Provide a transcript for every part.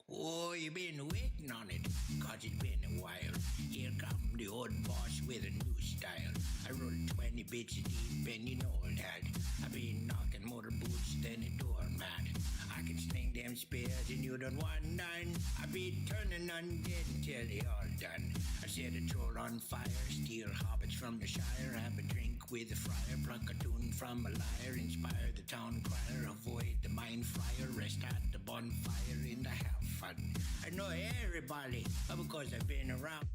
Oh, you been waiting on it, 'cause it's been a while. Here come the old boss with a new style. I roll 20 bits deep and you know that. I been knocking more boots than a doormat. I can sling them spears and you don't want none. I been turning undead until they all done. I set a troll on fire, steal hobbits from the Shire, have a drink with a friar, pluck a tune from a lyre, inspire the town crier, avoid the mind fryer, rest at the bonfire in the hell fun. I know everybody because I've been around.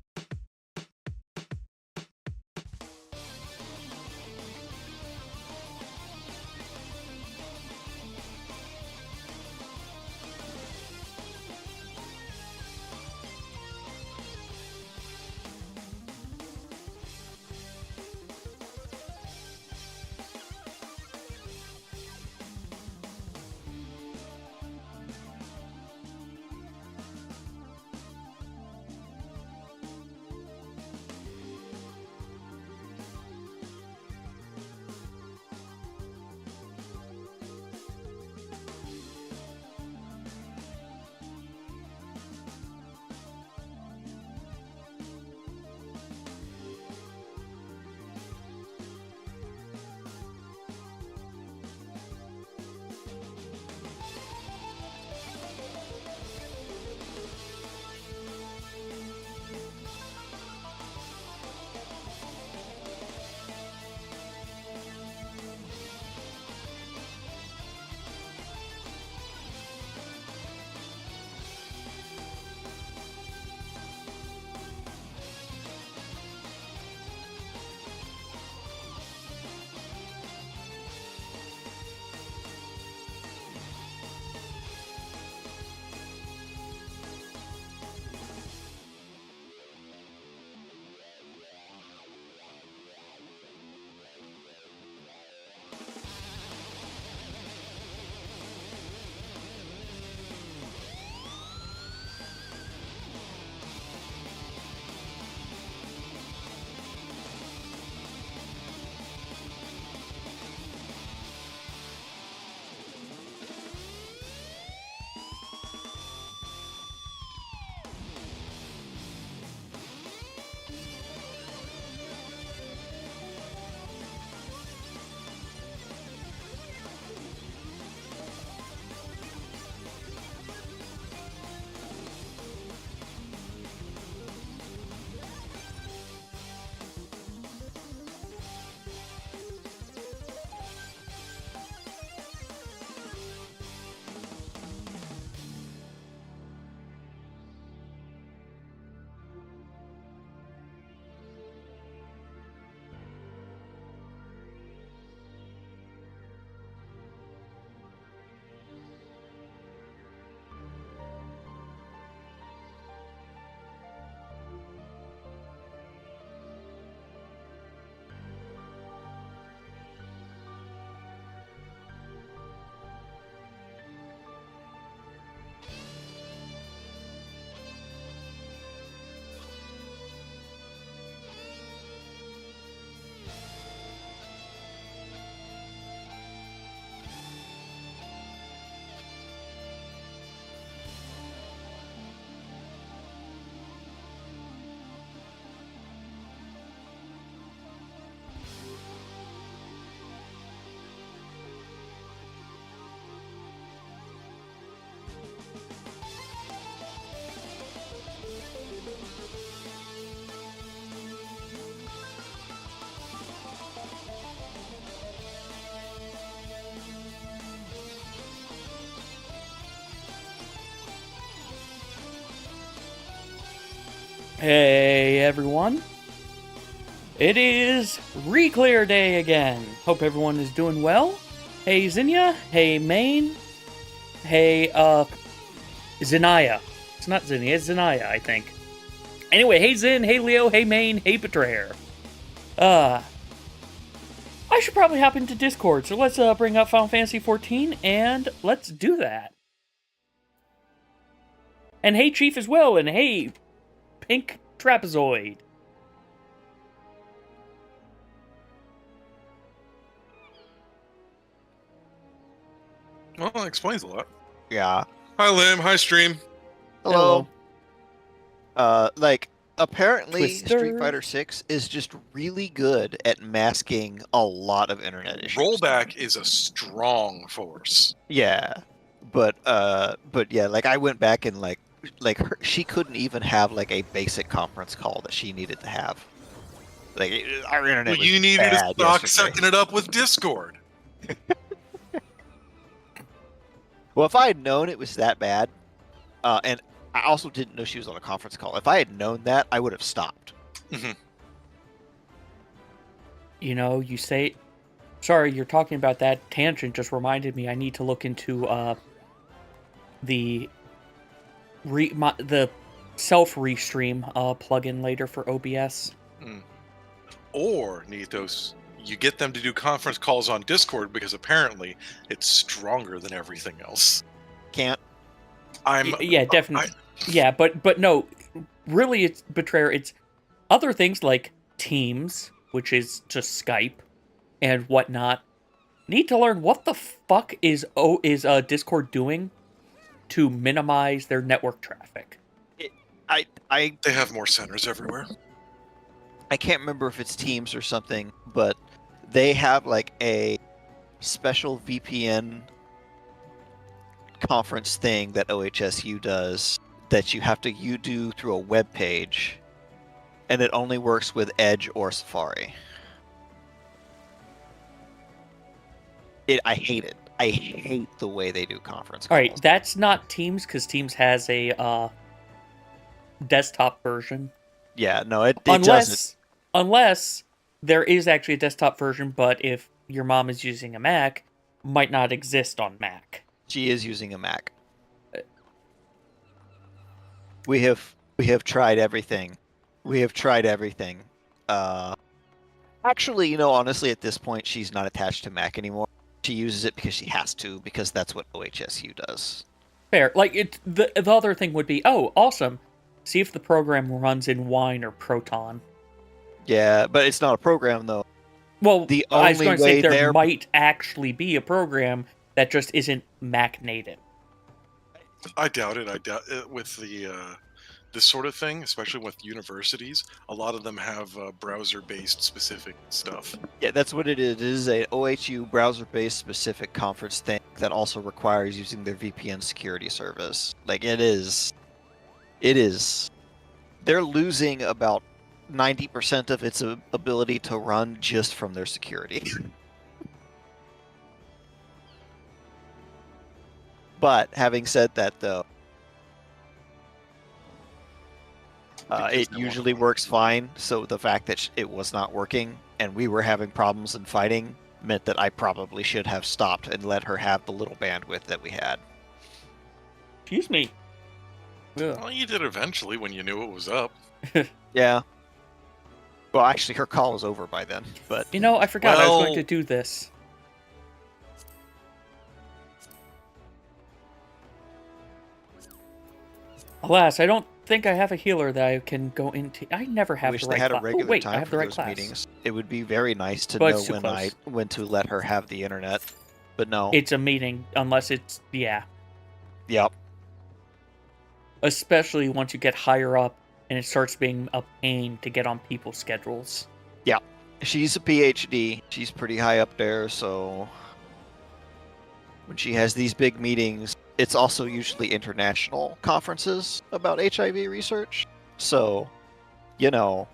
Hey everyone, it is Reclear Day again. Hope everyone is doing well. Hey Zinnia, hey Main, hey Zinaya. It's not Zinnia, it's Zinaya, I think. Anyway, hey Zin, hey Leo, hey Main, hey Betrayer. I should probably hop into Discord, so let's bring up Final Fantasy XIV and let's do that. And hey Chief as well, and hey Pink Trapezoid. Well, that explains a lot. Yeah. Hi, Lim. Hi, stream. Hello. Hello. Like apparently Twister. Street Fighter 6 is just really good at masking a lot of internet issues. Rollback is a strong force. Yeah. But yeah, like I went back and she couldn't even have like a basic conference call that she needed to have. Like our internet Well, was you needed to bad stock yesterday. sucking it up with Discord. Well, if I had known it was that bad, and I also didn't know she was on a conference call. If I had known that, I would have stopped. You know, you say... Sorry, you're talking about that tangent just reminded me I need to look into the self-restream plugin later for OBS. Or, Nethos, you get them to do conference calls on Discord because apparently it's stronger than everything else. Can't. Yeah, definitely. Yeah, but no, really, it's Betrayer. It's other things like Teams, which is just Skype and whatnot. Need to learn what the fuck is Discord doing to minimize their network traffic. They have more centers everywhere. I can't remember if it's Teams or something, but they have like a special VPN conference thing that OHSU does that you do through a web page, and it only works with Edge or Safari. I hate it. I hate the way they do conference calls. All right, that's not Teams because Teams has a desktop version. Yeah, no, it doesn't. Unless there is actually a desktop version, but if your mom is using a Mac, might not exist on Mac. She is using a Mac. We have tried everything. Actually, honestly, at this point, she's not attached to Mac anymore. She uses it because she has to, because that's what OHSU does. Fair. Like, the other thing would be, oh, awesome. See if the program runs in Wine or Proton. Yeah, but it's not a program, though. Well, I was going to say there might actually be a program that just isn't Mac native. I doubt it. With this sort of thing, especially with universities, a lot of them have browser-based specific stuff. Yeah, that's what it is. It is a OHU browser-based specific conference thing that also requires using their VPN security service. Like, it is. They're losing about 90% of its ability to run just from their security. But having said that, though, it usually works fine. So the fact that it was not working and we were having problems and fighting meant that I probably should have stopped and let her have the little bandwidth that we had. Excuse me. Ugh. Well, you did eventually when you knew it was up. Yeah. Well, actually, her call was over by then. But I forgot I was going to do this. Alas, I don't think I have a healer that I can go into. I never have the right class. I wish they had a regular wait, time I have for the right those class. meetings. It would be very nice to But know it's too close. when to let her have the internet. But no. It's a meeting, unless it's, yeah. Yep. Especially once you get higher up and it starts being a pain to get on people's schedules. Yeah. She's a PhD. She's pretty high up there, so when she has these big meetings, it's also usually international conferences about HIV research. So, a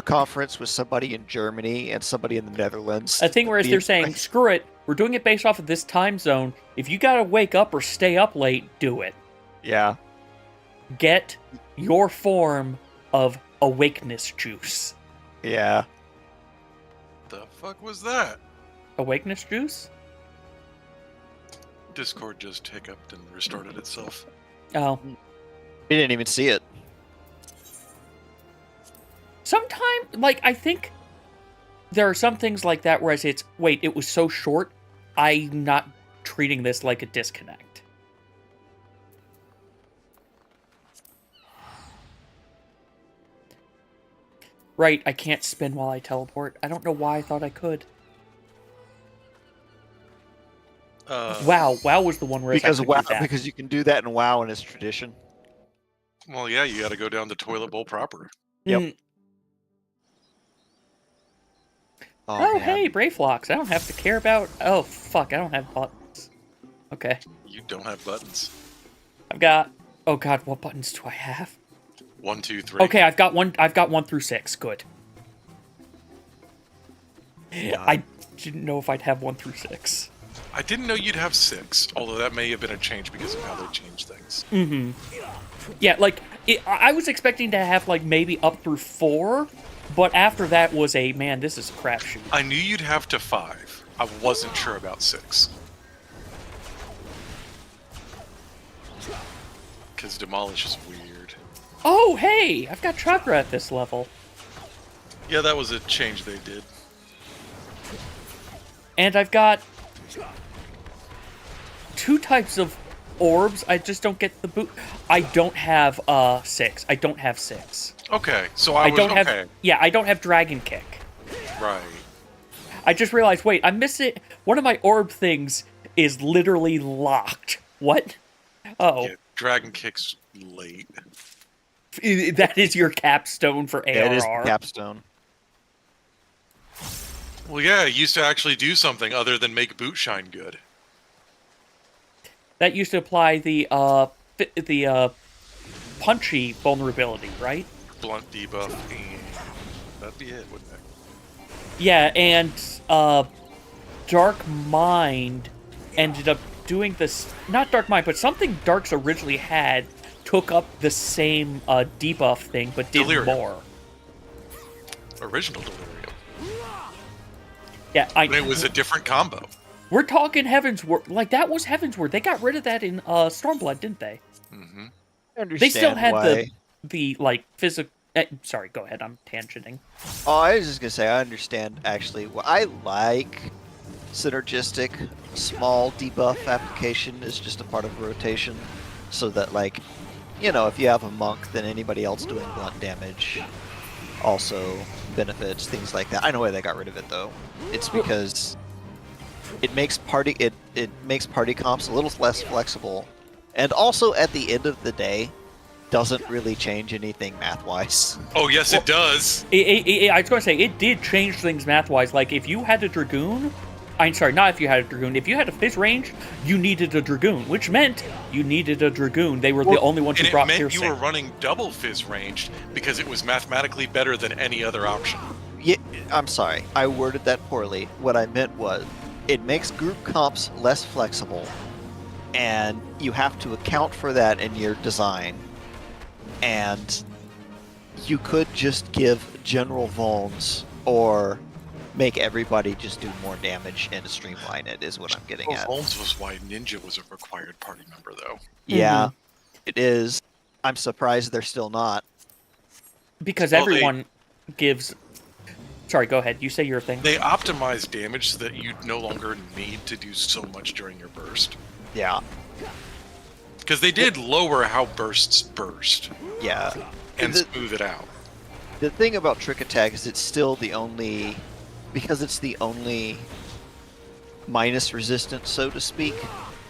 conference with somebody in Germany and somebody in the Netherlands. A thing where they're saying, screw it, we're doing it based off of this time zone. If you gotta wake up or stay up late, do it. Yeah. Get your form of awakeness juice. Yeah. The fuck was that? Awakeness juice? Discord just hiccuped and restarted itself. Oh. You didn't even see it. Sometime, I think there are some things like that where I say wait, it was so short, I'm not treating this like a disconnect. Right, I can't spin while I teleport. I don't know why I thought I could. WoW. WoW was the one where Because I could WoW, do that. because you can do that in WoW and it's tradition. Well, yeah, you got to go down the toilet bowl proper. Yep. Mm. Oh, man. Hey, Brayflocks. I don't have to care about... Oh, fuck, I don't have buttons. Okay. You don't have buttons. I've got... Oh, God, what buttons do I have? 1, 2, 3. Okay, I've got 1 through 6. Good. I didn't know if I'd have 1 through 6. I didn't know you'd have 6, although that may have been a change because of how they changed things. Mm-hmm. Yeah, like, I was expecting to have, like, maybe up through 4, but after that was a, man, this is a crapshoot. I knew you'd have to 5. I wasn't sure about 6. Because Demolish is weird. Oh, hey! I've got Chakra at this level. Yeah, that was a change they did. And I've got 2 types of orbs. I just don't get the boot. I don't have 6. I don't have 6. Okay, so I was don't okay. have. Yeah, I don't have Dragon Kick. Right. I just realized. Wait, I'm missing one of my orb things. Is literally locked. What? Oh, Yeah, Dragon Kick's late. that is your capstone for ARR. Yeah, it is the capstone. Well, yeah, it used to actually do something other than make boot shine good. That used to apply the punchy vulnerability, right? Blunt debuff, and that'd be it, wouldn't it? Yeah, and Dark Mind ended up doing this. Not Dark Mind, but something Dark's originally had took up the same debuff thing, but did Delirium. more. Original Delirium. Yeah, But it was a different combo. We're talking Heaven's Word. Like, that was Heaven's Word. They got rid of that in Stormblood, didn't they? Mm-hmm. I understand They still had why. the like, physical... sorry, go ahead. I'm tangenting. Oh, I was just gonna say, I understand, actually. Well, I like synergistic small debuff application is just a part of rotation, so that, like, you know, if you have a monk, then anybody else doing blunt damage also benefits, things like that. I know why they got rid of it, though. It's because it makes party comps a little less flexible, and also at the end of the day, doesn't really change anything math-wise. Oh, yes, it does. I was going to say, it did change things math-wise. Like, if you had a Dragoon... I'm sorry, not if you had a Dragoon. If you had a Fizz range, you needed a Dragoon, which meant you needed a Dragoon. They were the only ones who brought piercing. And it piercing. meant you were running double Fizz ranged because it was mathematically better than any other option. Yeah, I'm sorry, I worded that poorly. What I meant was, it makes group comps less flexible, and you have to account for that in your design. And you could just give general vulns, or make everybody just do more damage and streamline it, is what I'm getting at. Holmes was why Ninja was a required party member, though. Yeah, it is. I'm surprised they're still not. Because Well, everyone gives... Sorry, go ahead. You say your thing. They optimized damage so that you no longer need to do so much during your burst. Yeah, Because they did lower how bursts burst yeah. and The- smooth it out. The thing about Trick Attack is it's still the only... Because it's the only minus resistance, so to speak,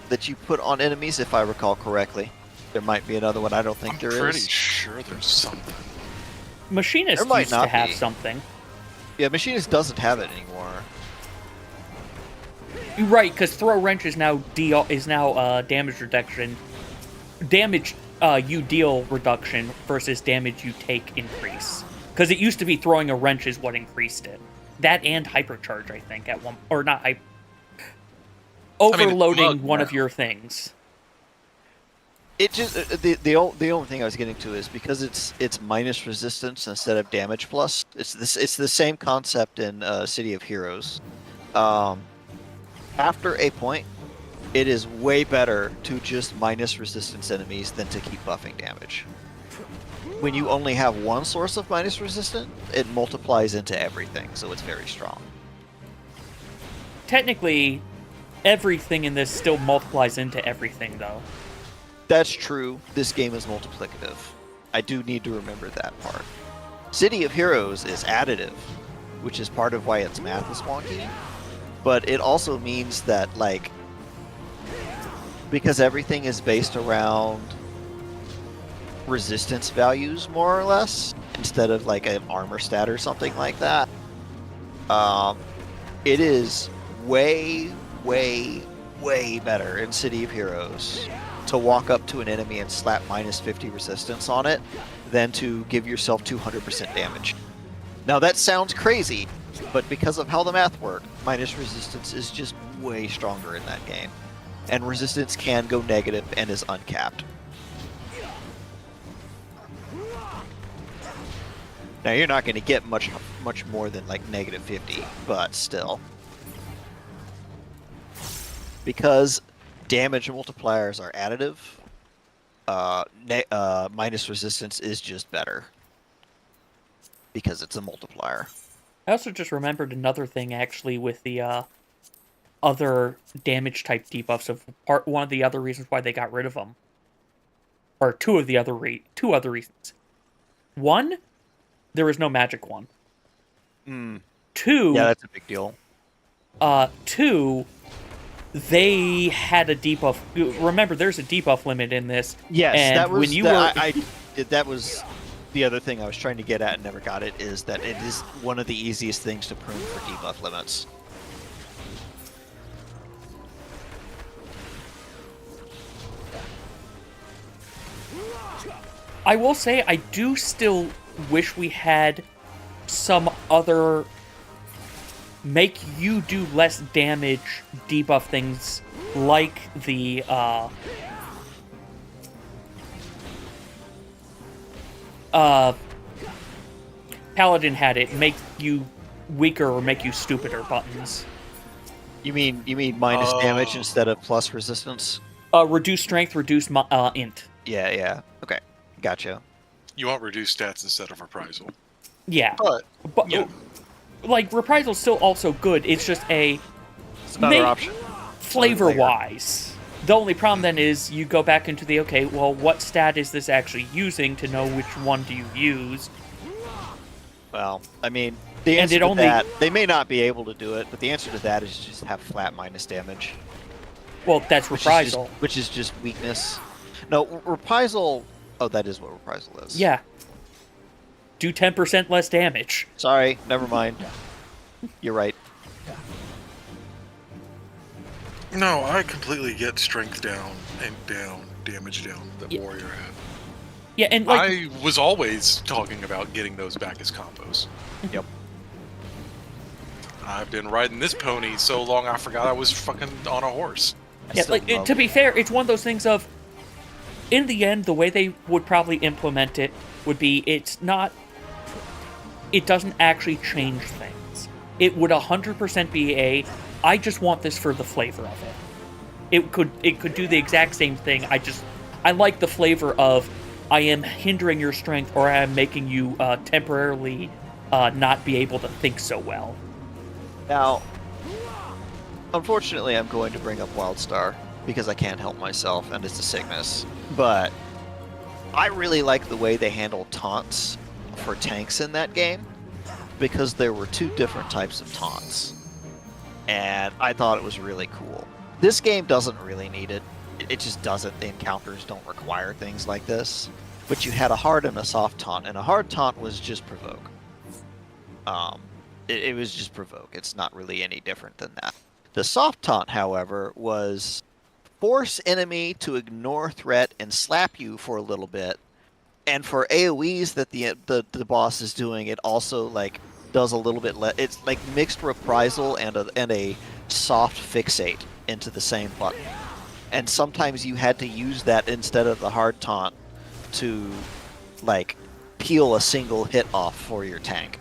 that you put on enemies, if I recall correctly. There might be another one, I don't think I'm there is. pretty sure there's something. Machinist There might used to not have be. something. Yeah, Machinist doesn't have it anymore. You're right, because Throw Wrench is now damage reduction. Damage you deal reduction versus damage you take increase. Because it used to be throwing a wrench is what increased it. That and hypercharge, I think, at one... Or not... Overloading mug one now. of your things. It just the only thing I was getting to is because it's minus resistance instead of damage plus. It's the same concept in City of Heroes. After a point, it is way better to just minus resistance enemies than to keep buffing damage. When you only have one source of minus resistance, it multiplies into everything, so it's very strong. Technically, everything in this still multiplies into everything, though. That's true. This game is multiplicative. I do need to remember that part. City of Heroes is additive, which is part of why its math is wonky. But it also means that, like, because everything is based around resistance values, more or less, instead of like an armor stat or something like that. It is way, way, way better in City of Heroes to walk up to an enemy and slap minus 50 resistance on it than to give yourself 200% damage. Now that sounds crazy, but because of how the math works, minus resistance is just way stronger in that game. And resistance can go negative and is uncapped. Now you're not going to get much more than like negative 50, but still. Because damage multipliers are additive, minus resistance is just better. Because it's a multiplier. I also just remembered another thing, actually, with the other damage type debuffs of one of the other reasons why they got rid of them. Or two other reasons. One, there was no magic one. Two, yeah, that's a big deal. Two, they had a debuff. Remember, there's a debuff limit in this. Yes, and that was when you that was the other thing I was trying to get at and never got it, is that it is one of the easiest things to prune for debuff limits. I will say, I do still wish we had some other make you do less damage debuff things, like the Paladin had it, make you weaker or make you stupider buttons. You mean minus damage instead of plus resistance? Reduce strength, reduce int. Yeah. Okay, gotcha. You want reduced stats instead of reprisal. Yeah. But yeah. Like, reprisal's still also good. It's just It's another option. Flavor-wise. The only problem then is you go back into the, okay, well, what stat is this actually using to know which one do you use? Well, I mean, the answer to only... that, they may not be able to do it, but the answer to that is just have flat minus damage. Well, that's reprisal. Which is just weakness. No, reprisal... Oh, that is what reprisal is. Yeah. Do 10% less damage. Sorry, never mind. You're right. No, I completely get strength down and damage down that warrior had. Yeah, and like... I was always talking about getting those back as combos. Yep. I've been riding this pony so long I forgot I was fucking on a horse. Yeah, like, to be fair, it's one of those things of, in the end, the way they would probably implement it would be, it doesn't actually change things. It would 100% be I just want this for the flavor of it. It could do the exact same thing. I like the flavor of, I am hindering your strength, or I am making you temporarily not be able to think so well. Now, unfortunately, I'm going to bring up Wildstar, because I can't help myself, and it's a sickness. But I really like the way they handle taunts for tanks in that game, because there were two different types of taunts. And I thought it was really cool. This game doesn't really need it. It just doesn't. The encounters don't require things like this. But you had a hard and a soft taunt, and a hard taunt was just provoke. It was just provoke. It's not really any different than that. The soft taunt, however, was force enemy to ignore threat and slap you for a little bit. And for AoEs that the boss is doing, it also like does a little bit less. It's like mixed reprisal and a soft fixate into the same button. And sometimes you had to use that instead of the hard taunt to like peel a single hit off for your tank.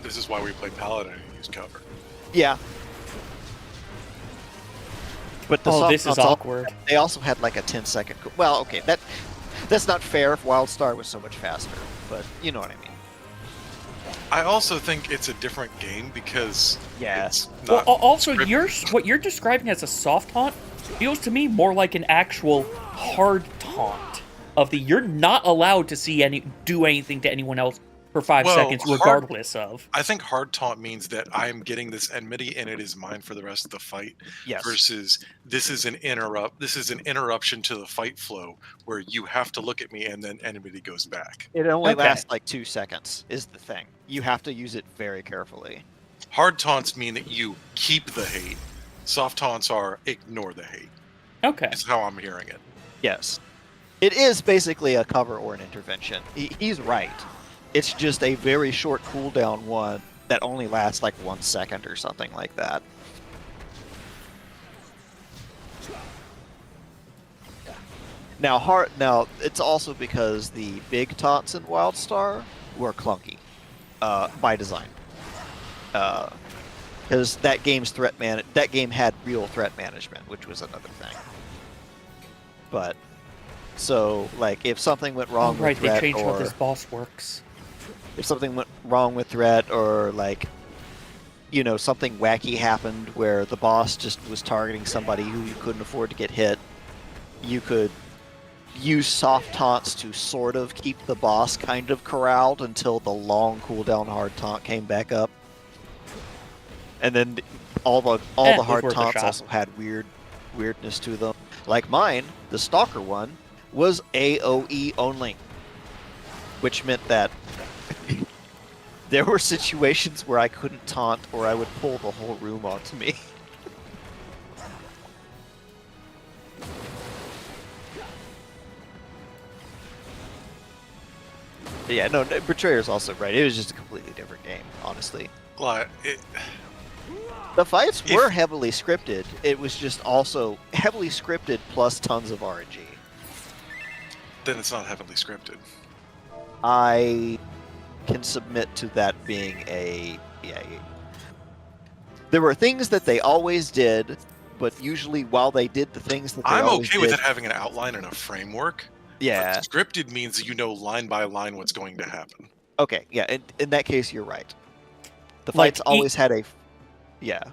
This is why we play Paladin and use cover. Yeah. But the soft this is taunts awkward. They also had like a 10-second... Well, okay, that's not fair if Wildstar was so much faster, but you know what I mean. I also think it's a different game because it's well, not also, what you're describing as a soft taunt feels to me more like an actual hard taunt. You're not allowed to do anything to anyone else for 5 Well, seconds, regardless of. I think hard taunt means that I'm getting this enmity and it is mine for the rest of the fight. Yes. Versus this is an interruption to the fight flow where you have to look at me and then enmity goes back. It only Okay. lasts like 2 seconds, is the thing. You have to use it very carefully. Hard taunts mean that you keep the hate. Soft taunts are ignore the hate. Okay. Is how I'm hearing it. Yes. It is basically a cover or an intervention. He's right. It's just a very short cooldown one that only lasts like 1 second or something like that. Now it's also because the big taunts in WildStar were clunky by design. Because that game had real threat management, which was another thing. But so like if something went wrong with threat, they changed how or this boss works. if something went wrong with threat, or like something wacky happened where the boss just was targeting somebody who you couldn't afford to get hit, you could use soft taunts to sort of keep the boss kind of corralled until the long cooldown hard taunt came back up. And then all the hard worth a taunts shot. also had weirdness to them. Like mine, the Stalker one, was AoE only, which meant that there were situations where I couldn't taunt or I would pull the whole room onto me. Yeah, no, Betrayer's also right. It was just a completely different game, honestly. Like, The fights were heavily scripted. It was just also heavily scripted plus tons of RNG. then it's not heavily scripted. I can submit to that being there were things that they always did, but usually while they did the things that they I'm always okay did, with it having an outline and a framework. yeah, But scripted means you know line by line what's going to happen. okay, yeah. In that case, you're right. The Like, fights always had a, yeah. I was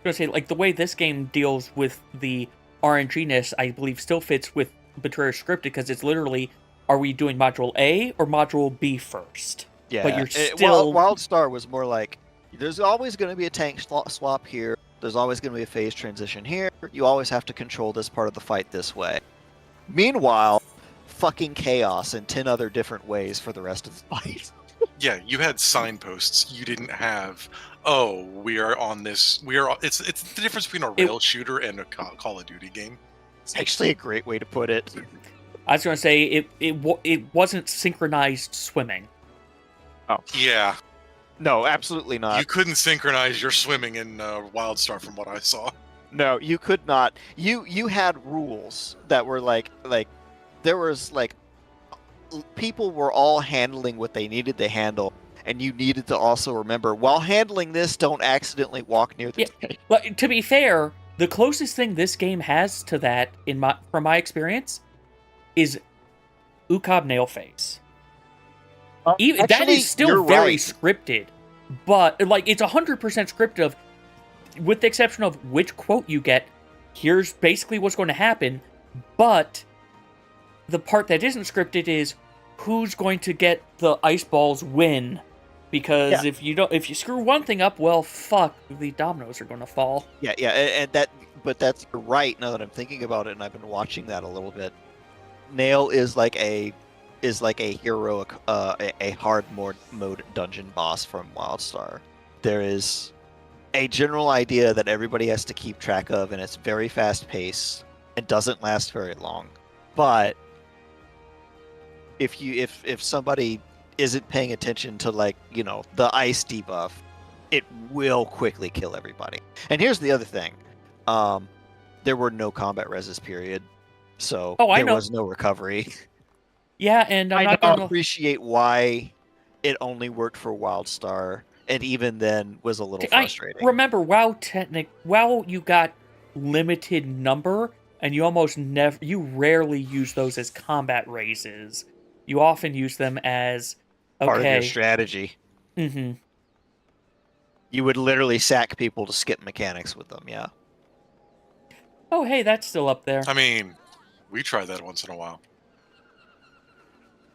gonna say, like, the way this game deals with the RNG-ness, I believe, still fits with Betrayer scripted, because it's literally, are we doing Module A or Module B first? Yeah, But you're still... WildStar was more like, there's always going to be a tank swap here. There's always going to be a phase transition here. You always have to control this part of the fight this way. Meanwhile, fucking chaos in 10 other different ways for the rest of the fight. Yeah, you had signposts. You didn't have, oh, we are on this. It's the difference between a rail shooter and a Call of Duty game. It's actually a great way to put it. I was gonna say, it wasn't synchronized swimming. Oh. Yeah. No, absolutely not. You couldn't synchronize your swimming in WildStar from what I saw. No, you could not. You had rules that were like there was like people were all handling what they needed to handle, and you needed to also remember while handling this, don't accidentally walk near the tank. But to be fair, the closest thing this game has to that, from my experience, is Ukab Nail Face. Even, that is still very scripted, but like it's 100% scripted. With the exception of which quote you get, here's basically what's going to happen. But the part that isn't scripted is who's going to get the ice balls win. Because if you screw one thing up, well, fuck, the dominoes are going to fall. Yeah, and that's right. Now that I'm thinking about it, and I've been watching that a little bit, Nail is like a heroic, a hard mode dungeon boss from WildStar. There is a general idea that everybody has to keep track of, and it's very fast paced and doesn't last very long. But if somebody isn't paying attention to the ice debuff, it will quickly kill everybody. And here's the other thing. There were no combat reses, period. So there was no recovery. Yeah, and I don't appreciate why it only worked for WildStar, and even then was a little frustrating. Remember, WoW you got limited number, and you rarely use those as combat raises. You often use them as part of your strategy. Mm-hmm. You would literally sack people to skip mechanics with them, yeah. Oh, hey, that's still up there. I mean, we try that once in a while.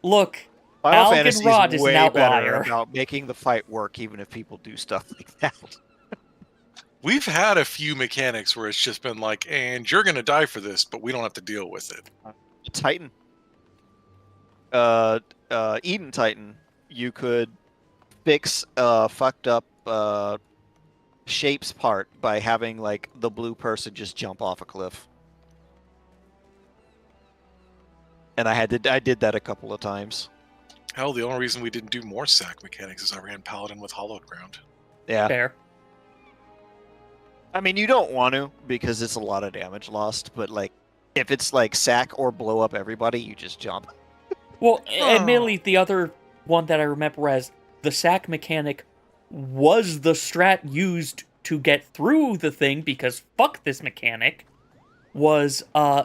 Look, Final Fantasy Algenrod is way an better outlier. about making the fight work, even if people do stuff like that. We've had a few mechanics where it's just been like, and you're going to die for this, but we don't have to deal with it. Titan. Eden Titan, you could fix fucked up shapes part by having like the blue person just jump off a cliff. And I did that a couple of times. Hell, the only reason we didn't do more sack mechanics is I ran Paladin with Hollowed Ground. Yeah. Fair. I mean, you don't want to because it's a lot of damage lost, but like if it's like sack or blow up everybody, you just jump. Well, admittedly, the other one that I remember as the sack mechanic was the strat used to get through the thing, because fuck this mechanic, was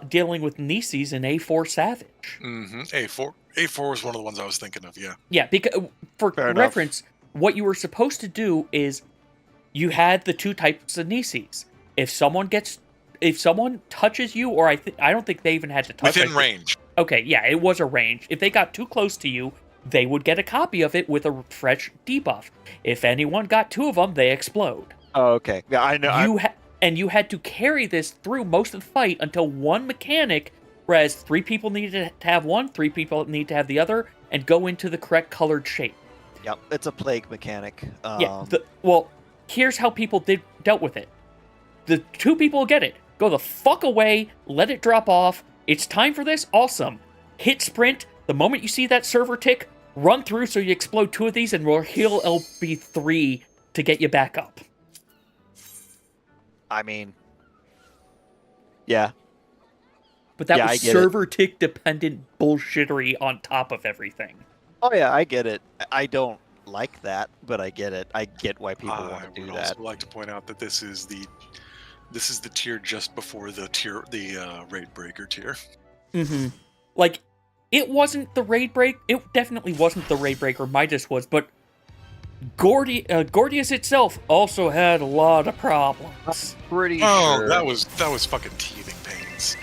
dealing with Nieces in A4 Savage. Mm-hmm. A4 was one of the ones I was thinking of, yeah. Yeah, because for Fair enough. reference, what you were supposed to do is you had the two types of Nieces. If someone touches you, or I don't think they even had to touch Within range. Okay, yeah, it was a range. If they got too close to you, they would get a copy of it with a fresh debuff. If anyone got two of them, they explode. Oh, okay. Yeah, I know. You had to carry this through most of the fight until one mechanic, whereas 3 people needed to have one, 3 people need to have the other, and go into the correct colored shape. Yep, it's a plague mechanic. Well, here's how people dealt with it. The 2 people get it. Go the fuck away, let it drop off. It's time for this? Awesome. Hit sprint. The moment you see that server tick, run through so you explode 2 of these, and we'll heal LB3 to get you back up. I mean, yeah. But that Yeah, I was get server tick dependent bullshittery on top of everything. Oh yeah, I get it. I don't like that, but I get it. I get why people want to do I would that. also like to point out that this is the tier just before the raid breaker tier. Mm-hmm. Like, it wasn't the raid break. It definitely wasn't the raid breaker Midas was, but Gordius itself also had a lot of problems. Pretty Oh, sure. that was fucking teething pains.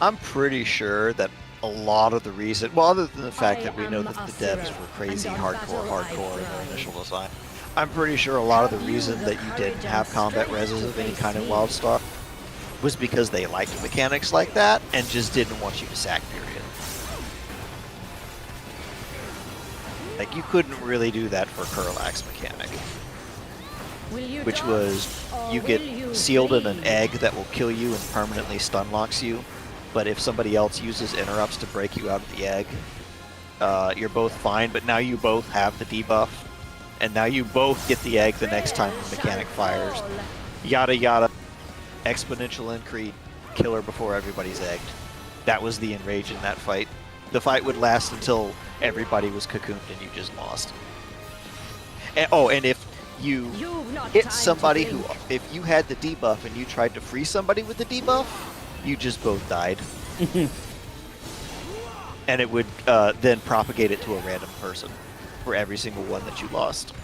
I'm pretty sure that a lot of the reason, well, other than the fact that we know that the devs were crazy hardcore in their initial design, I'm pretty sure a lot of the reason that you didn't have combat reses of any kind of wild stuff was because they liked mechanics like that and just didn't want you to sack, period. Like, you couldn't really do that for Kurlak's mechanic, which was you get sealed in an egg that will kill you and permanently stun locks you, but if somebody else uses interrupts to break you out of the egg, you're both fine, but now you both have the debuff, and now you both get the egg the next time the mechanic fires. Yada yada. Exponential increase, killer before everybody's egged. That was the enrage in that fight. The fight would last until everybody was cocooned and you just lost. And if you hit somebody who, if you had the debuff and you tried to free somebody with the debuff, you just both died. And it would then propagate it to a random person for every single one that you lost.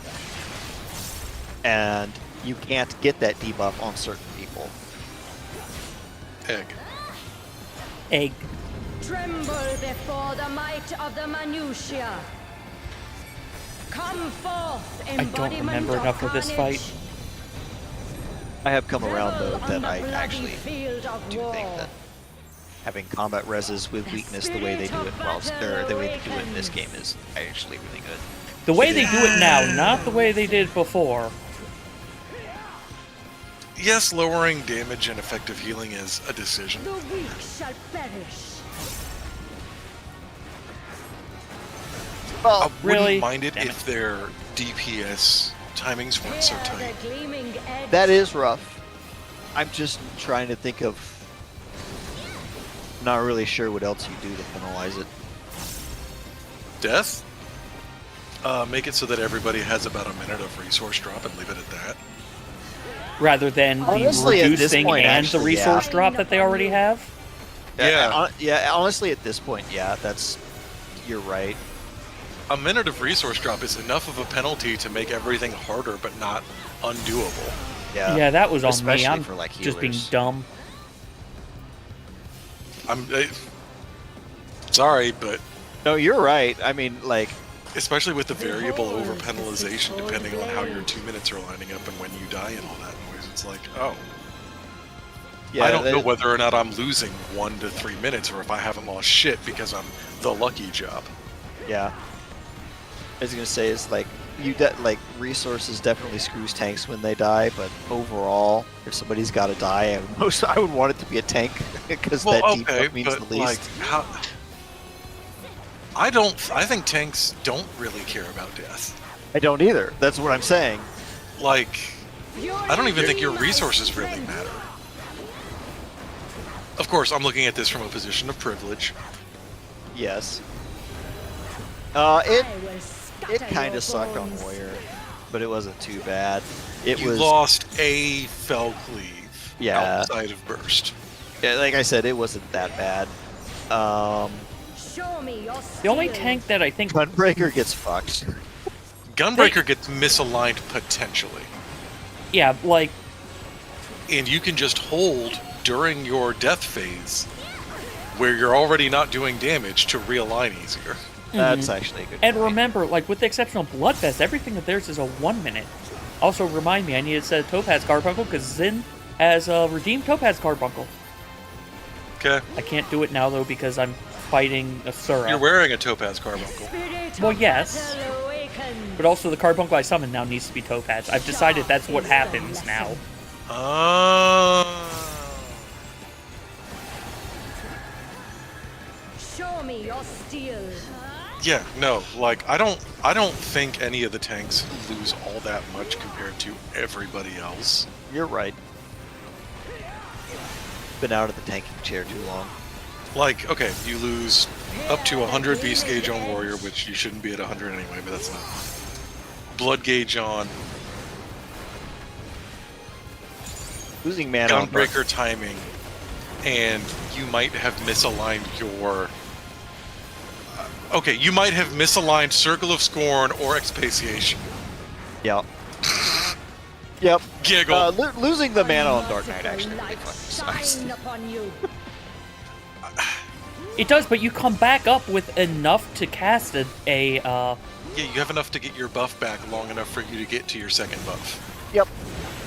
And you can't get that debuff on certain people. Egg. Tremble before the might of the minutiae. Come forth, I don't remember enough of this fight. I have come around, though, that I actually do think that having combat reses with weakness the way they do it the way they do it in this game is actually really good. The way they do it now, not the way they did before. Yes, lowering damage and effective healing is a decision. The weak shall perish. Well, I really? wouldn't mind it Damn if their DPS timings weren't so tight. that is rough. I'm just trying to think of... Not really sure what else you do to penalize it. Death? Make it so that everybody has about a minute of resource drop and leave it at that. Rather than the Honestly, at this reducing point, and the actually, resource yeah. drop that they already have. Yeah. Honestly, at this point, yeah, you're right. A minute of resource drop is enough of a penalty to make everything harder, but not undoable. Yeah, that was on especially me. I'm for, like, just being healers. dumb. Sorry, but No, you're right. I mean, like, Especially with the variable over penalization, depending on how your 2 minutes are lining up and when you die and all that noise. It's like, oh, yeah, I don't know whether or not I'm losing 1 to 3 minutes or if I haven't lost shit because I'm the lucky job. Yeah. I was gonna say is like like resources definitely screws tanks when they die, but overall, if somebody's got to die, I would want it to be a tank because that debuff means the least. Like, how? I think tanks don't really care about death. I don't either. That's what I'm saying. Like, I don't even think your resources really matter. Of course, I'm looking at this from a position of privilege. Yes. It kind of sucked on Warrior, but it wasn't too bad. You lost a fell cleave outside of burst. Yeah, like I said, it wasn't that bad. The only tank that I think Gunbreaker gets fucked. Gunbreaker gets misaligned potentially. Yeah, like, and you can just hold during your death phase where you're already not doing damage to realign easier. That's actually a good and point. remember, like, with the exception of Bloodfest, everything of theirs is a 1 minute. Also, remind me, I need to set a Topaz Carbuncle, because Zin has a redeemed Topaz Carbuncle. Okay. I can't do it now, though, because I'm fighting Asura. You're wearing a Topaz Carbuncle. Well, yes. But also, the Carbuncle I summon now needs to be Topaz. I've decided that's what happens now. Show me your steel. Yeah, no, like I don't think any of the tanks lose all that much compared to everybody else. You're right. Been out of the tanking chair too long. Like, okay, you lose up to 100 beast gauge on warrior, which you shouldn't be at 100 anyway, but that's not. Blood gauge on losing mana on Gunbreaker timing, and you might have misaligned your. Okay, you might have misaligned Circle of Scorn or Expatiation. Yep. Yep. Giggle. Losing the mana on Dark Knight actually really fucking sucks. It does, but you come back up with enough to cast a Yeah, you have enough to get your buff back long enough for you to get to your second buff. Yep.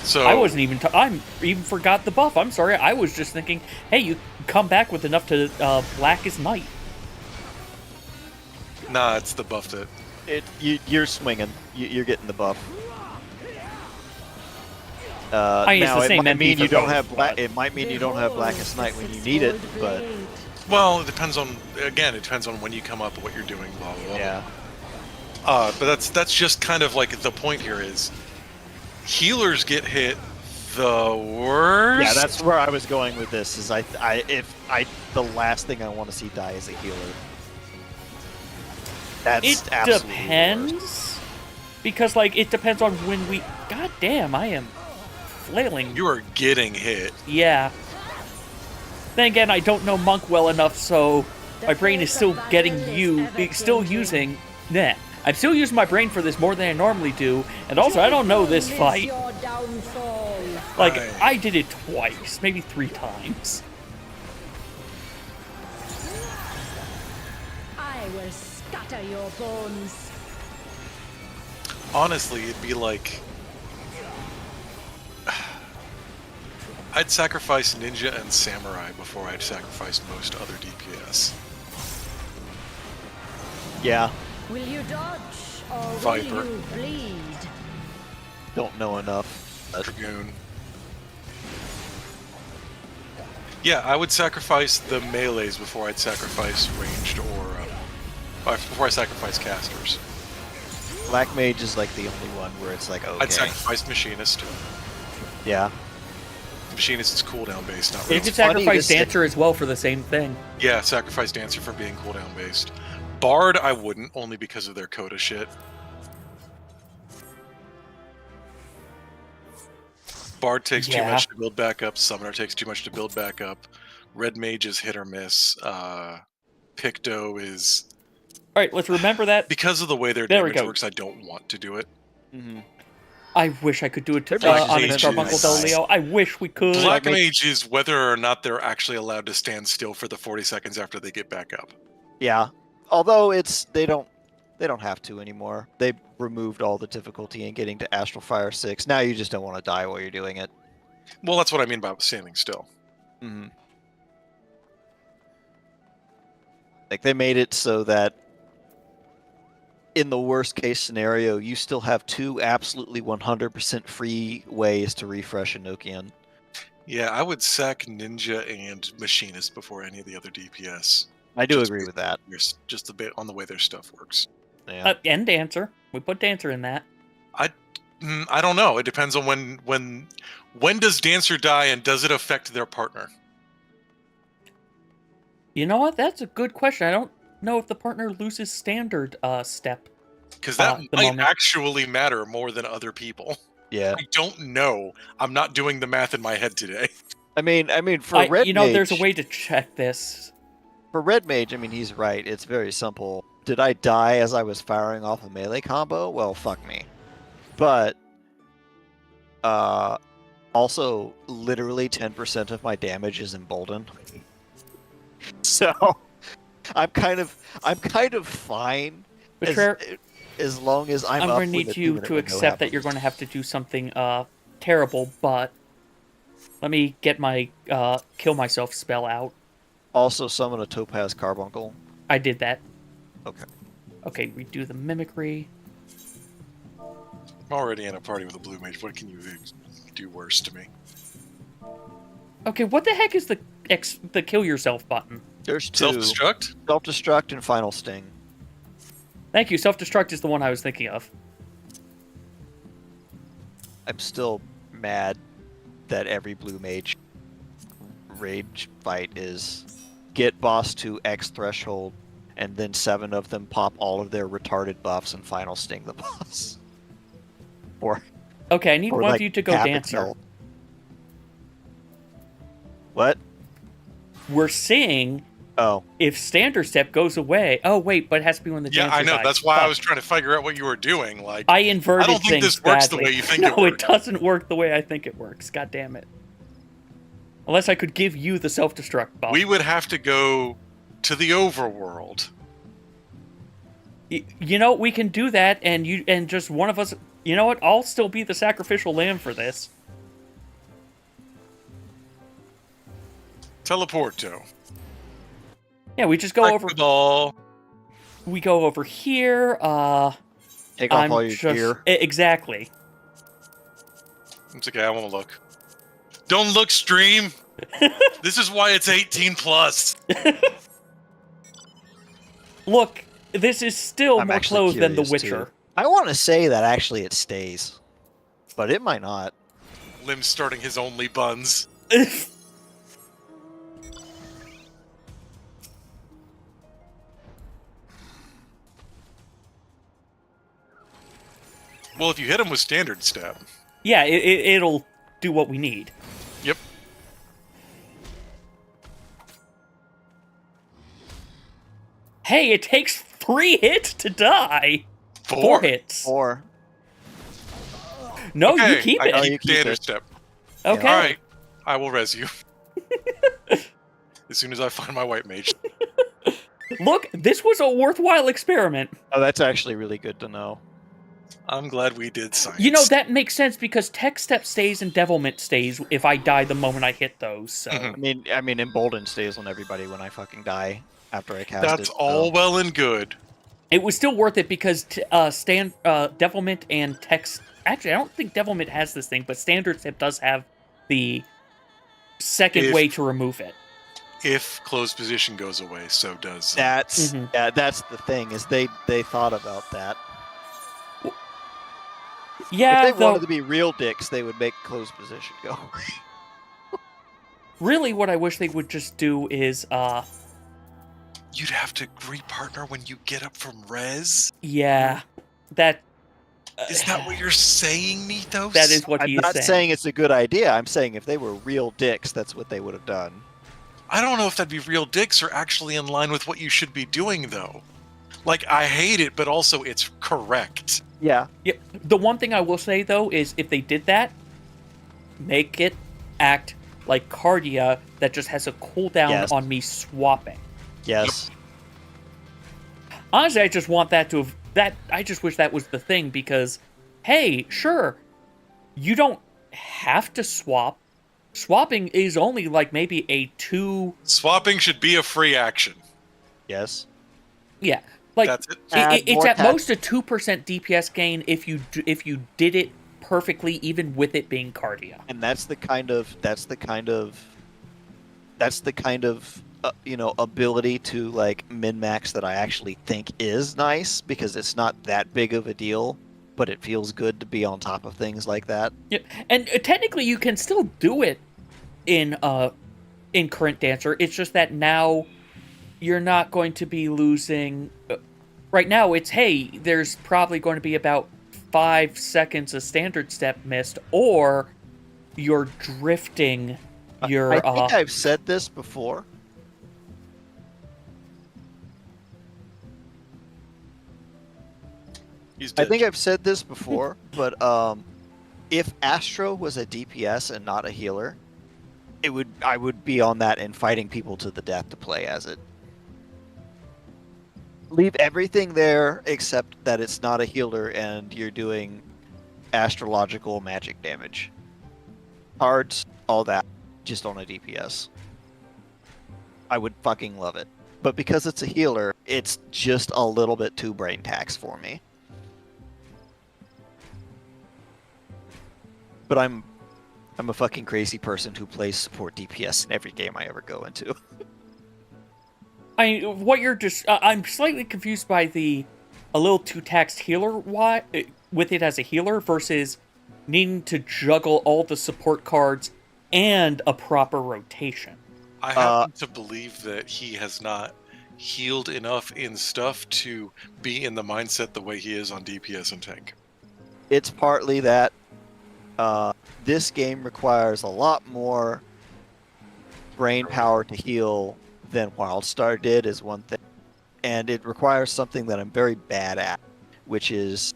So I wasn't even. I even forgot the buff. I'm sorry. I was just thinking, hey, you come back with enough to Blackest Night. Nah, it's the buff that. You're swinging. You're getting the buff. I mean, it's the same it might mean MP you for don't both, have It might mean you don't have Blackest Night when you need it, but Well, it depends on. Again, it depends on when you come up and what you're doing. Blah blah blah. yeah. But that's just kind of like the point here is healers get hit the worst. Yeah, that's where I was going with this. Is the last thing I want to see die is a healer. That's It absolutely depends, the worst. because like it depends on when we. God damn, I am flailing. You are getting hit. Yeah. Then again, I don't know Monk well enough, so my brain is still using. Nah. I'm still using my brain for this more than I normally do, and also I don't know this fight. Like, I did it twice, maybe 3 times. I will scatter your bones. Honestly, it'd be like I'd sacrifice Ninja and Samurai before I'd sacrifice most other DPS. Yeah. Will you dodge or Viper. will you bleed? Don't know enough. Dragoon. Yeah, I would sacrifice the melees before I'd sacrifice ranged or before I sacrifice casters. Black Mage is like the only one where it's like, okay. I'd sacrifice Machinist. Yeah. Machinist is cooldown based, not You range. could sacrifice Dancer as well for the same thing. Yeah, sacrifice Dancer for being cooldown based. Bard, I wouldn't, only because of their coda shit. Bard takes too much to build back up. Summoner takes too much to build back up. Red Mage is hit or miss. Picto is... Alright, let's remember that. Because of the way their There we damage go. works, I don't want to do it. Mm-hmm. I wish I could do it to Black Onyx Mage Carbuncle, is- though, Leo. I wish we could. Black Mage is whether or not they're actually allowed to stand still for the 40 seconds after they get back up. Yeah. Although they don't have to anymore. They removed all the difficulty in getting to Astral Fire 6. Now you just don't want to die while you're doing it. Well, that's what I mean by standing still. Mm-hmm. Like, they made it so that in the worst case scenario, you still have 2 absolutely 100% free ways to refresh Enochian. Yeah, I would sack Ninja and Machinist before any of the other DPS. I do agree with that. Just a bit on the way their stuff works. Yeah. And Dancer. We put Dancer in that. I don't know. It depends on when does Dancer die and does it affect their partner? You know what? That's a good question. I don't know if the partner loses standard step. Because that the might moment. actually matter more than other people. Yeah. I don't know. I'm not doing the math in my head today. I mean, for Red Mage, there's a way to check this. For Red Mage, I mean, he's right. It's very simple. Did I die as I was firing off a melee combo? Well, fuck me. But also, literally 10% of my damage is emboldened. So I'm kind of fine as long as I'm going to need you to accept that you're going to have to do something terrible, but let me get my kill myself spell out. Also summon a Topaz Carbuncle. I did that. Okay. Okay, redo the mimicry. I'm already in a party with a blue mage. What can you do worse to me? Okay, what the heck is the kill yourself button? There's 2. Self-destruct? Self-destruct and Final Sting. Thank you. Self-destruct is the one I was thinking of. I'm still mad that every blue mage rage fight is get boss to X threshold, and then 7 of them pop all of their retarded buffs and Final Sting the boss. Okay, I need one of you to go tap and Dancer. kill. What? We're seeing Oh. if standard step goes away. Oh, wait, but it has to be when the Dancer Yeah, I know. dies. That's why I Fuck. was trying to figure out what you were doing. Like, I inverted I don't think things this works badly. the way you think no, it works. it doesn't work the way I think it works. God damn it. Unless I could give you the self-destruct buff. We would have to go to the overworld. You know, we can do that, and just one of us... You know what? I'll still be the sacrificial lamb for this. Teleporto. Yeah, we just go over... Ball. We go over here, Take off all your gear. Exactly. It's okay, I won't look. Don't look, stream! This is why it's 18 plus. Look, this is still I'm more actually clothes than The curious, Witcher. too. I want to say that actually it stays, but it might not. Lim's starting his only buns. Well, if you hit him with standard step. Yeah, it'll do what we need. Yep. Hey, it takes 3 hits to die. 4 hits. 4. No, Okay, you keep I it. keep keep standard it. step. Okay. Alright, I will res you. As soon as I find my white mage. Look, this was a worthwhile experiment. Oh, that's actually really good to know. I'm glad we did science. You know, that makes sense because Tech Step stays and Devilment stays if I die the moment I hit those, so... I mean, Emboldened stays on everybody when I fucking die after I cast it. That's all well and good. It was still worth it because Devilment and Text... Actually, I don't think Devilment has this thing, but Standard Step does have the second way to remove it. If closed position goes away, so does... That's that's the thing, is they thought about that. Yeah, if they wanted to be real dicks, they would make closed position go. Really, what I wish they would just do is, You'd have to re-partner when you get up from res? yeah, that... Is that what you're saying, Nethos? That is what I'm he is not saying. saying it's a good idea. I'm saying if they were real dicks, that's what they would have done. I don't know if that'd be real dicks or actually in line with what you should be doing, though. Like, I hate it, but also it's correct. Yeah. Yeah, the one thing I will say, though, is if they did that, make it act like Cardia that just has a cooldown Yes. on me swapping. Yes. Honestly, I just want that to have I just wish that was the thing because, hey, sure, you don't have to swap. Swapping is only like maybe a 2. Swapping should be a free action. Yes. Yeah, like That's it. it's at most a 2% DPS gain if you did it perfectly, even with it being Cardia. And that's the kind of ability to like min-max that I actually think is nice, because it's not that big of a deal, but it feels good to be on top of things like that. Yeah, and technically you can still do it in current Dancer. It's just that now you're not going to be losing. Right now, it's hey, there's probably going to be about 5 seconds of standard step missed, or you're drifting. I think I've said this before. I think I've said this before, but if Astro was a DPS and not a healer, I would be on that and fighting people to the death to play as it. Leave everything there except that it's not a healer and you're doing astrological magic damage. Cards, all that, just on a DPS. I would fucking love it. But because it's a healer, it's just a little bit too brain tax for me. But I'm a fucking crazy person who plays support DPS in every game I ever go into. I'm slightly confused by a little too taxed healer with it as a healer versus needing to juggle all the support cards and a proper rotation. I happen to believe that he has not healed enough in stuff to be in the mindset the way he is on DPS and tank. It's partly that this game requires a lot more brain power to heal than WildStar did, is one thing. And it requires something that I'm very bad at, which is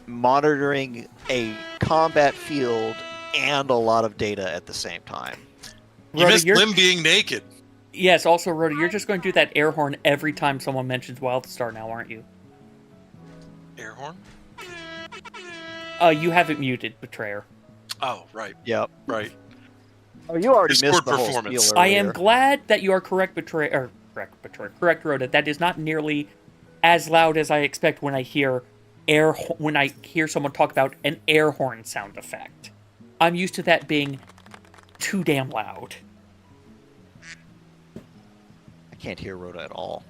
monitoring a combat field and a lot of data at the same time. You missed Lim being naked. Yes, also, Rhoda, you're just going to do that air horn every time someone mentions WildStar now, aren't you? Air horn? You have it muted, Betrayer. Oh, right. Yep. Right. Oh, you already Discord missed the whole performance. spiel I earlier. am glad that you are correct, correct, Rhoda. That is not nearly as loud as I expect when I hear someone talk about an air horn sound effect. I'm used to that being too damn loud. I can't hear Rhoda at all.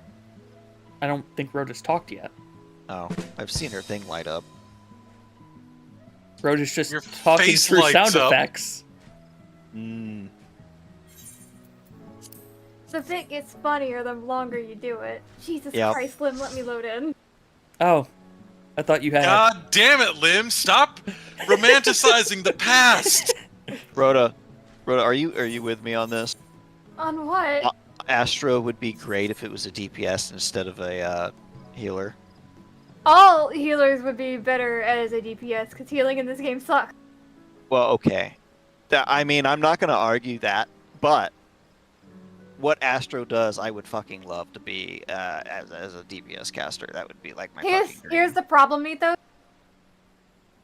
I don't think Rhoda's talked yet. Oh, I've seen her thing light up. Rhoda's just Your talking face through lights sound up. effects. The thing gets funnier the longer you do it. Jesus Yep. Christ, Lim, let me load in. Oh, I thought you had. God damn it, Lim! Stop romanticizing the past. Rhoda, are you with me on this? On what? Astro would be great if it was a DPS instead of a healer. All healers would be better as a DPS, because healing in this game sucks. Well, okay. I mean, I'm not going to argue that, but what Astro does, I would fucking love to be as a DPS caster. That would be like my fucking dream. Here's the problem, Mythos.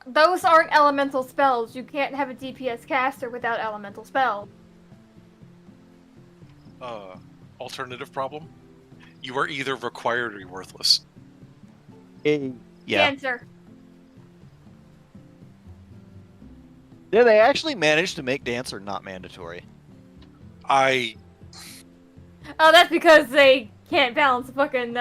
Those aren't elemental spells. You can't have a DPS caster without elemental spells. Alternative problem? You are either required or you're worthless. Yeah. Dancer. Yeah, they actually managed to make Dancer not mandatory. Oh, that's because they can't balance fucking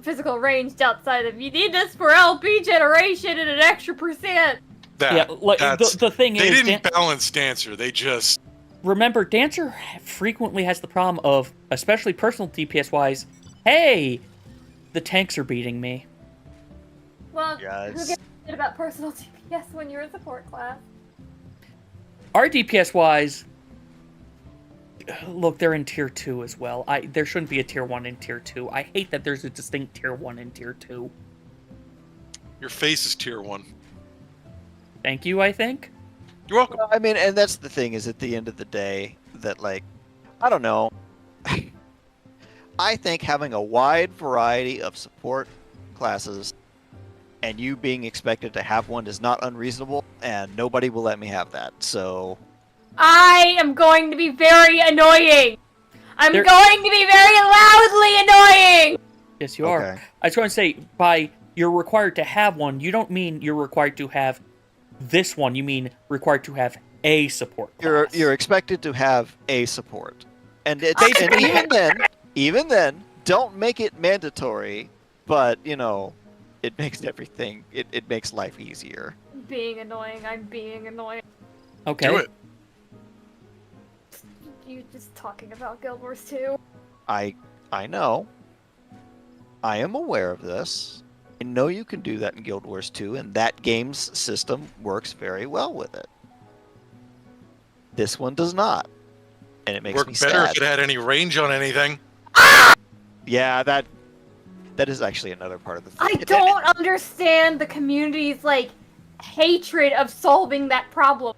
physical range outside of. You need this for LP generation and an extra %. The thing they is, didn't balance Dancer. They just remember, Dancer frequently has the problem of, especially personal DPS wise, hey, the tanks are beating me. Well, Yes. who gives a shit about personal DPS when you're a support class? Our DPS wise, look, they're in tier 2 as well. There shouldn't be a tier 1 and tier 2. I hate that there's a distinct tier 1 and tier 2. your face is tier 1. Thank you, I think. You're welcome. I mean, and that's the thing, is at the end of the day, that, like, I don't know. I think having a wide variety of support classes and you being expected to have one is not unreasonable, and nobody will let me have that. So I am going to be very annoying. I'm There- going to be very loudly annoying. Yes, you are. Okay. I just want to say, by you're required to have one, you don't mean you're required to have this one. You mean required to have a support class. you're expected to have a support, and it, Basically- and even then, don't make it mandatory. But it makes everything. It makes life easier. Being annoying. I'm being annoying. Okay. Do it. You just talking about Guild Wars 2. I know. I am aware of this. I know you can do that in Guild Wars 2, and that game's system works very well with it. This one does not, and it makes Work me better sad. if it had any range on anything. Yeah, that is actually another part of the thing. I don't understand the community's, hatred of solving that problem.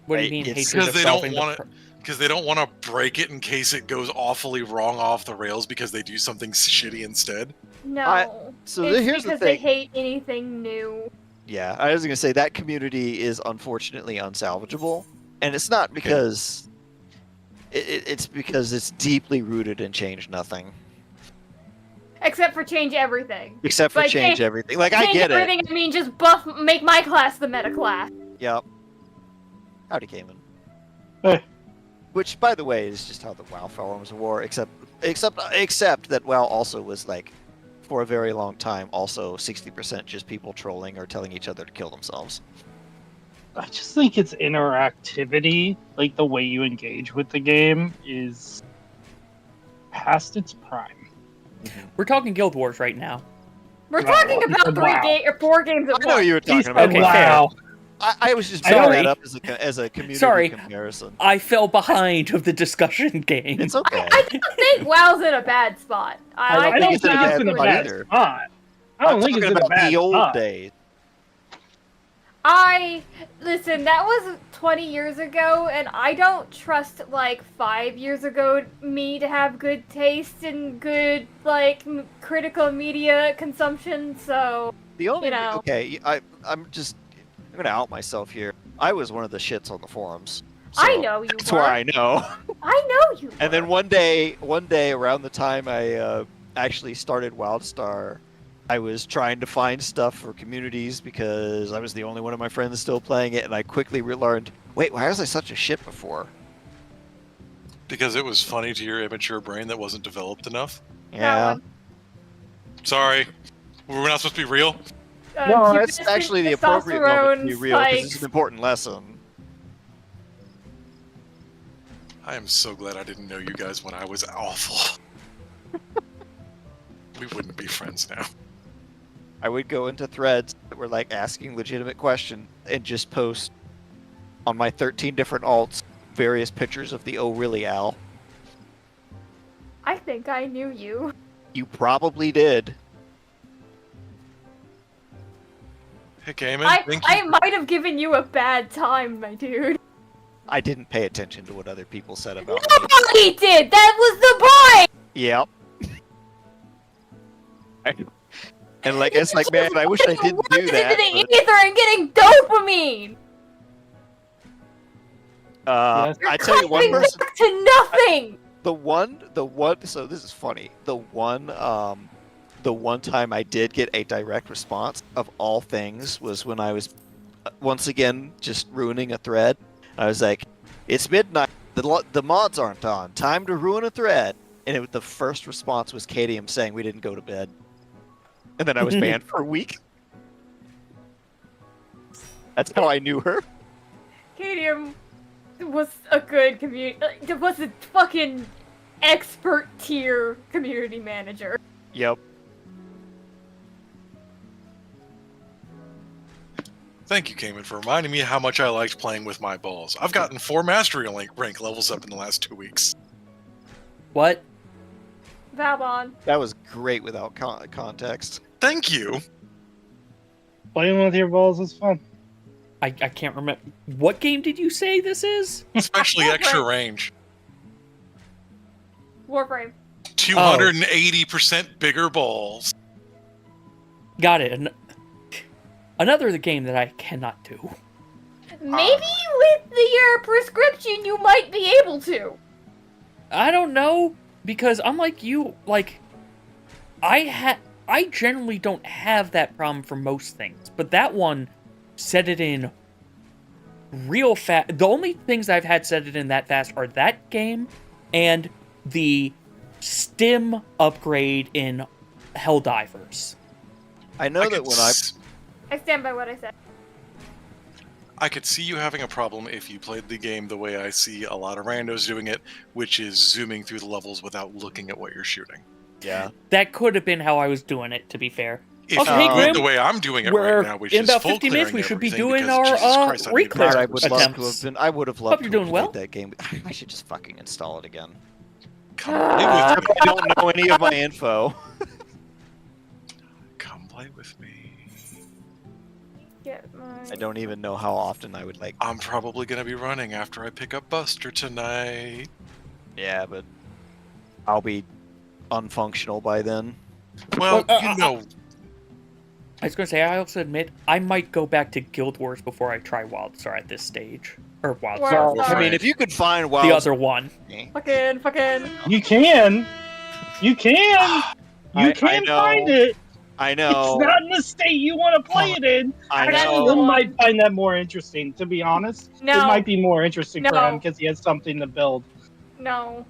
What do you mean? It's- Hatred Because of they solving don't the want it. Because they don't want to break it in case it goes awfully wrong off the rails because they do something shitty instead. No. So it's here's the because they thing. hate anything new. Yeah, I was gonna say that community is unfortunately unsalvageable, and it's not because it's because it's deeply rooted in change nothing, Except for change everything. except for But change change- everything. Like I Change get it. everything, I mean just make my class the meta class. Yep. Howdy, Cayman. Hey. Which, by the way, is just how the WoW forums were. Except that WoW also was for a very long time, also 60% just people trolling or telling each other to kill themselves. I just think its interactivity, like the way you engage with the game, is past its prime. We're talking Guild Wars right now. We're Wow. talking about Wow. 4 games at I know once. you were talking He's about. Okay, WoW. fair. wow. I was just Sorry. bringing that up as a community Sorry. comparison. I fell behind of the discussion game. It's okay. I don't think WoW's in a bad spot. I I don't it's think in a it's bad in a spot bad either. spot. I I'm don't think talking it's in a about bad the old spot. days. Listen, that was 20 years ago, and I don't trust, 5 years ago me to have good taste and good, critical media consumption, so... The only You know. okay, I'm gonna out myself here. I was one of the shits on the forums. I so know you That's were. why I know. I know you And then one day around the time I actually started WildStar, I was trying to find stuff for communities because I was the only one of my friends still playing it, and I quickly learned, wait, why was I such a shit before? Because it was funny to your immature brain that wasn't developed enough. Yeah. one. Sorry. We're not supposed to be real? No, You that's just actually the think appropriate moment to be testosterone real because it's spikes. an important lesson. I am so glad I didn't know you guys when I was awful. We wouldn't be friends now. I would go into threads that were asking legitimate questions and just post on my 13 different alts various pictures of the oh really Al. I think I knew you. You probably did. Hey, Cayman, I thank you. might have given you a bad time, my dude. I didn't pay attention to what other people said about me. Nobody did! That was the point! Yep. And it's man, I wish I didn't do Putting that. into the ether and getting dopamine! But, You're I tell you one clapping person, back to nothing! the one, so this is funny. The one time I did get a direct response of all things was when I was, once again, just ruining a thread. I was like, it's midnight, the mods aren't on, time to ruin a thread. And the first response was Kadium saying we didn't go to bed. And then I was banned for a week. That's how I knew her. Kadium was a good was a fucking expert tier community manager. Yep. Thank you, Cayman, for reminding me how much I liked playing with my balls. I've gotten 4 mastery rank levels up in the last 2 weeks. What? Valbon. That was great without context. Thank you. Playing with your balls is fun. I can't remember. What game did you say this is? Especially extra range. Warframe. 280% bigger balls. Got it. Another game that I cannot do. Maybe with your prescription, you might be able to. I don't know, because unlike you, like, I generally don't have that problem for most things, but that one set it in real fast. The only things I've had set it in that fast are that game and the stim upgrade in Helldivers. I know that when I stand by what I said. I could see you having a problem if you played the game the way I see a lot of randos doing it, which is zooming through the levels without looking at what you're shooting. Yeah. That could have been how I was doing it, to be fair. If Also, you hey, do Grim, it the way I'm doing it we're right now, which in is about full 50 minutes, we clearing should be everything doing because our Jesus Christ, I need Reclear I would love to attempts. have been. I would have Hope loved you're to doing have well. played that game. I should just fucking install it again. Come play with me. I don't know any of my info. Come play with me. I don't even know how often I would like. I'm probably going to be running after I pick up Buster tonight. Yeah, but I'll be unfunctional by then. Well, you know. I was going to say, I also admit, I might go back to Guild Wars before I try WildStar at this stage. Or WildStar. WildStar. I mean, if you could find Wild, The other one. Fucking. You can. You can. You I can know. find it. I know. It's not in the state you want to play it in. I Actually, know. Lynn might find that more interesting, to be honest. No. It might be more interesting for No. him because he has something to build. No.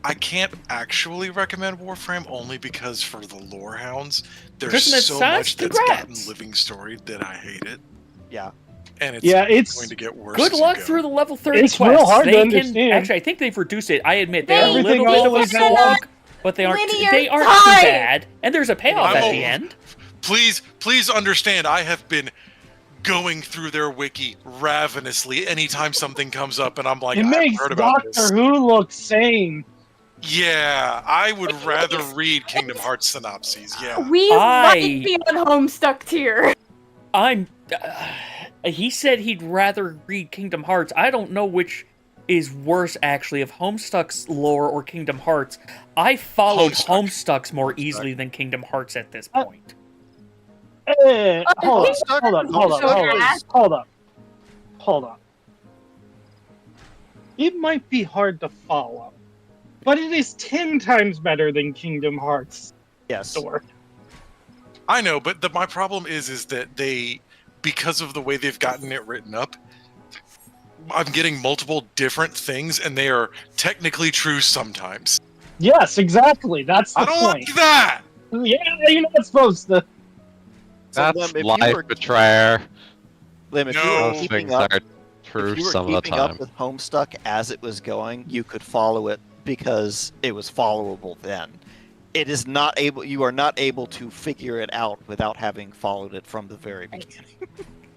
I can't actually recommend Warframe only because for the lore hounds, there's Christmas so Sash, much that's congrats. gotten living story that I hate it. Yeah. And it's, Yeah, it's going to get worse. Good as you luck go. through the level 30 It's quests. real hard to They understand. Actually, I think they've reduced it. I admit, they're a Everything little bit of a always slog, has- but they aren't Linear too time. bad. And there's a payoff I'm at a- the end. Please understand, I have been going through their wiki ravenously anytime something comes up, and I'm like, It I've makes heard about Doctor this. Who look sane. Yeah, I would rather read Kingdom Hearts synopses. Yeah. We might be on Homestuck tier. I'm. He said he'd rather read Kingdom Hearts. I don't know which is worse, actually, of Homestuck's lore or Kingdom Hearts. I followed Homestuck's more easily than Kingdom Hearts at this point. Hold up. It might be hard to follow, but it is 10 times better than Kingdom Hearts. Yes. Store. I know, but my problem is that they, because of the way they've gotten it written up, I'm getting multiple different things, and they are technically true sometimes. Yes, exactly. That's the I don't point. like that. Yeah, you're not supposed to. So, That's Lim, if life you were, betrayer. Lim, if you No. were Those keeping things up, are true if you were some of the keeping up time. with Homestuck as it was going, you could follow it because it was followable then. It is not able. You are not able to figure it out without having followed it from the very beginning.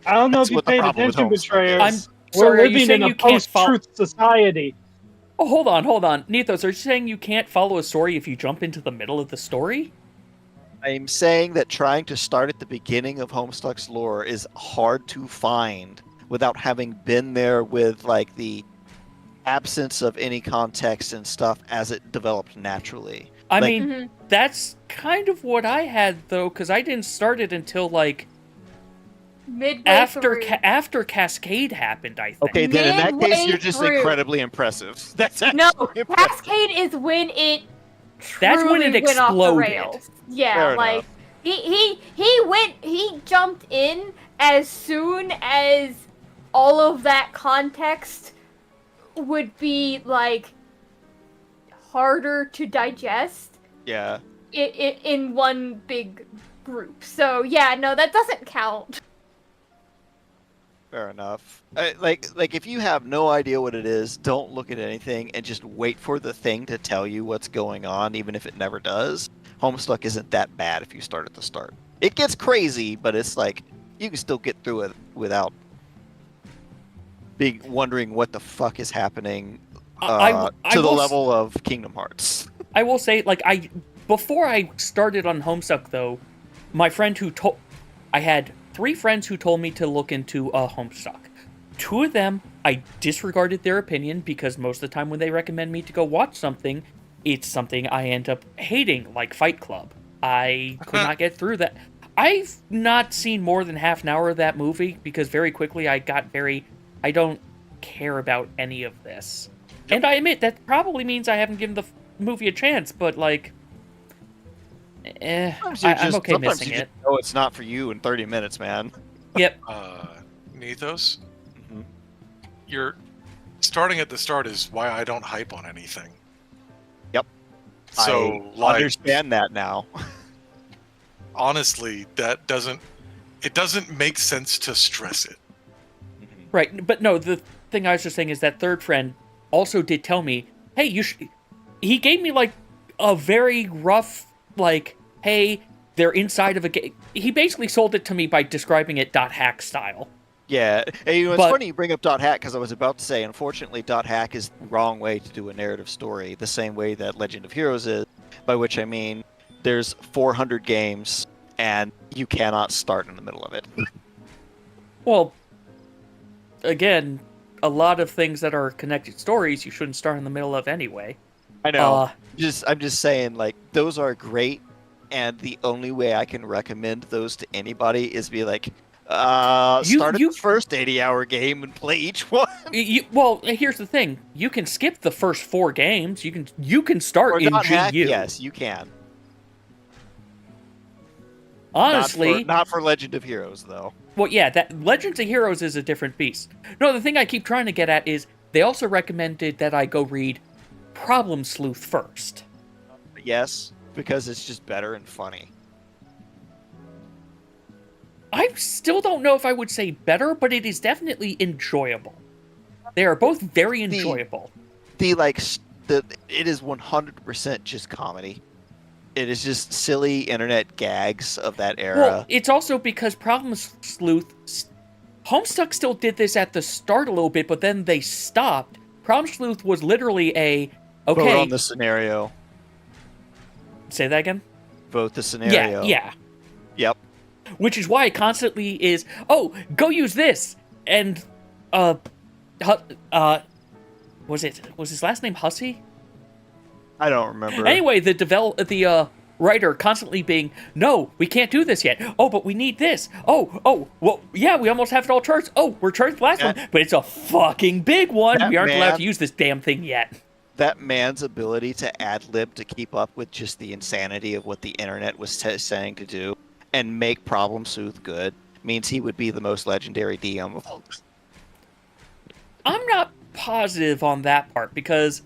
I don't know That's if you what the paid problem with attention, Homestuck Betrayers. I'm We're sorry, are you living saying in a you can't post-truth society. Oh, hold on. Nethos, are you saying you can't follow a story if you jump into the middle of the story? I'm saying that trying to start at the beginning of Homestuck's lore is hard to find without having been there with like the absence of any context and stuff as it developed naturally. I Like- mean, that's kind of what I had, though, because I didn't start it until, like, Midway after through. after Cascade happened, I think. Okay, then in that case, Midway you're just through. incredibly impressive. That's No, actually impressive. Cascade is when it That's when it truly went off the exploded. rails. Yeah, Fair like enough. he jumped in as soon as all of that context would be like harder to digest Yeah. in one big group. So yeah, no, that doesn't count. Fair enough. Like if you have no idea what it is, don't look at anything and just wait for the thing to tell you what's going on, even if it never does. Homestuck isn't that bad if you start at the start. It gets crazy, but it's like you can still get through it without being wondering what the fuck is happening I to the will level of Kingdom Hearts. I will say, like, before I started on Homestuck, though, my friend who told... I had 3 friends who told me to look into Homestuck. 2 of them, I disregarded their opinion because most of the time when they recommend me to go watch something, it's something I end up hating, like Fight Club. I could not get through that. I've not seen more than half an hour of that movie because very quickly I don't care about any of this. Yep. And I admit that probably means I haven't given the movie a chance, but like, I'm okay missing it. Oh, it's not for you in 30 minutes, man. Yep. Nethos, you're starting at the start is why I don't hype on anything. Yep. So I understand that now. Honestly, it doesn't make sense to stress it. Right, but no, the thing I was just saying is that third friend also did tell me, hey, he gave me like a very rough, like, hey, they're inside of a game. He basically sold it to me by describing it .hack style. Yeah, and, it's funny you bring up .hack because I was about to say, unfortunately, .hack is the wrong way to do a narrative story, the same way that Legend of Heroes is, by which I mean there's 400 games and you cannot start in the middle of it. Well, again, a lot of things that are connected stories you shouldn't start in the middle of anyway. I know. I'm just saying, like, those are great, and the only way I can recommend those to anybody is be like, start at the first 80-hour game and play each one. Well, here's the thing: you can skip the first 4 games. You can start in GU. Yes, you can. Honestly, not for Legend of Heroes, though. Well, yeah, that Legends of Heroes is a different beast. No, the thing I keep trying to get at is they also recommended that I go read Problem Sleuth first. Yes, because it's just better and funny. I still don't know if I would say better, but it is definitely enjoyable. They are both very enjoyable. It is 100% just comedy. It is just silly internet gags of that era. Well, it's also because Problem Sleuth, Homestuck still did this at the start a little bit, but then they stopped. Problem Sleuth was literally vote on the scenario. Say that again? Vote the scenario. Yeah. Yep. Which is why it constantly is, go use this, and was his last name Hussey? I don't remember. Anyway, the writer constantly being, no, we can't do this yet. Oh, but we need this. Well, yeah, we almost have it all charged. Oh, we're charged the last one, but it's a fucking big one. We aren't allowed to use this damn thing yet. That man's ability to ad-lib to keep up with just the insanity of what the internet was saying to do and make Problem Sleuth good means he would be the most legendary DM of all. I'm not positive on that part because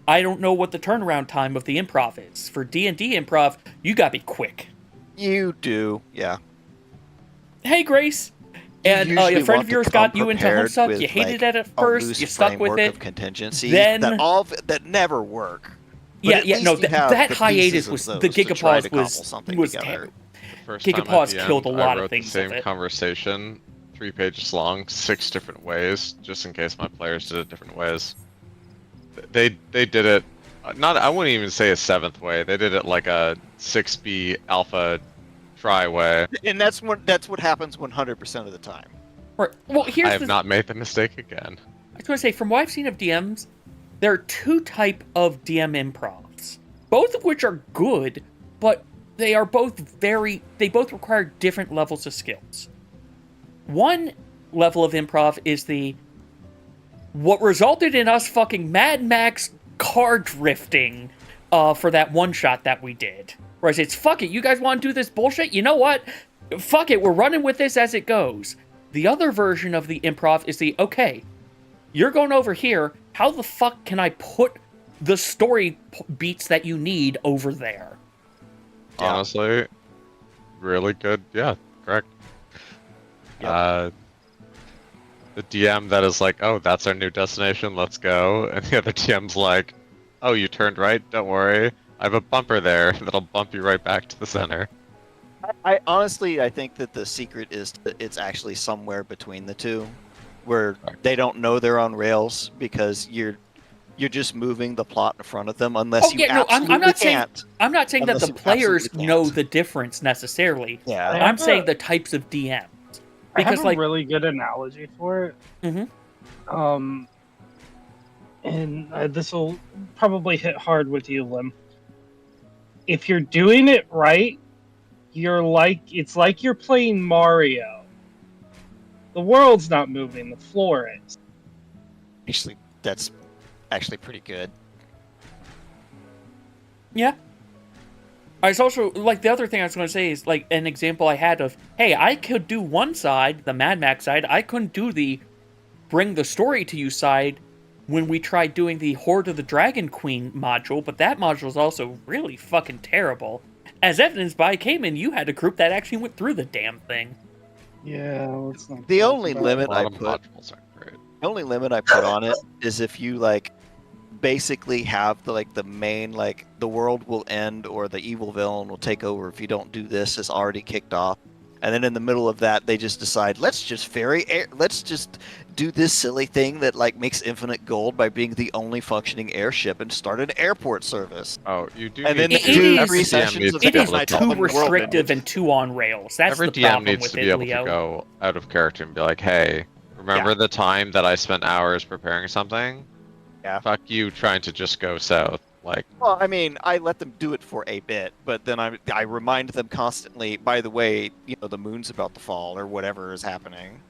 I don't know what the turnaround time of the improv is. For D&D improv, you gotta be quick. You do, yeah. Hey, Grace. And a friend of yours got you into Homestuck. You hated it at first. You stuck with it. Of contingency then that never work. But that hiatus was the Gigapause was terrible. Gigapause killed a lot of things. I wrote the same conversation, 3 pages long, 6 different ways, just in case my players did it different ways. They did it. I wouldn't even say a 7th way. They did it like a 6B alpha try way. And that's what happens 100% of the time. Right. Well, I have not made the mistake again. I was going to say, from what I've seen of DMs, there are 2 type of DM improvs, both of which are good, but they are both they both require different levels of skills. One level of improv is what resulted in us fucking Mad Max car drifting for that one shot that we did. Whereas it's, fuck it, you guys want to do this bullshit? You know what? Fuck it, we're running with this as it goes. The other version of the improv is okay, you're going over here, how the fuck can I put the story beats that you need over there? Honestly, really good. Yeah, correct. Yep. The DM that is like, oh, that's our new destination, let's go. And the other DM's like, oh, you turned right, don't worry. I have a bumper there that'll bump you right back to the center. I honestly think that the secret is it's actually somewhere between the two, where they don't know they're on rails because you're just moving the plot in front of them unless I'm not saying that the players know the difference necessarily. Yeah, I'm saying the types of DMs. Because I have a really good analogy for it. Mm-hmm. and this will probably hit hard with you, Lim. If you're doing it right, it's like you're playing Mario. The world's not moving, the floor is. Actually, that's actually pretty good. Yeah. I was also, like, the other thing I was going to say is, like, an example I had of, hey, I could do one side, the Mad Max side, I couldn't do the bring the story to you side when we tried doing the Horde of the Dragon Queen module, but that module is also really fucking terrible. As evidenced by Cayman, you had a group that actually went through the damn thing. Yeah, let's not. The only about limit A lot I of put, modules aren't great. the only limit I put on it is if you like basically have the main like the world will end or the evil villain will take over if you don't do this is already kicked off, and then in the middle of that they just decide let's just do this silly thing that like makes infinite gold by being the only functioning airship and start an airport service. Oh, you do. And then need they to- do is- 3 every DM sessions needs of to It be that, is able and I to tell too them the world restrictive ended. and too on rails. That's Every the DM problem needs with to be it, able Leo. to go out of character and be like, hey, remember the time that I spent hours preparing something? Yeah. Fuck you trying to just go south. Like, Well, I mean, I let them do it for a bit, but then I remind them constantly. By the way, the moon's about to fall or whatever is happening.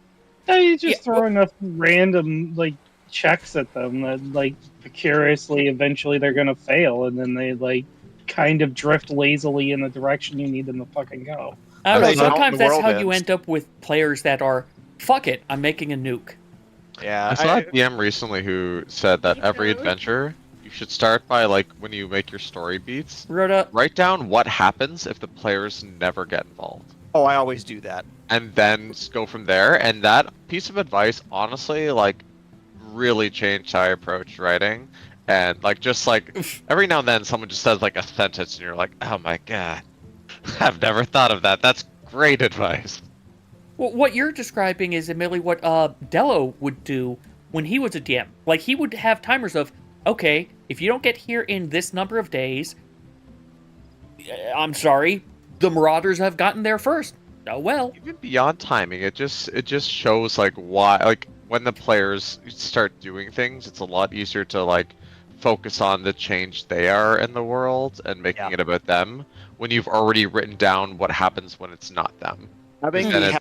Yeah, you just Yeah, throw enough random like checks at them that like precariously eventually they're gonna fail, and then they like kind of drift lazily in the direction you need them to fucking go. I don't know, Right, now sometimes the that's world how you ends. end up with players that are, fuck it, I'm making a nuke. Yeah, I saw a DM recently who said that every Code. adventure, you should start by, like, when you make your story beats, Rhoda, write down what happens if the players never get involved. oh, I always do that. And then go from there. And that piece of advice, honestly, like, really changed how I approach writing. And, like, just, like, every now and then someone just says, like, a sentence and you're like, oh my god, I've never thought of that. That's great advice. well, what you're describing is admittedly what Dello would do when he was a DM. Like, he would have timers of, okay, if you don't get here in this number of days, I'm sorry, the Marauders have gotten there first. Oh well. Even beyond timing, it just shows like why, like, when the players start doing things, it's a lot easier to like focus on the change they are in the world and making it about them when you've already written down what happens when it's not them. Having And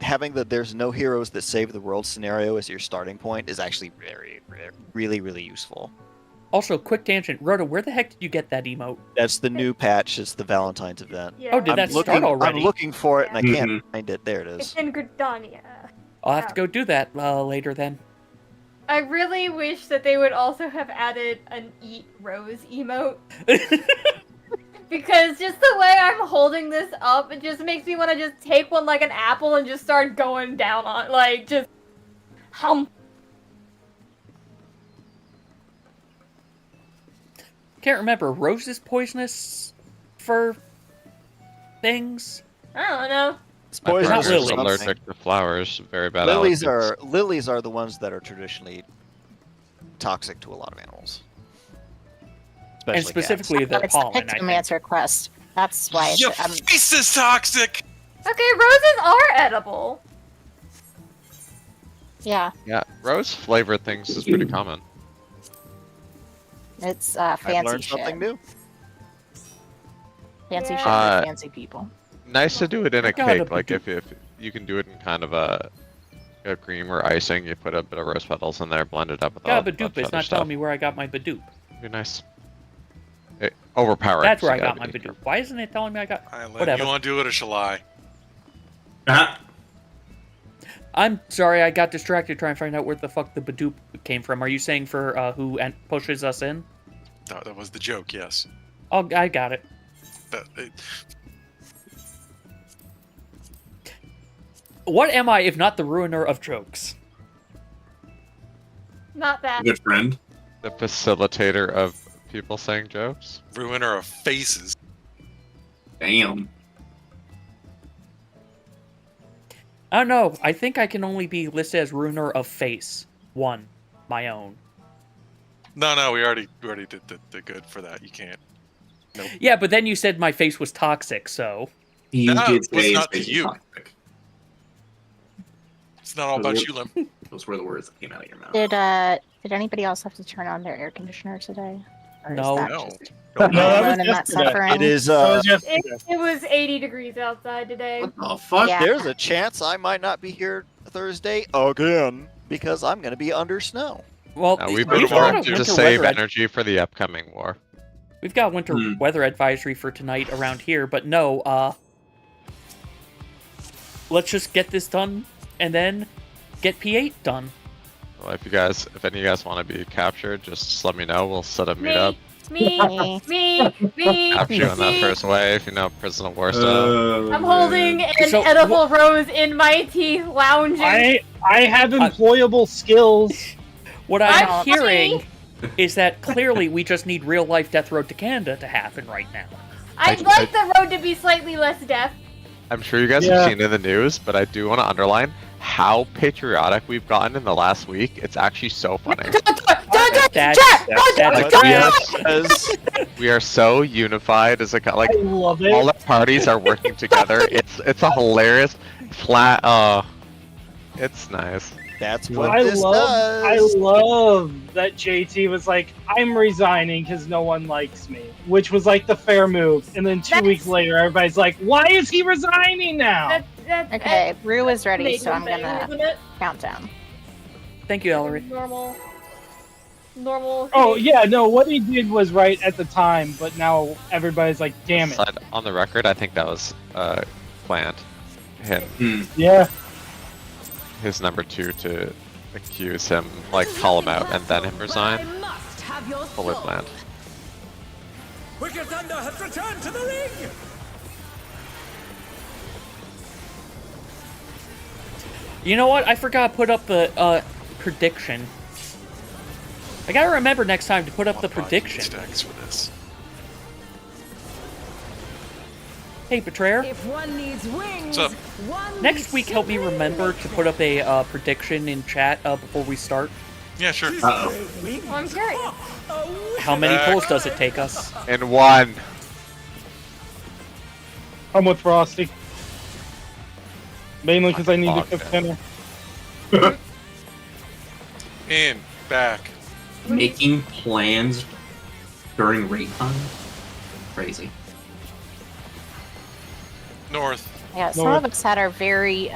having the there's no heroes that save the world scenario as your starting point is actually really, really useful. Also, quick tangent, Rhoda, where the heck did you get that emote? That's the new patch. It's the Valentine's event. Yeah. Oh, did that start already? I'm looking for it and I Yeah. can't find it. There it It's is. in Gridania. I'll have to go do that later then. I really wish that they would also have added an Eat Rose emote. Because just the way I'm holding this up, it just makes me want to just take one like an apple and just start going down on, like, just hum. Can't remember, rose is poisonous for things? I don't know. It's My poisonous partner's or partner's lilies. something. allergic to flowers. Very bad. Lilies allergies. are the ones that are traditionally toxic to a lot of animals. And Especially specifically the It's the pollen, I think. Pictomancer quest. That's why it's. Your face is toxic! Okay, roses are edible. Yeah, Yeah, rose flavored things is pretty common. it's I've fancy learned shit. something new. Fancy Yeah. shit for fancy people. Nice to do it in a Gotta cake. Like be- if you can do it in kind of a cream or icing, you put a bit of rose petals in there, blend it up with all Yeah, a Badoop bunch of is other not stuff. telling me where I got my Badoop. Be nice. Overpowering. That's where so I you got gotta my be Badoop. careful. Why isn't it telling me I got... Alright, Lynn, Whatever. you want to do it or shall I? I'm sorry, I got distracted trying to find out where the fuck the Badoop came from. Are you saying for who pushes us in? That was the joke, yes. Oh, I got it. That- What am I if not the ruiner of jokes? Not that. Good friend. The facilitator of people saying jokes. ruiner of faces. Damn. I don't know. I think I can only be listed as ruiner of face. One. My own. No, we already did the good for that. You can't. Yeah, but then you said my face was toxic, so... He No, did it's say his not face to is you. toxic. It's not all about you, Lim. Those were the words that came out of your mouth. Did anybody else have to turn on their air conditioner today? Or No. Is that No. just No, that was alone in that yesterday. suffering? It is. That was yesterday. It was 80 degrees outside today. What the fuck? Yeah. There's a chance I might not be here Thursday again because I'm going to be under snow. Well, We've been we've got a warned to winter save weather energy for the upcoming war. We've got winter weather advisory for tonight around here, but no, let's just get this done and then get P8 done. Well, if any of you guys want to be captured, just let me know. We'll set a Me, meetup. me, me. Capture you on that me. first wave, prison of war style. I'm holding an So, edible rose in my teeth, lounging. I have employable skills. What I'm I'm hearing is that clearly we just need real life Death Road to Canada to happen right now. I'd like the road to be slightly less death. I'm sure you guys Yeah. have seen in the news, but I do want to underline how patriotic we've gotten in the last week. It's actually so funny. We are so unified as a like I love it. all the parties are working together. It's a hilarious flat. It's nice. That's what I this love that JT was like, I'm resigning because no one likes me, which was like the fair move. And then 2 weeks later, everybody's like, why is he resigning now? Okay, Rue is ready, Amazing so I'm thing, gonna isn't it? count down. Thank you, Ellery. Normal. Oh, yeah, no, what he did was right at the time, but now everybody's like, damn it. Side- On the record, I think that was planned. Yeah. His number 2 to accuse him, like call him out, and then him resign. Fully planned. Wicked Thunder has returned to the ring! You know what? I forgot to put up the prediction. I gotta remember next time to put up the prediction. Stacks for this. Hey, Betrayer. If one needs wings, What's up? one Next needs week, help me remember to put up a prediction in chat before we start. Yeah, sure. Oh, I'm curious. How many polls does it take us? And 1. I'm with Frosty. Mainly because I need to Fuck, cook man. dinner. In, back. Making plans during raid time? Crazy. North. Yeah, some of us had our very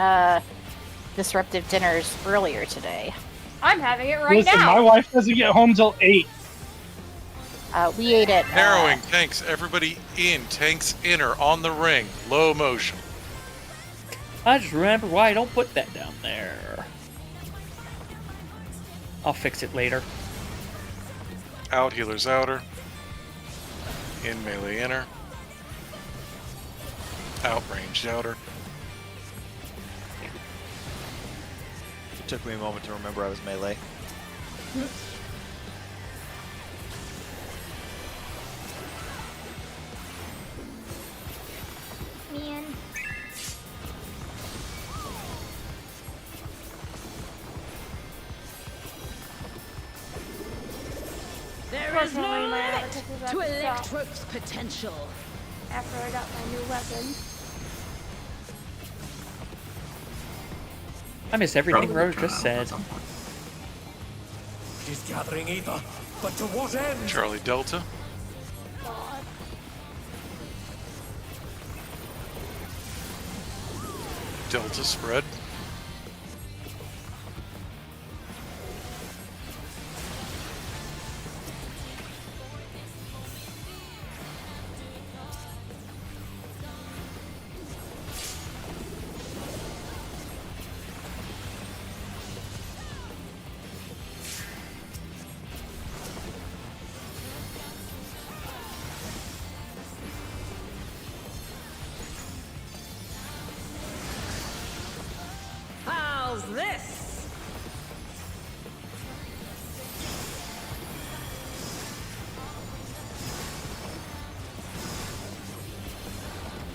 disruptive dinners earlier today. I'm having it right Listen, now. my wife doesn't get home till 8. We ate it. Narrowing. Tanks. Everybody in. Tanks inner. On the ring. Low motion. I just remember why I don't put that down there. I'll fix it later. Out. Healers outer. In melee inner. Out ranged outer. It took me a moment to remember I was melee. Man. There is no Personally, my limit appetite is to at the top. Electro's potential. After I got my new weapon. I miss everything Probably Rose turn just on said. at some point. She's gathering ether, but to what end? Charlie Delta. God. Delta spread. How's this?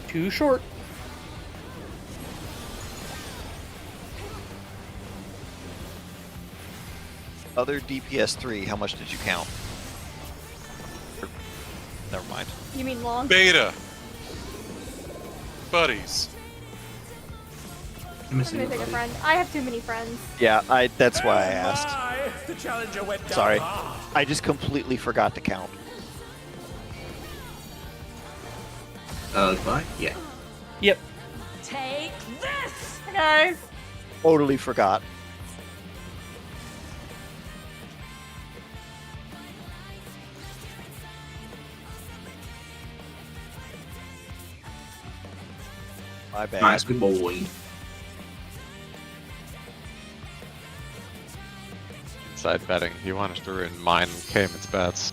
Too short. Other DPS 3, how much did you count? Never mind. You mean long? Beta. Buddies. I'm missing I'm gonna take a anybody. friend. I have too many friends. Yeah, that's why I asked. The challenger went down Sorry. hard. I just completely forgot to count. Goodbye? Yeah. Yep. Take this! Hey guys. Totally forgot. My bad. Nice, good boy. Inside betting. He wanted to ruin mine and Cayman's bets.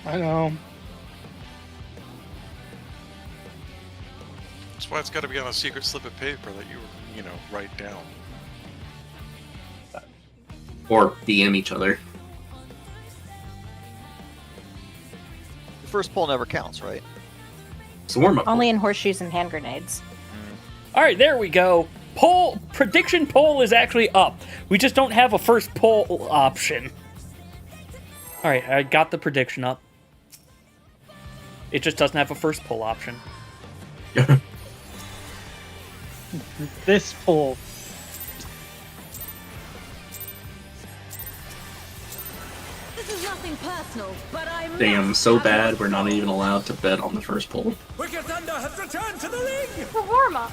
I know. That's why it's got to be on a secret slip of paper that you write down. Or DM each other. The first poll never counts, right? It's a warm-up. Only in horseshoes and hand grenades. All right, there we go. Prediction poll is actually up. We just don't have a first poll option. All right, I got the prediction up. It just doesn't have a first poll option. This poll. This is nothing personal, but I'm Damn, so bad we're not even allowed to bet on the first poll. Wicked Thunder has returned to the ring. It's a warm-up.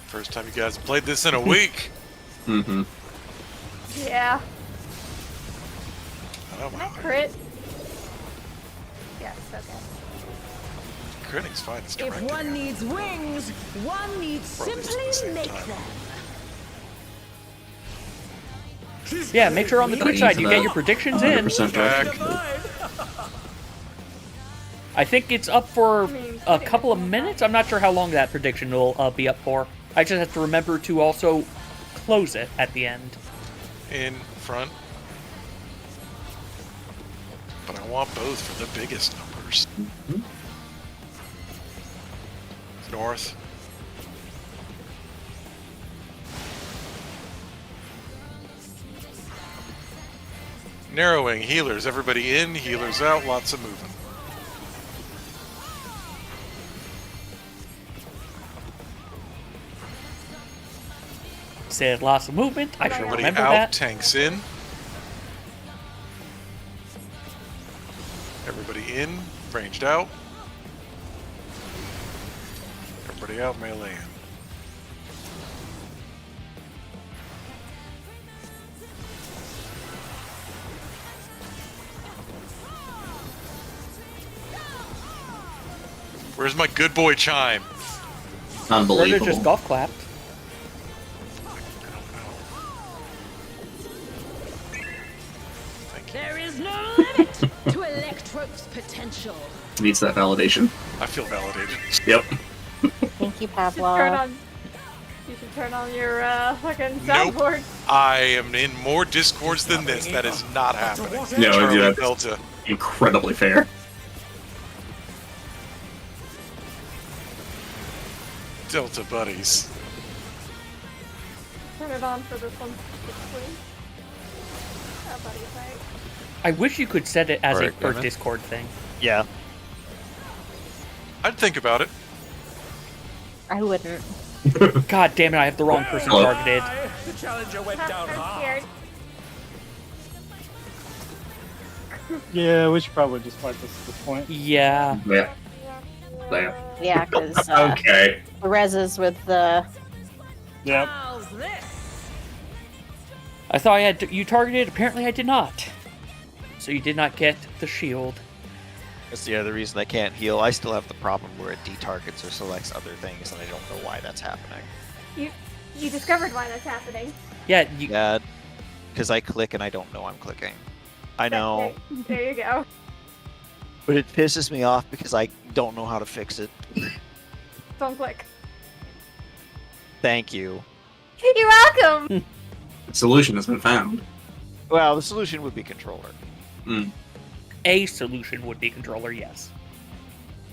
First time you guys played this in a week. Mm-hmm. Yeah. Oh, Can I crit? Yes, okay. Critting's fine. It's If directing. one needs wings, one needs Or at least at the simply same make time. them. Yeah, make sure on the Twitch side you get your predictions in. 100% Back. I think it's up for a couple of minutes. I'm not sure how long that prediction will be up for. I just have to remember to also close it at the end. In front. But I want both for the biggest numbers. North. Narrowing, healers, everybody in, healers out, lots of movement. Said lots of movement. I should Everybody remember out, that. tanks in. Everybody in, ranged out. Everybody out, melee in. Where's my good boy chime? Or Unbelievable. just golf clapped. There is no limit to Electrope's potential. Needs that validation. I feel validated. Yep. Thank you, Turn Pavlov. on. You should turn on your fucking Nope. soundboard. I am in more discords than this. That is not happening. No, Charlie yeah. Delta. Incredibly fair. Delta buddies. Turn it on for this one, please. Oh, buddy, right. I wish you could set it as Alright, a per Kevin. Discord thing. Yeah. I'd think about it. I wouldn't. God damn it, I have the wrong person Hello. targeted. The challenger went down I'm hard. scared. Yeah, we should probably just fight this at this point. Yeah. Yeah. Damn. Yeah, because Okay. the reses with the... Yep. How's this? I thought I had you targeted. Apparently I did not. So you did not get the shield. That's the other reason I can't heal. I still have the problem where it detargets or selects other things, and I don't know why that's happening. You discovered why that's happening. Yeah, you, Yeah, because I click and I don't know I'm clicking. I know, There you go. but it pisses me off because I don't know how to fix it. Don't click. Thank you. You're welcome! The solution has been found. Well, the solution would be controller. Mm. a solution would be controller, yes.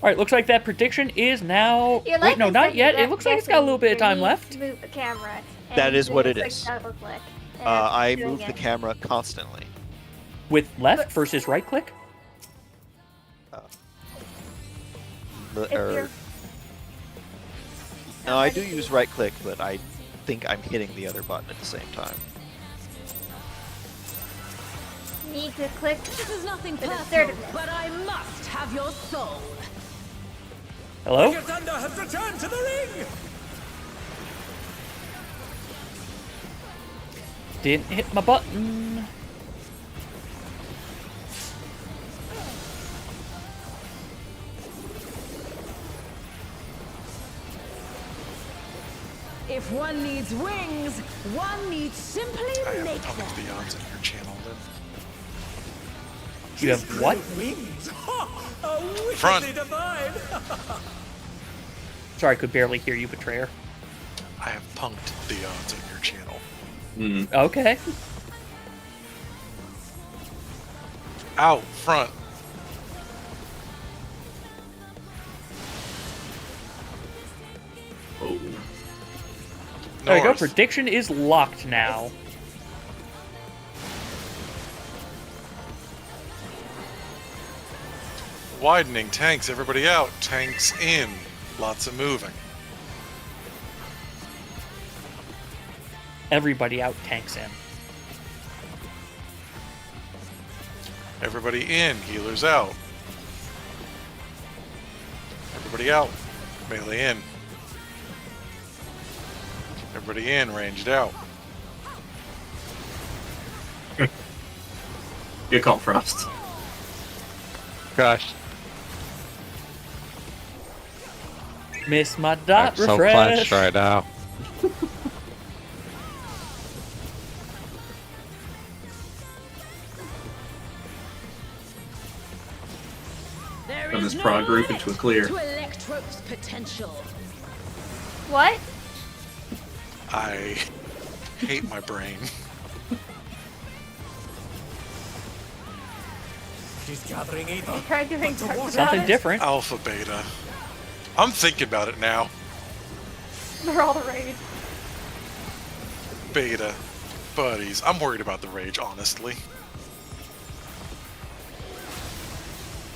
Alright, looks like that prediction is now... You're Wait, no, likely not said yet. that It looks like it's got a little bit of time you left. need to Move the camera. That and is what it it looks is. like double click. And I doing move the it. camera constantly. With left versus right click? The- If er, you're- No, I do use right click, but I think I'm hitting the other button at the same time. Need to click. This is nothing The personal, assertiveness. but I must have your soul. Hello? Your thunder has returned to the ring! Didn't hit my button. If one needs wings, one needs simply I have make pumped them. the odds in your channel then. You have what? Wings! Ha! Wickedly Front. divine! Sorry, I could barely hear you, Betrayer. I have punked the odds in your channel. Okay. Out front. Oh. There we go. North. Prediction is locked now. Widening. Tanks. Everybody out. Tanks in. Lots of moving. Everybody out, tanks in. Everybody in. Healers out. Everybody out. Melee in. Everybody in. Ranged out. Good call, Frost. Gosh, Miss my I'm dot so refresh. clenched right now. There Turn is this no prog group limit into a clear. to Electrope's potential. What? I hate my brain. She's gathering ether. Try doing Something different. Alpha beta. I'm thinking about it now. They're all the rage. Beta. Buddies. I'm worried about the rage, honestly.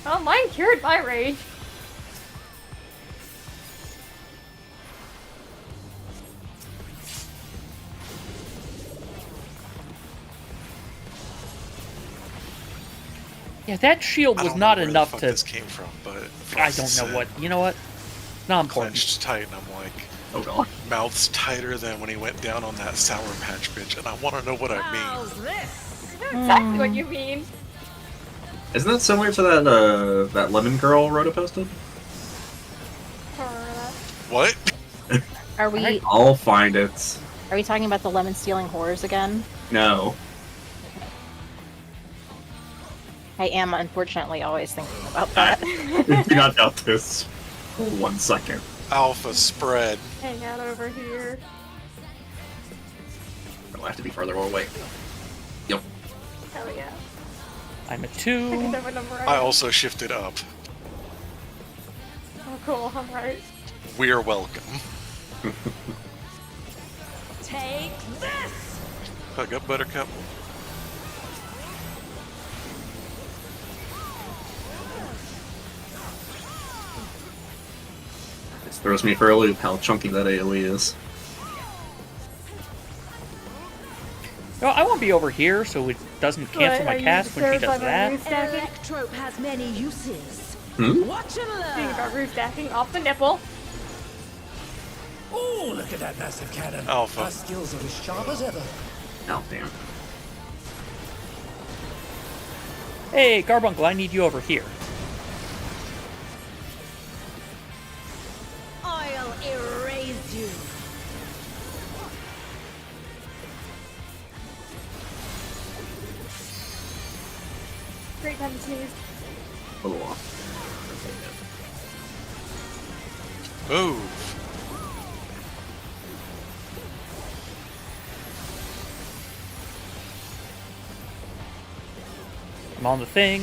Oh, mine cured my rage. Yeah, that shield I was don't not know where the enough fuck to. this came from, but I Frost don't know said what. You know what? Not important. Clenched tight, and I'm like, Oh god. mouth's tighter than when he went down on that Sour Patch bitch, and I want to know what I mean. How's this? I know exactly what you mean. Isn't that similar to that that lemon girl Rhoda posted? What? Are we I'll find it. are we talking about the lemon stealing horrors again? No. I am unfortunately always thinking about that. Do not doubt this for 1 second. Alpha spread. Hang out over here. It'll have to be further away. Yep. Hell yeah. I'm a I can 2. have a number right. I also shifted up. Oh, cool. I'm right. We're welcome. Take this! Hug up, Buttercup. This throws me for a loop how chunky that AoE is. No, I won't be over here, so it doesn't cancel What, my are you cast when she disturbed does by my that. roof stacking? Electrope has many uses. Hmm? Watch and Speaking learn. about roof stacking, off the nipple. Oh, look at that massive cannon. Alpha. Her skills are as sharp as ever. Oh, damn. Hey, Garbuncle, I need you over here. I'll erase you. Great time to sneeze. Oh, Move. I'm on the thing.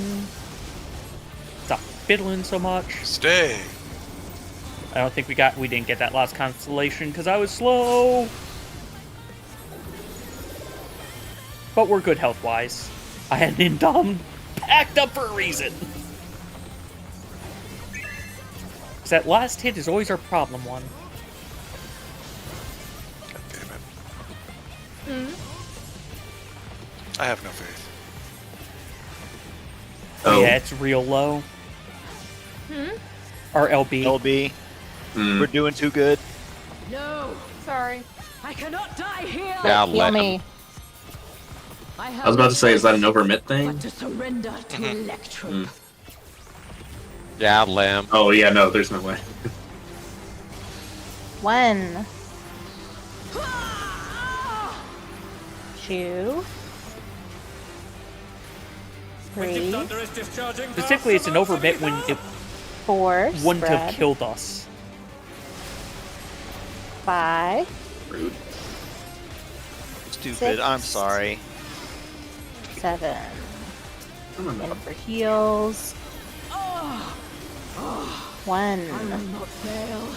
Stop fiddling so much. Stay. I don't think we didn't get that last constellation because I was slow. But we're good health-wise. I had an Indom packed up for a reason. Because that last hit is always our problem one. I have no faith. Oh. Yeah, it's real low. Our LB. LB. We're doing too good. No, Sorry. I cannot die here. Yeah, Heal let me. I was about to say, is that an overmit thing? But to surrender to Electro. Yeah, lamb. Oh yeah, no, there's no way. 1, 2, 3, Specifically, it's an overbit when it 4, wouldn't have spread, killed us. 5, Rude. Stupid. 6. I'm sorry. 7. I'm And not- for heals. 1, I will not fail.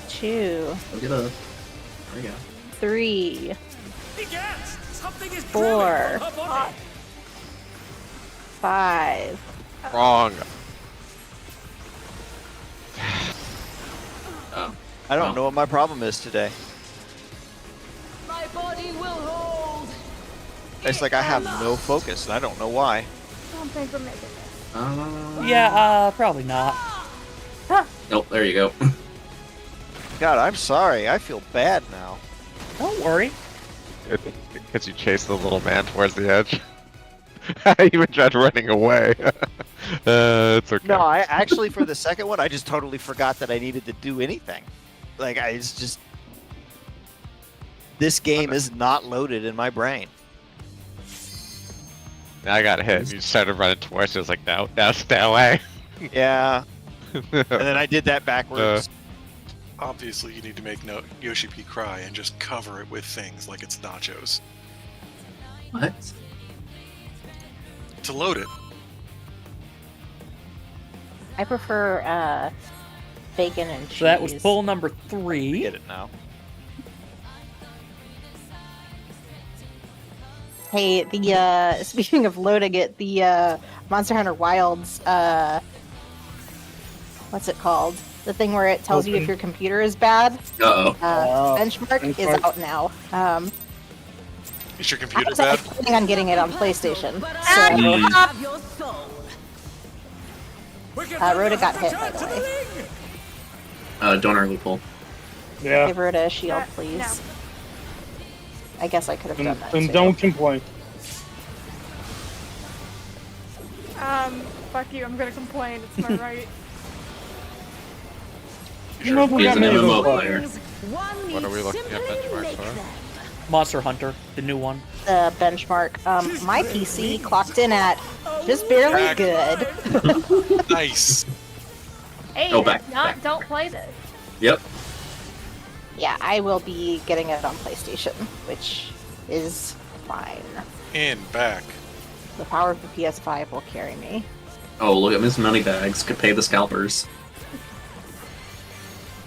2, Look it up. There we go. 3, 4, 5. Wrong. Oh. I don't know what my problem is today. My body will hold. It's like I have no focus, and I don't know why. Don't think we're making this. Yeah, probably not. Nope, there you go. God, I'm sorry. I feel bad now. Don't worry. Because you chase the little man towards the edge. I even tried running away. It's okay. No, I actually, for the second one, I just totally forgot that I needed to do anything. Like, it's just... This game is not loaded in my brain. I got hit. You started running towards it. I was like, no, stay away. Yeah. And then I did that backwards. Obviously, you need to make Yoshi P cry and just cover it with things like it's nachos. What? To load it. I prefer bacon and cheese. So that was pull number 3. Get it now. Hey, the speaking of loading it, the Monster Hunter Wilds, what's it called? The thing where it tells you if your computer is bad. Uh-oh. Benchmark is Benchmark. out now. Is your I computer was bad? planning on getting it on PlayStation. So, Have your soul. Rhoda got hit, by the way. Donor loophole. Yeah. Give Rhoda a shield, No. please. I guess I could have done that And too. don't complain. Fuck you, I'm gonna complain, it's my right. You know we He's got an made MMO of player. What are we looking at benchmarks for? Monster Hunter, the new one. The benchmark. My PC clocked in at just barely Back. good. Nice. Hey, Oh, back, if not, back. don't play this. Yep. Yeah, I will be getting it on PlayStation, which is fine. In, back. The power of the PS5 will carry me. Oh, look at Miss Moneybags. Could pay the scalpers.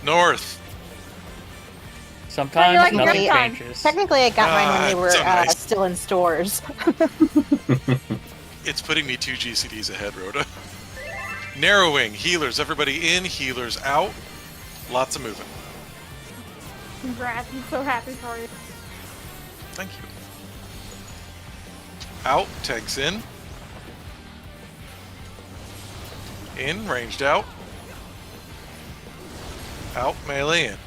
North. Sometimes like nothing great time. changes. Technically, I got mine when they were so nice. still in stores. It's putting me 2 GCDs ahead, Rhoda. Narrowing. Healers. Everybody in. Healers out. Lots of moving. Congrats, I'm so happy for you. Thank you. Out. Tanks in. In. Ranged out. Out. Melee in.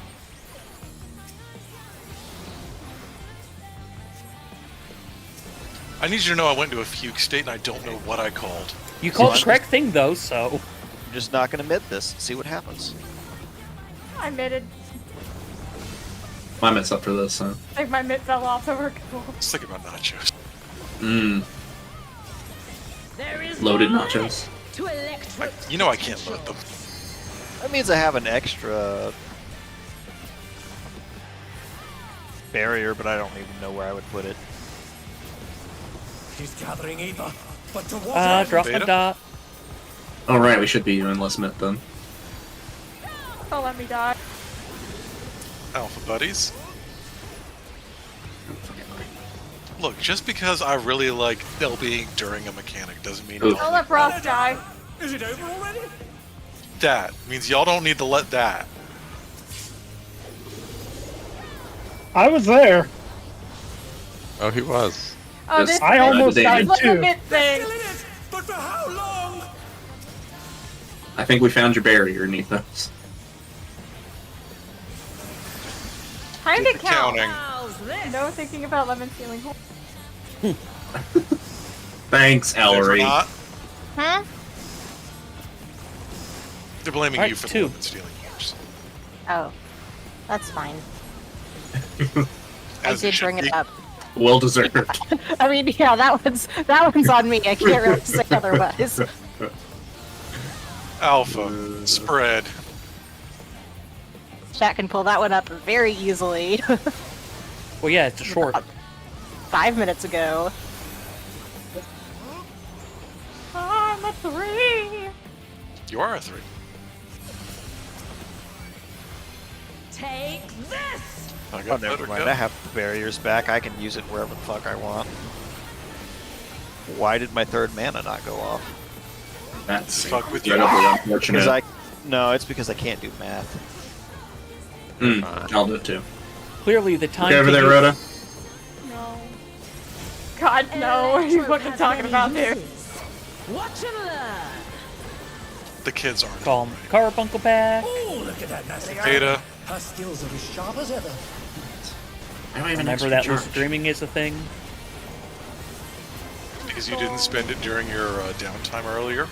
I need you to know I went into a fugue state and I don't know what I called. You called So the correct thing, though, so... I'm just not going to admit this. See what happens. I mitted. My mit's up for this, huh? I think my mitt fell off, so we're cool. Let's think about nachos. Mmm. There is Loaded no nachos. limit to Electro. You know I can't load them. That means I have an extra barrier, but I don't even know where I would put it. She's gathering ether, but to what Drop Beta? the dot. Alright, we should be doing less mit then. Don't let me die. Alpha buddies. Look, just because I really like LBing during a mechanic doesn't mean Oof. Don't let Frost die. Is it over already? that means y'all don't need to let that. I was there. Oh, he was. Oh, Just this I almost the died damage. too. limit thing. But for how long? I think we found your barrier, Nethos. Time to count. Counting. No thinking about lemon stealing horse. Thanks, They're Ellery. not. Huh? They're blaming Alright, you for the 2. lemon stealing horse. Oh, that's fine. I As did bring should it be. up. Well deserved. I mean, yeah, that one's on me. I can't really say otherwise. Alpha. Spread. Chat can pull that one up very easily. Well, yeah, it's a short. 5 minutes ago. I'm a 3. You are a 3. Take this! I Oh, got never better mind. go. I have barriers back. I can use it wherever the fuck I want. Why did my third mana not go off? That's Fuck with you. incredibly Because unfortunate. no, it's because I can't do math. I'll do it too. Clearly, the time Okay, over to there, use- Rhoda. No. God, no. What are you fucking talking about, dude? Watch and learn! The kids aren't. Call him Carbuncle Pack. Oh, look at that nasty girl. Beta. Her skills are as sharp as ever. I don't even Whenever that was streaming is a thing. Because you didn't spend it during your downtime earlier.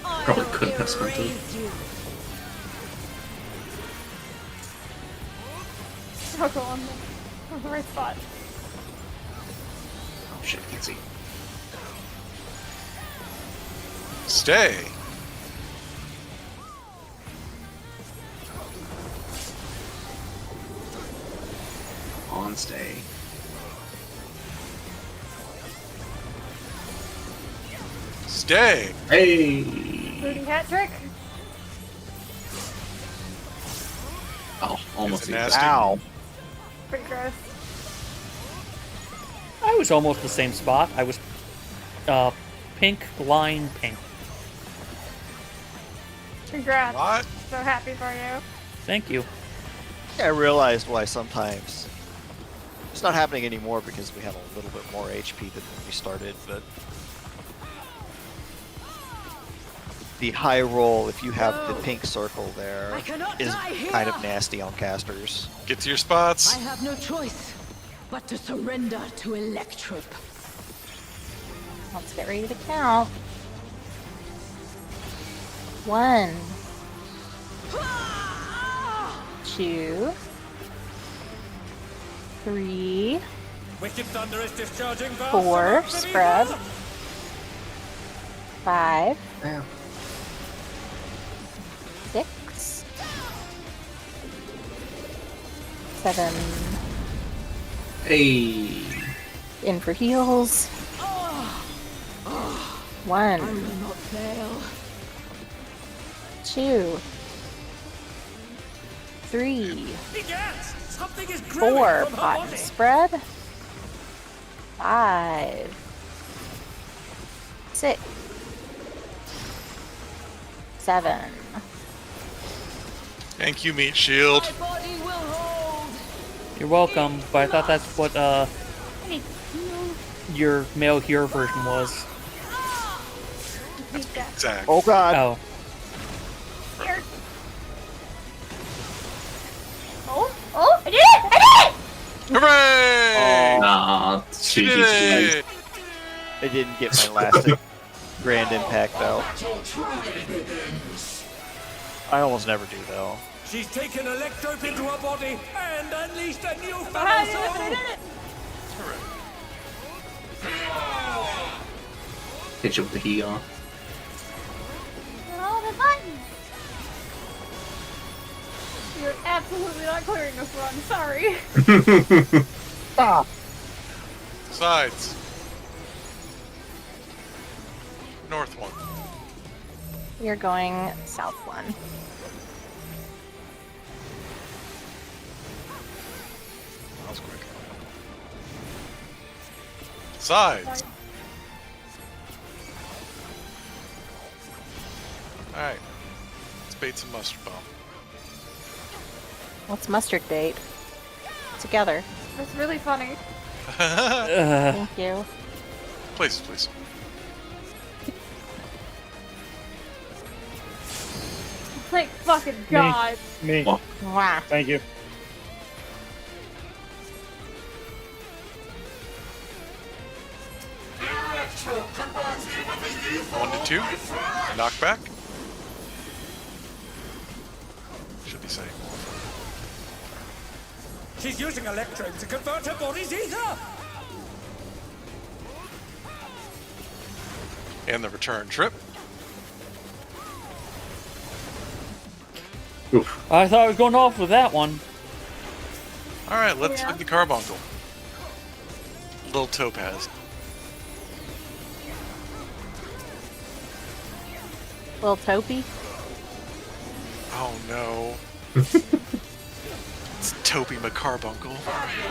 Probably couldn't have spent it. Oh, go on the right spot. Oh shit, I can't see. Stay. On stay. Stay. Hey! Booty hat trick. Oh, almost Is it equal. nasty? Ow! Pretty gross. I was almost the same spot. I was pink, line, pink. Congrats. What? So happy for you. Thank you. I realized why sometimes it's not happening anymore because we have a little bit more HP than when we started, but the high roll, if you have the pink circle there, I cannot is die here. kind of nasty on casters. Get to your spots. I have no choice but to surrender to Electrip. Let's get ready to count. 1, 2, 3, Wicked Thunder is discharging 4, spread. 5, 6, 7, Hey! in for heals. 1, I will not fail. 2, 3, Begats! Something is growing 4, from her pot body. spread. 5, 6, 7. Thank you, Meat Shield. My body will hold. You're welcome, but I thought that's what your male hero version was. Beat that. Zach. Oh god! Oh, Here. Oh, I did it! I did it! Hooray! Nah, She cheeky did slice. it! I didn't get my last grand impact though. I almost never do though. She's taken Electrope into her body and unleashed a new I fellow did it! I soul. did it! Hit you with the heat on. All the buttons. You're absolutely not clearing this run. Sorry. Stop. Sides. North one. You're going south 1. That was quick. Sides. Alright. Let's bait some mustard bomb. What's mustard bait? Together. That's really funny. Thank you. Places, please. Thank fucking God. Me. Well, Wow. Thank you. One to two. Knockback. Should be safe. She's using electrodes to convert her body's ether! And the return trip. oof. I thought I was going off with that one. Alright, let's Yeah. hit the carbuncle. Little topaz. Little Topi. Oh no. It's Toby McCarbuncle.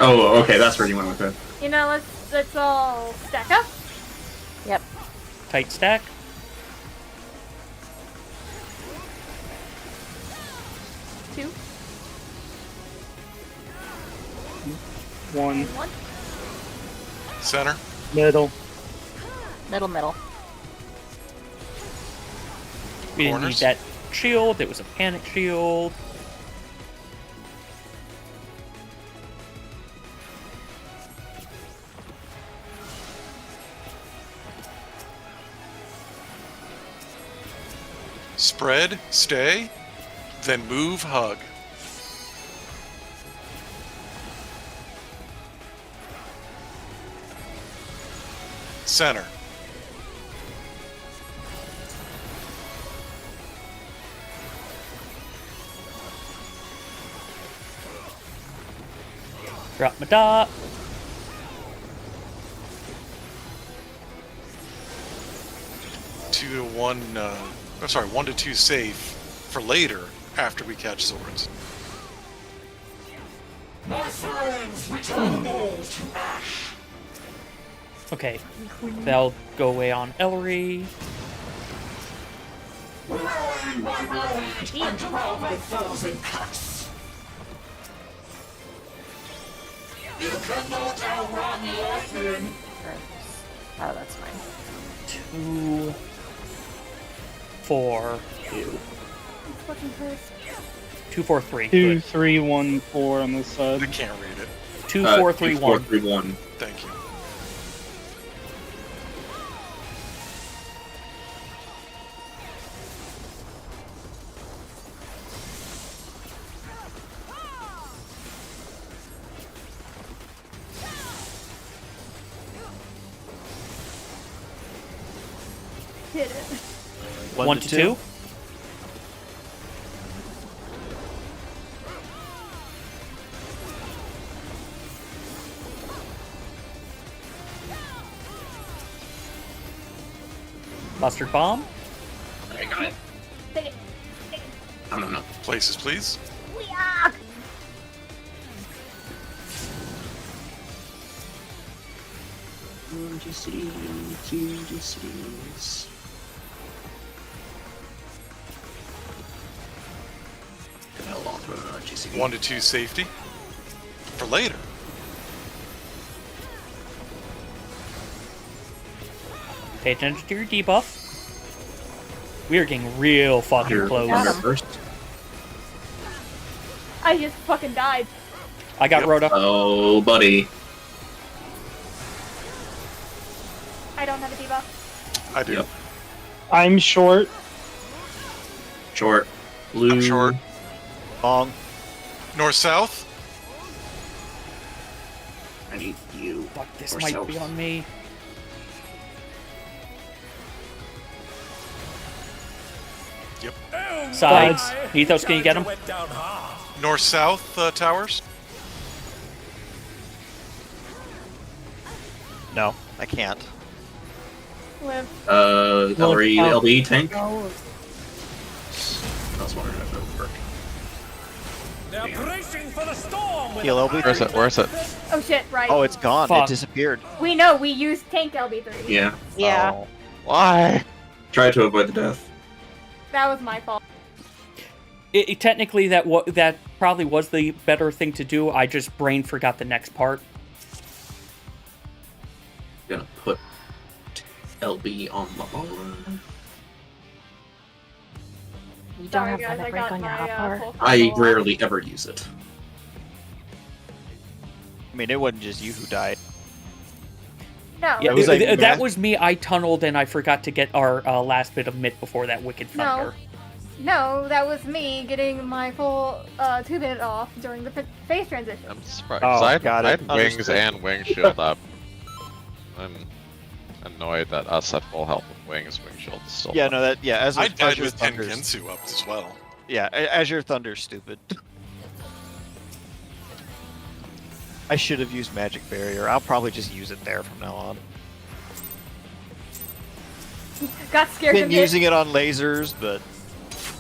Oh, okay, that's where you went with it. You know, let's all stack up. Yep. Tight stack. Two, One. one. Center. Middle. Middle. We didn't need Corners. that shield. It was a panic shield. Spread, stay, then move, hug. Center. Drop my dot. Two to one, I'm sorry, 1 to 2 safe for later after we catch swords. Okay. That'll go away on Ellery. Oh, that's fine. 2, 4, 2. Fucking pissed. 2, 4, 3. 2, Good. 3, 1, 4 on this I side. can't read it. 2, 4, 3, 4, 1. 3, 1. Thank you. Hit it. 1 to 2. Mustard bomb. I got it. Take it. No. Places, please. Yeah. GCCs. Hell on to GCC. 1 to 2 safety for later. Pay attention to your debuff. We are getting real fucking Here, close. under first. I just fucking died. I got Yep. Rhoda. Oh, buddy. I don't have a debuff. I do. Yep. I'm short. Short. Blue. I'm short. Long. North south. I need you. Fuck, this Or might south. be on me. Sides. Ethos, can you get him? North south towers. No, I can't. Live. Ellery, Oh. LB tank. Oh, I was wondering if that would work. They're bracing for the storm. Heal LB3. Where's it? Oh shit, right. Oh, it's gone. Fuck. It disappeared. We know, we used tank LB3. Yeah. yeah. Oh. Why? Try to avoid the death. That was my fault. Technically, that probably was the better thing to do. I just brain forgot the next part. gonna put LB on the board. You don't Sorry, have guys, I limit break got on your my hotbar? full I combo on. rarely ever use it. I mean, it wasn't just you who died. No. Yeah, was like that math- was me. I tunneled and I forgot to get our last bit of myth before that Wicked Thunder. No, that was me getting my full 2-minute off during the phase transition. I'm surprised. Oh, 'cause I got had it. wings Understood. and wing shield up. I'm annoyed that us have full health with wings shield is still Yeah, up. no, that yeah. I died Azure with Thunder's, Tengensu up as well. yeah, Azure Thunder's stupid. I should have used Magic Barrier. I'll probably just use it there from now on. Got scared Been of using it on lasers, but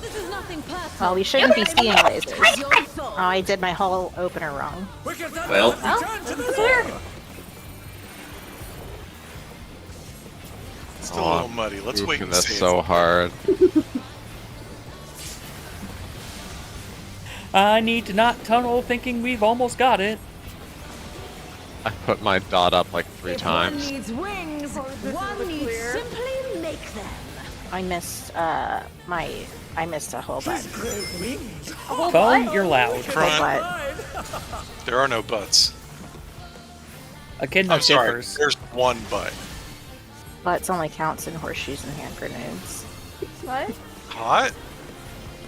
This is nothing personal. Well, we shouldn't be seeing lasers. It's your fault. Oh, I did my whole opener wrong. Well, It's clear. It's still a little muddy. Let's wait and That's see. so hard. I need to not tunnel thinking we've almost got it. I put my dot up like 3 If times. one needs wings, this one is needs clear. simply make them. I missed I missed a whole bunch. Phone, you're loud. Oh, But There are no butts. Again, I'm that sorry. differs. There's one butt. butts only counts in horseshoes and hand grenades. What? Hot?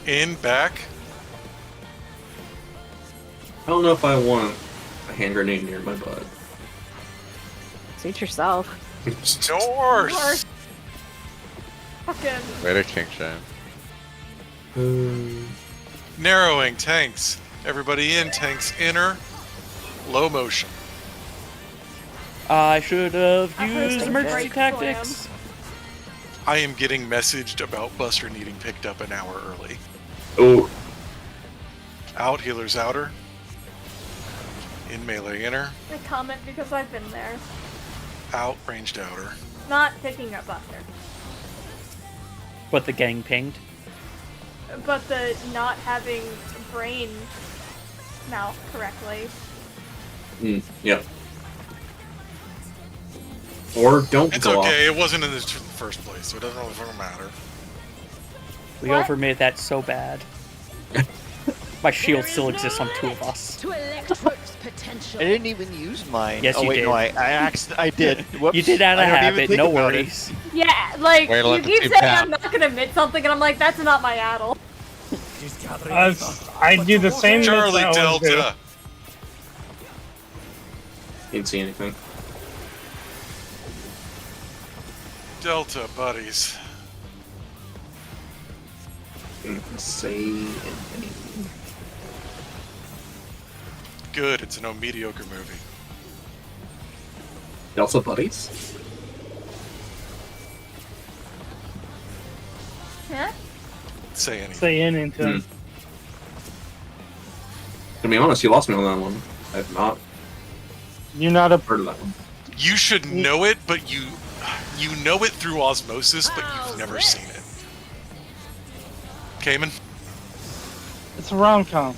In, back? I don't know if I want a hand grenade near my butt. Suit yourself. North! Fucking. Way to king shame. Narrowing tanks. Everybody in, tanks inner. Low motion. I should have I heard used some emergency break tactics. I am getting messaged about Buster needing picked up an hour early. Oh, Out, healer's outer. In melee inner. I comment because I've been there. Out, ranged outer. Not picking up Buster. But the gang pinged. But the not having brain mouth correctly. yeah. Or don't It's go okay, it wasn't in the first place, so it doesn't really fucking matter. We What? overmade that so bad. My shield still exists on 2 of us. To Electro's potential. I didn't even use mine. Yes, oh, you wait, did. no, I did. Whoops. You did out of I don't even habit, think no about worries. Yeah, like, Wait, you let the keep team saying tap. I'm not gonna admit something, and I'm like, that's not my addle. I do the same as Charlie I always do. Delta! Didn't see anything. Delta, buddies. Didn't say anything. Good, it's a no mediocre movie. Delta buddies? Huh? Say anything. Say anything. To be honest, you lost me on that one. I've not You're not a heard of that one. You should know it, but you know it through osmosis, but you've never seen it. Cayman? It's a rom-com.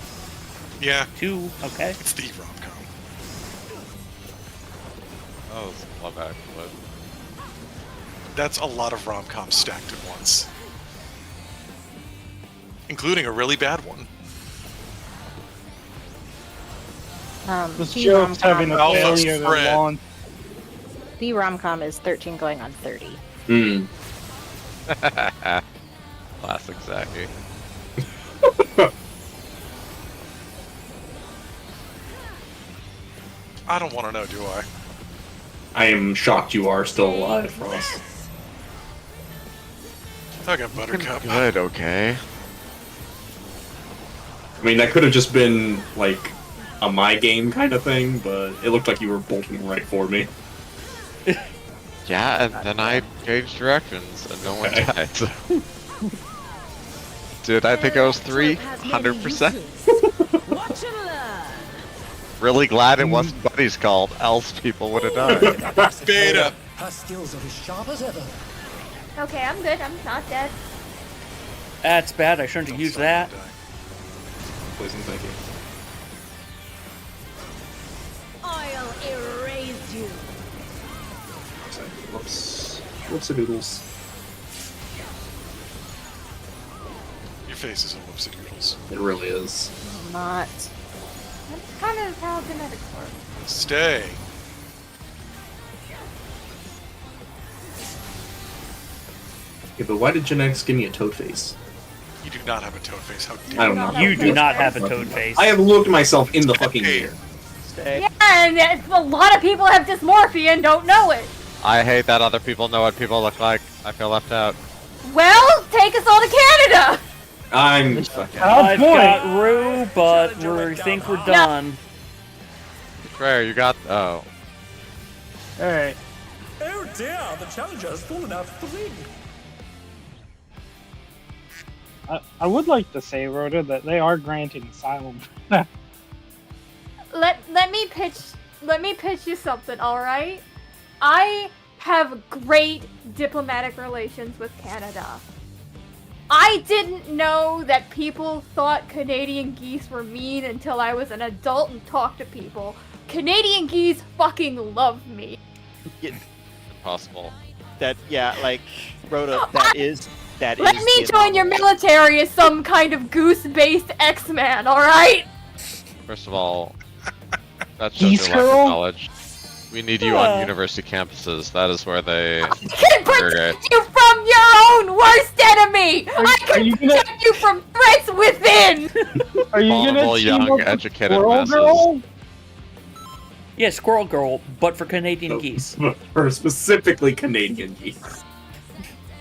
Yeah, 2, okay. it's the rom-com. Oh, it's Love Actually. That's a lot of rom-coms stacked at once. Including a really bad one. This The joke's having a Alpha failure spread. to launch. The rom-com is 13 going on 30. Classic Zachy. I don't want to know, do I? I am shocked you are still alive, Frost. I got Buttercup. Good, okay. I mean, that could have just been, like, a my game kind of thing, but it looked like you were bolting right for me. Yeah, and then I changed directions and no one Okay. died. So. Did I think I was 3? 100%. Watch and learn. Really glad it wasn't Buddy's called, else people would have died. Beta! Her skills are as sharp as ever. Okay, I'm good. I'm not dead. That's bad, I shouldn't have used that. Please and thank you. I'll erase you. Whoops. Whoops-a-doodles. Your face is a whoopsie-doodles. It really is. Not. That's kind of how genetics work. Stay. Yeah, but why did genetics give me a toad face? You do not have a toad face. How dare I don't know. You do not have a toad face. I have looked myself in the fucking Hey. mirror. Yeah, and a lot of people have dysmorphia and don't know it. I hate that other people know what people look like. I feel left out. Well, take us all to Canada. I'm fucking. I've got Rue, but we think we're done. Rare, you got. Oh. Alright. Oh dear, the challenger has fallen out of the ring. I would like to say, Rhoda, that they are granting asylum. Let me pitch you something, all right? I have great diplomatic relations with Canada. I didn't know that people thought Canadian geese were mean until I was an adult and talked to people. Canadian geese fucking love me. Impossible. Rhoda, Let me join your military as some kind of goose-based X-Man, alright? First of all, that shows Geese your lack of girl? knowledge. We need you on university campuses. That is where they I can congregate. protect you from your own worst enemy! I can you gonna- protect you from threats within! Are you gonna Vulnerable, team young, up with educated Squirrel masses. Girl? Yeah, Squirrel Girl, but for Canadian geese. For specifically Canadian geese.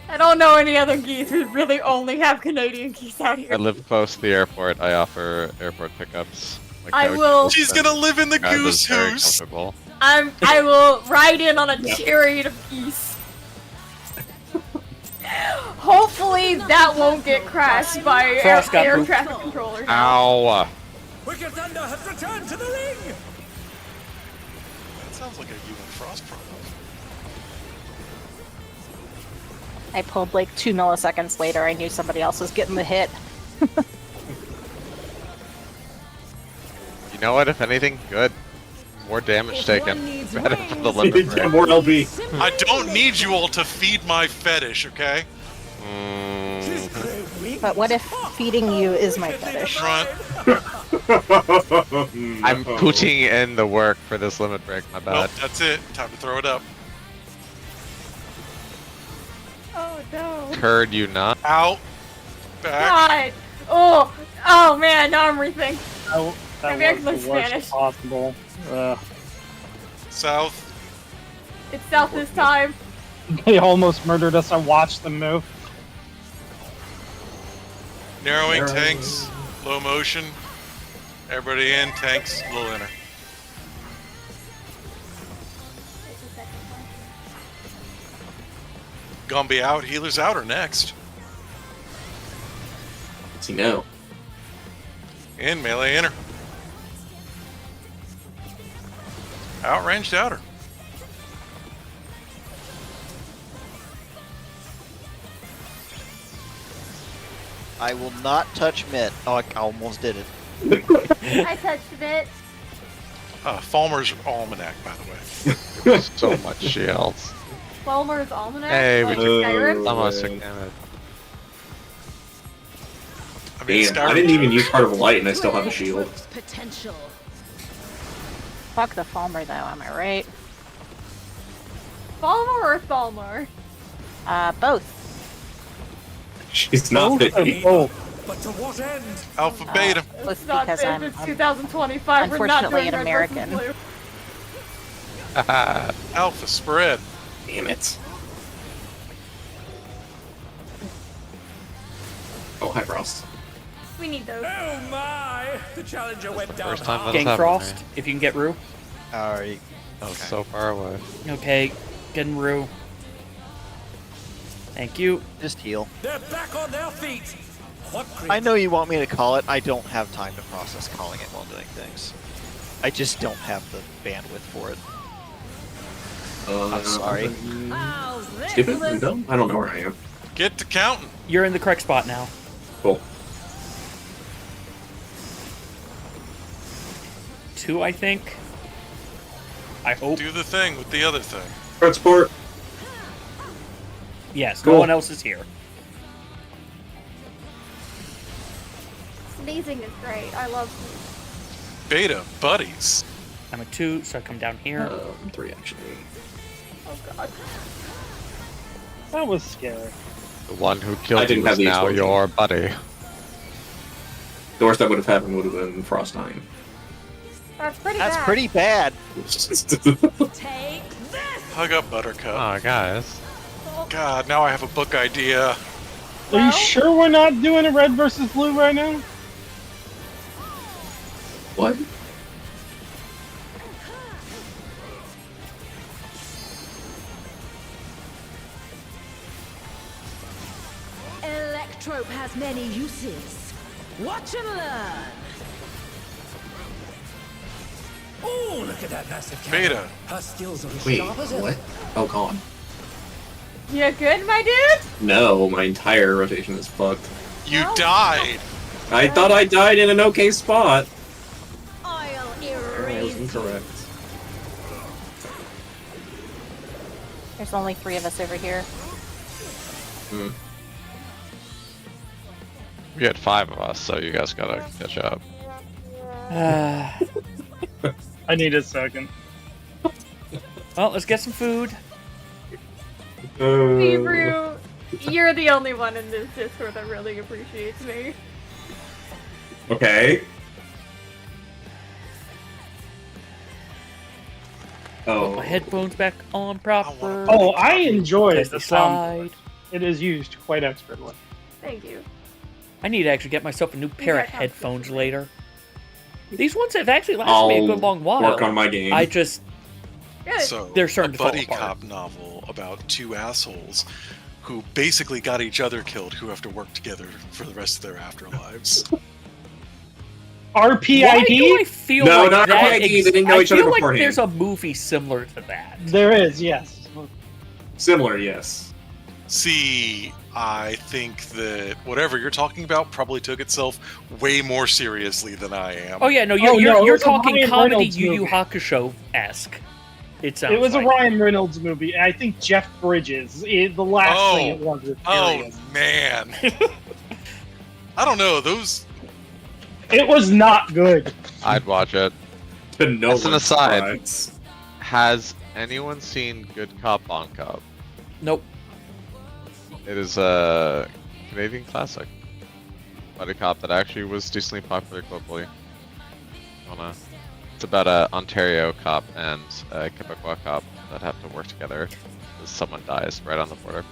I don't know any other geese who really only have Canadian geese out I here. live close to the airport. I offer airport pickups. I coach will- She's gonna live in the drive is goose very hoose. comfortable. I will ride in on a chariot of geese. Hopefully that won't get crashed by air Frost got pooped. traffic controllers. Ow! Wicked Thunder has returned to the ring. That sounds like a you and Frost problem. I pulled like 2 milliseconds later. I knew somebody else was getting the hit. You know what? If anything, good. More damage taken. Better for the limit break. More LB. I don't need you all to feed my fetish, okay? But what if feeding you is my fetish? Front. I'm putting in the work for this limit break. My bad. Nope, that's it. Time to throw it up. Oh no. Curd, you not. Out. Back. God. Oh man, now I'm rethinking. That Maybe I was can learn the worst Spanish. possible. South. It's south this time. They almost murdered us. I watched them move. Narrowing tanks. Low motion. Everybody in. Tanks. A little inner. Gumby out. Healers out are next. What's he know? In. Melee inner. Outranged outer. I will not touch mid. Oh, I almost did it. I touched it. Falmer's Almanac, by the way. So much shields. Falmer's Almanac? Hey, we Like took Skyrim? almost took damage. I mean, Damn, I didn't even use Heart of Light and I still have a shield. Potential. Fuck the Falmer though, am I right? Falmer or Thalmor? Both. She's not Both fit. of both. But to what end? Alpha Beta. Both It's not because safe. I'm It's 2025. We're not unfortunately doing an red versus American. blue. Alpha spread. Damn it. Oh, hi, Frost. We need those. Oh my! The challenger went down. First time hard. that has Gang happened to Frost, me. if you can get Rue. Alright. That was so far away. Okay, getting Rue. Thank you. Just heal. They're back on their feet. What I know you want me to call it. I don't have time to process calling it while doing things. I just don't have the bandwidth for it. I'm sorry. Skip it? I'm done? I don't know where I am. Get to counting. You're in the correct spot now. Cool. 2, I think. I hope. Do the thing with the other thing. Transport. Yes, Cool. no one else is here. Sneezing is great. I love sneezing. Beta buddies. I'm a 2, so I come down here. 3 actually. Oh god. That was scary. The one who I killed didn't you have is the now explosion. your buddy. The worst that would have happened would have been Frost 9. That's pretty That's bad. pretty bad. Take this! Hug up, Buttercup. Oh, guys. God, now I have a book idea. Are Well? you sure we're not doing a red versus blue right now? What? Electrope has many uses. Watch and learn. Oh, look at that massive cannon. Beta. Her skills are as Wait, sharp as ever. what? Oh god. You good, my dude? No, my entire rotation is fucked. You No. died. I thought I died in an okay spot. I'll I was erase you. incorrect. There's only 3 of us over here. Hmm. We had 5 of us, so you guys gotta catch up. I need a second. Well, let's get some food. Hebrew, you're the only one in this Discord that really appreciates me. Okay. Put Oh. my headphones back on proper. Oh, I enjoy Press the the sound. slide. It is used quite expertly. Thank you. I need to actually get myself a new pair of Yeah, headphones later. These ones have actually lasted me a good long while. Work on my game. I just Good. So, They're starting a to fall buddy apart. cop novel about 2 assholes who basically got each other killed, who have to work together for the rest of their afterlives. why do I RPID? feel No, like not that? RPID, they didn't know each other I feel like beforehand. there's a movie similar to that. There is, yes. Similar, yes. See, I think that whatever you're talking about probably took itself way more seriously than I am. Oh yeah, no, Oh, you're no, you're, it you're was a talking Ryan comedy Reynolds Yu Yu movie. Hakusho-esque. It sounds It was like. a Ryan Reynolds movie, and I think Jeff Bridges. The last thing it was with Oh Arias. man. I don't know, those It was not good. I'd watch it. To no As an one's aside, surprise. has anyone seen Good Cop, Bon Cop? Nope. It is a Canadian classic. Buddy cop that actually was decently popular globally. It's about a Ontario cop and a Quebecois cop that have to work together as someone dies right on the border.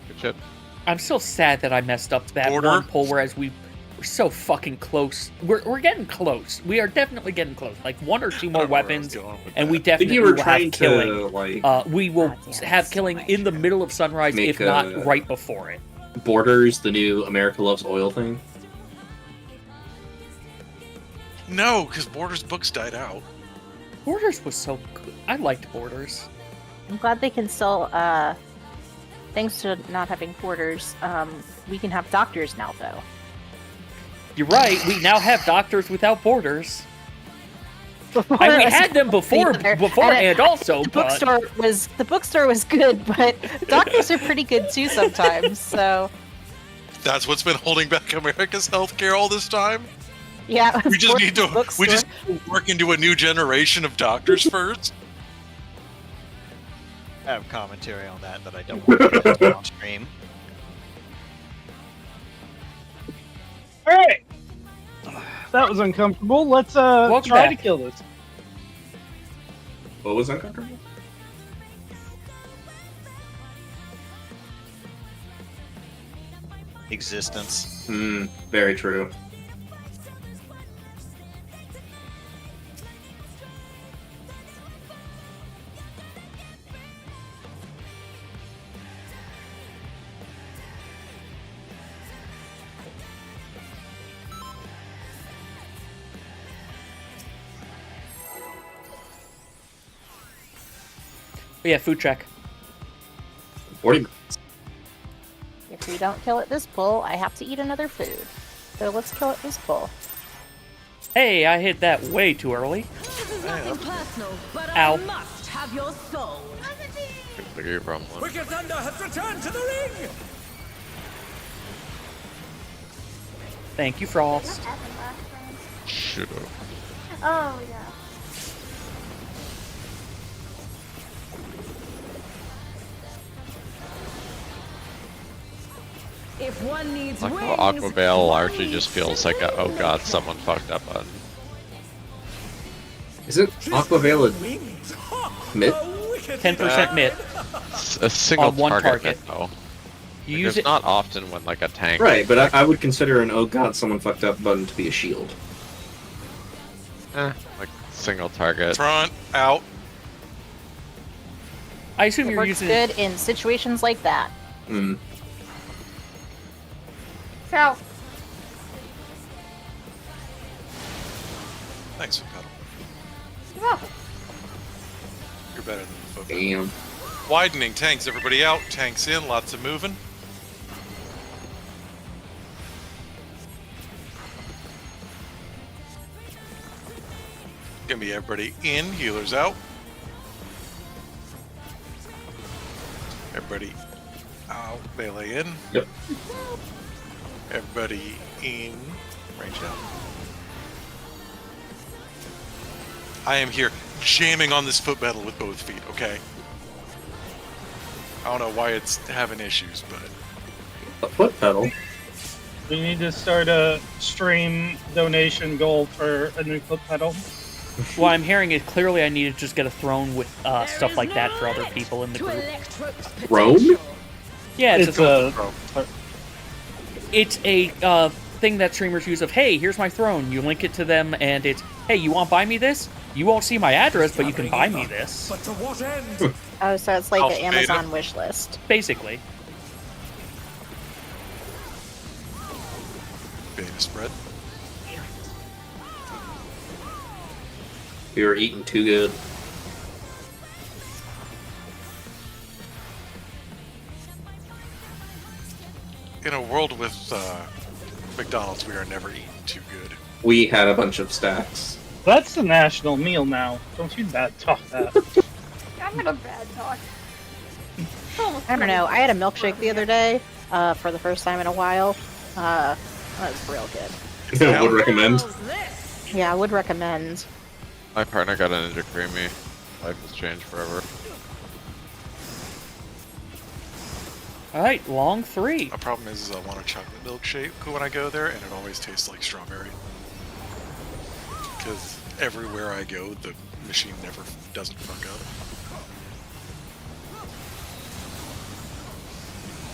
Good shit. I'm still sad that I messed up that Border? one poll, whereas we're so fucking close. We're getting close. We are definitely getting close. Like 1 or 2 I more don't know where I was weapons, going with and that. we I think definitely you were will trying have killing. to, like, We will God, yes, have killing in the middle of Sunrise, Make if not a- right before it. Borders, the new America Loves Oil thing. no, because Borders books died out. Borders was so good. I liked Borders. I'm glad they can still, thanks to not having borders, we can have doctors now, though. You're right. We now have Doctors Without Borders. And we had them beforehand also, The but bookstore was good, but doctors are pretty good too sometimes. So That's what's been holding back America's healthcare all this time. yeah, We just need to bookstore. we just need to work into a new generation of doctors first. I have commentary on that I don't want to get on stream. Alright. That was uncomfortable. Let's try back. to kill this. What was uncomfortable? Existence. Very true. But yeah, food check. 40 minutes. If we don't kill it this pull, I have to eat another food. So let's kill it this pull. Hey, I hit that way too early. This is nothing personal, but Ow. I must have your soul. Completely wrong one. Wicked Thunder has returned to the ring! Thank you, Frost. Should have. Oh, yeah. If one needs Like wings, how Aqua Veil largely just feels like a oh god someone fucked up button. Isn't Aqua Veil a mid? 10% mid. A single On one target. though. You Like, use it's it. not often when like a tank. Right, but I would consider an oh god someone fucked up button to be a shield. Like single target. Front, out. I assume It you're works using. good in situations like that. Hmm. South. Thanks for pedal. You're welcome. You're better than the foot. Damn. Widening tanks, everybody out. Tanks in, lots of moving. Gonna be everybody in, healers out. Everybody out, melee in. Yep. Everybody in, range down. I am here jamming on this foot pedal with both feet, okay? I don't know why it's having issues, but A foot pedal? We need to start a stream donation goal for a new foot pedal. What I'm hearing is clearly I need to just get a throne with stuff like that for other people in the group. Rome? Yeah, It's a it's a thing that streamers use of, hey, here's my throne. You link it to them, and it's, hey, you want to buy me this? You won't see my address, but you can buy me this. But to what end? Oh, so it's like Alpha an beta. Amazon wish list. Basically. beta spread. We were eating too good. In a world with McDonald's, we are never eating too good. We had a bunch of stacks. That's the national meal now. Don't you bad talk that. I'm gonna bad talk. I don't know. I had a milkshake the other day for the first time in a while. That was real good. Would recommend. Yeah, I would recommend. My partner got a Ninja Creamy. Life has changed forever. Alright, long 3. My problem is I want a chocolate milkshake when I go there, and it always tastes like strawberry. Because everywhere I go, the machine never doesn't fuck up.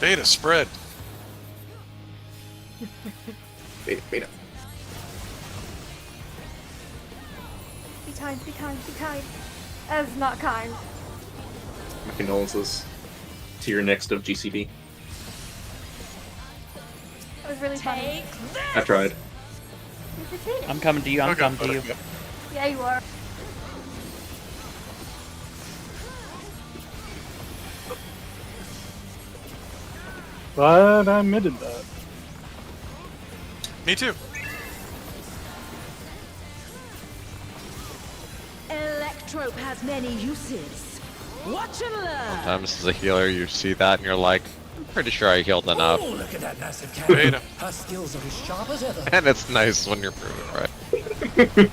Beta spread. Beta, beta. Be kind, be kind, be kind. That is not kind. My condolences to your next of GCB. That was really funny. I tried. Entertaining. I'm coming to you, I'm Okay, coming to you. okay. Yeah, you are. But I admitted that. Me too. Electrope has many uses. Watch and learn. Sometimes as a healer you see that and you're like, I'm pretty sure I healed enough. Oh, look at that massive cannon. Beta. Her skills are as sharp as ever. And it's nice when you're proven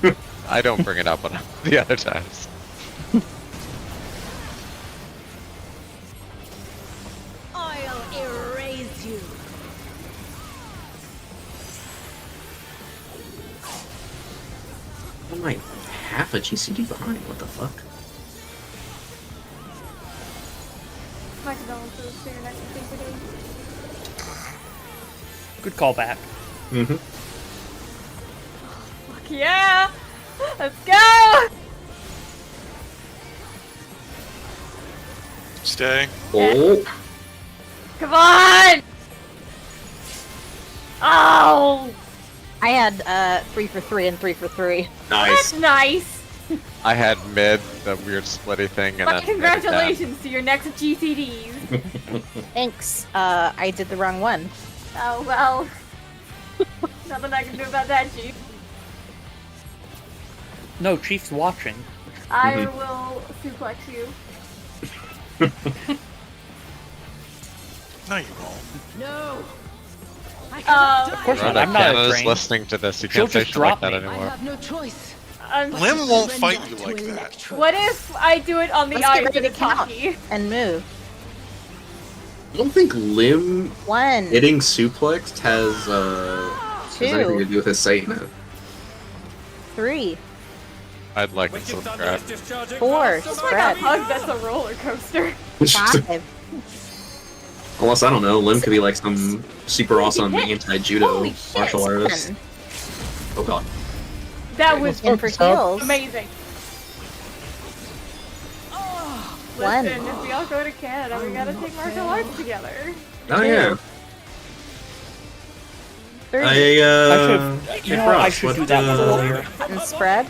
right. I don't bring it up on the other times. I'll erase you. I'm like half a GCD behind. What the fuck? My condolences to your next activity. Good callback. Mm-hmm. Fuck yeah! Let's go! Stay. Oh, Come on! Oh! I had 3 for 3 and 3 for 3. nice. That's nice! I had mid, the weird splitty thing, and Well, then congratulations to your next GCDs. Thanks. I did the wrong one. Oh, well. Nothing I can do about that, Chief. No, Chief's watching. I will suplex you. No, you won't. No. Of course not. I'm not a Canada's train. listening to this. You She'll can't say just shit like drop that me. I anymore. have no choice. Lim won't fight you like that. What if I do it on the Let's ice get ready and to it's count hockey? and move. I don't think Lim 1, hitting suplexed has anything to 2, do with his saying it. 3, I'd like to Wicked Thunder subscribe. is discharging 4, fast. Oh my god, spread, hug, that's a roller coaster. 5, Unless, I don't know, Lim could be like some super awesome anti-judo Holy shit, martial artist. 7. Oh god. That was Let's In for focus up. heals. amazing. 1. Listen, if we all go to Canada, we gotta take martial arts together. Oh yeah. 3. I should, you know what, I should do that one earlier. And spread.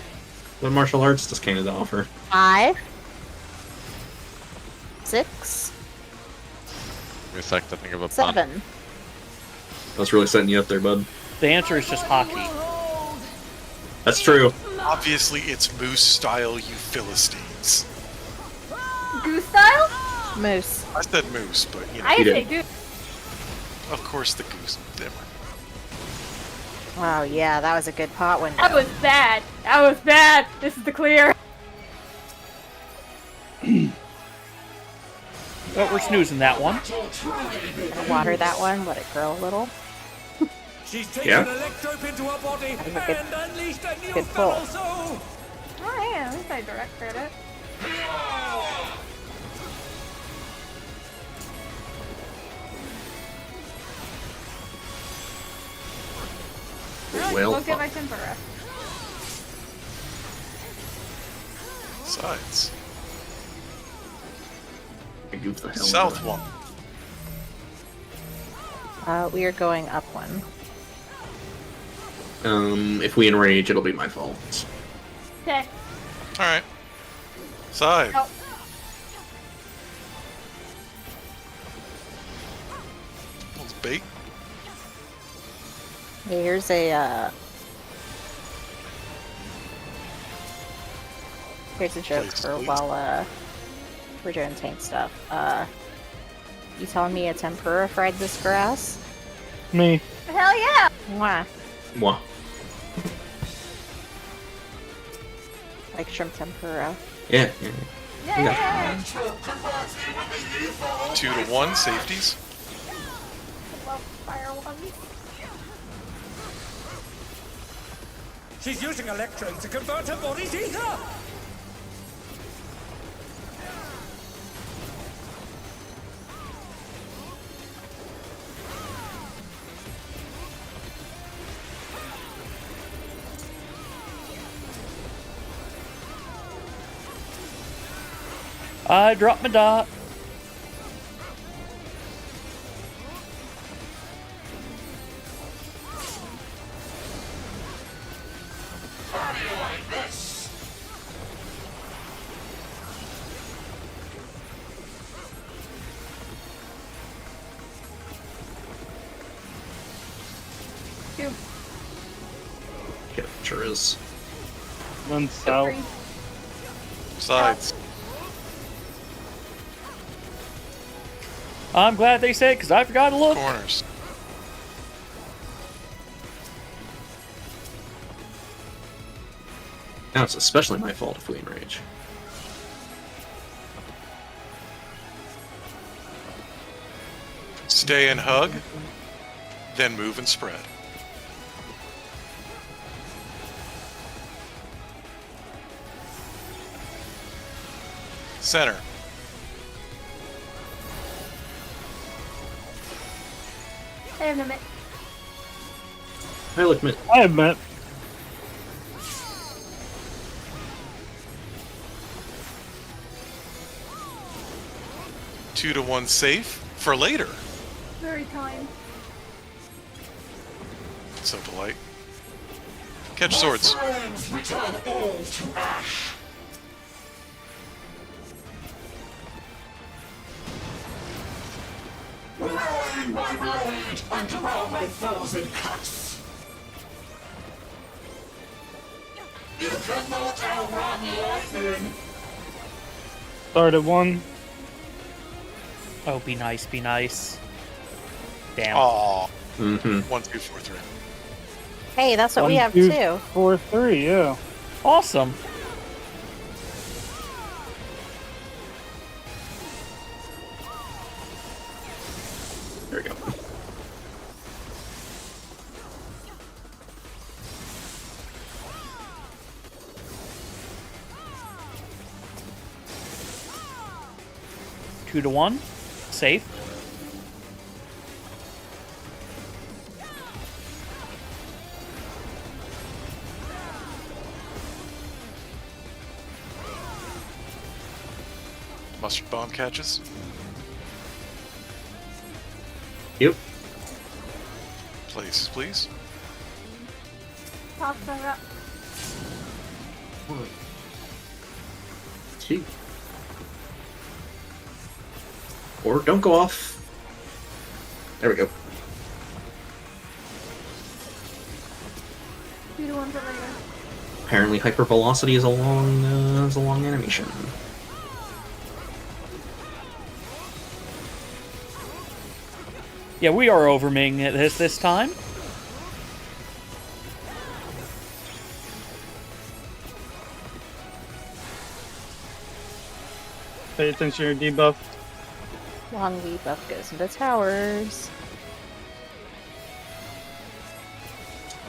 What martial arts does Canada offer? 5, 6, Give me a sec to think of a pun. 7. I was really setting you up there, bud. The answer is just hockey. That's true. Obviously, it's moose style, you Philistines. Goose style? Moose. I said moose, but you know, I You say did. goose. of course the goose. Never mind. Wow, yeah, that was a good pot window. That was bad. That was bad. This is the clear. But we're snoozing that one. Water that one, let it grow a little. She's taken Yeah. an electrope into her body That was a good- and unleashed a new good pull. feral soul. Oh yeah, at least I direct credit. Well, Go get my tempura. Sides. I goofed the hell South out. one. We are going up 1. If we enrage, it'll be my fault. Okay. Alright. Side. Oh. Let's bait. Okay, here's a here's a joke Please, for please. while we're doing tank stuff. You telling me a tempura fried this grass? Me. Hell yeah! Mwah. Mwah. Like shrimp tempura. Yeah. Yeah! 2-1 safeties. Love fire ones. She's using electrodes to convert her body's ether. I dropped my dot. Two. Yeah, sure is. 1 south. Sides. I'm glad they said, because I forgot to look. Corners. Now it's especially my fault if we enrage. Stay and hug. Then move and spread. Center. I have no mitt. Hi, look, Mitt. I admit. Two to one safe for later. Very kind. So polite. Catch swords. Start at 1. Oh, be nice, be nice. Damn. Aw. Mm-hmm. 1, 2, 4, 3. Hey, that's what we 1, have 2, too. 4, 3, yeah. Awesome. There we go. Two to one. Safe. Mustard bomb catches. Yep. Please, please. Toss that up. Gee. Or don't go off. There we go. 2 to 1 for later. Apparently, hypervelocity is a long animation. Yeah, we are overming this time. Pay attention to your debuff. Long debuff goes into towers.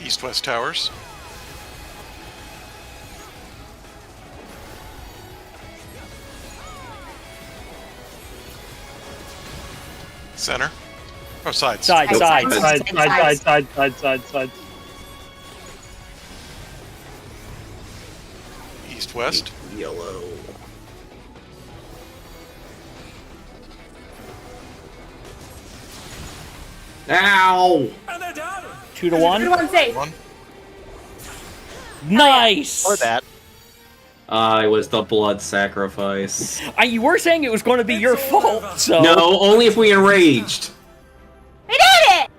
East-west towers. Center. Oh, sides. Sides. Side. East-west. Yellow. Ow! And they're down. 2 to 1. 2 to 1 safe. 1. Nice. Or that. It was the blood sacrifice. You were saying it was going to be your fault, so... No, only if we enraged. We did it!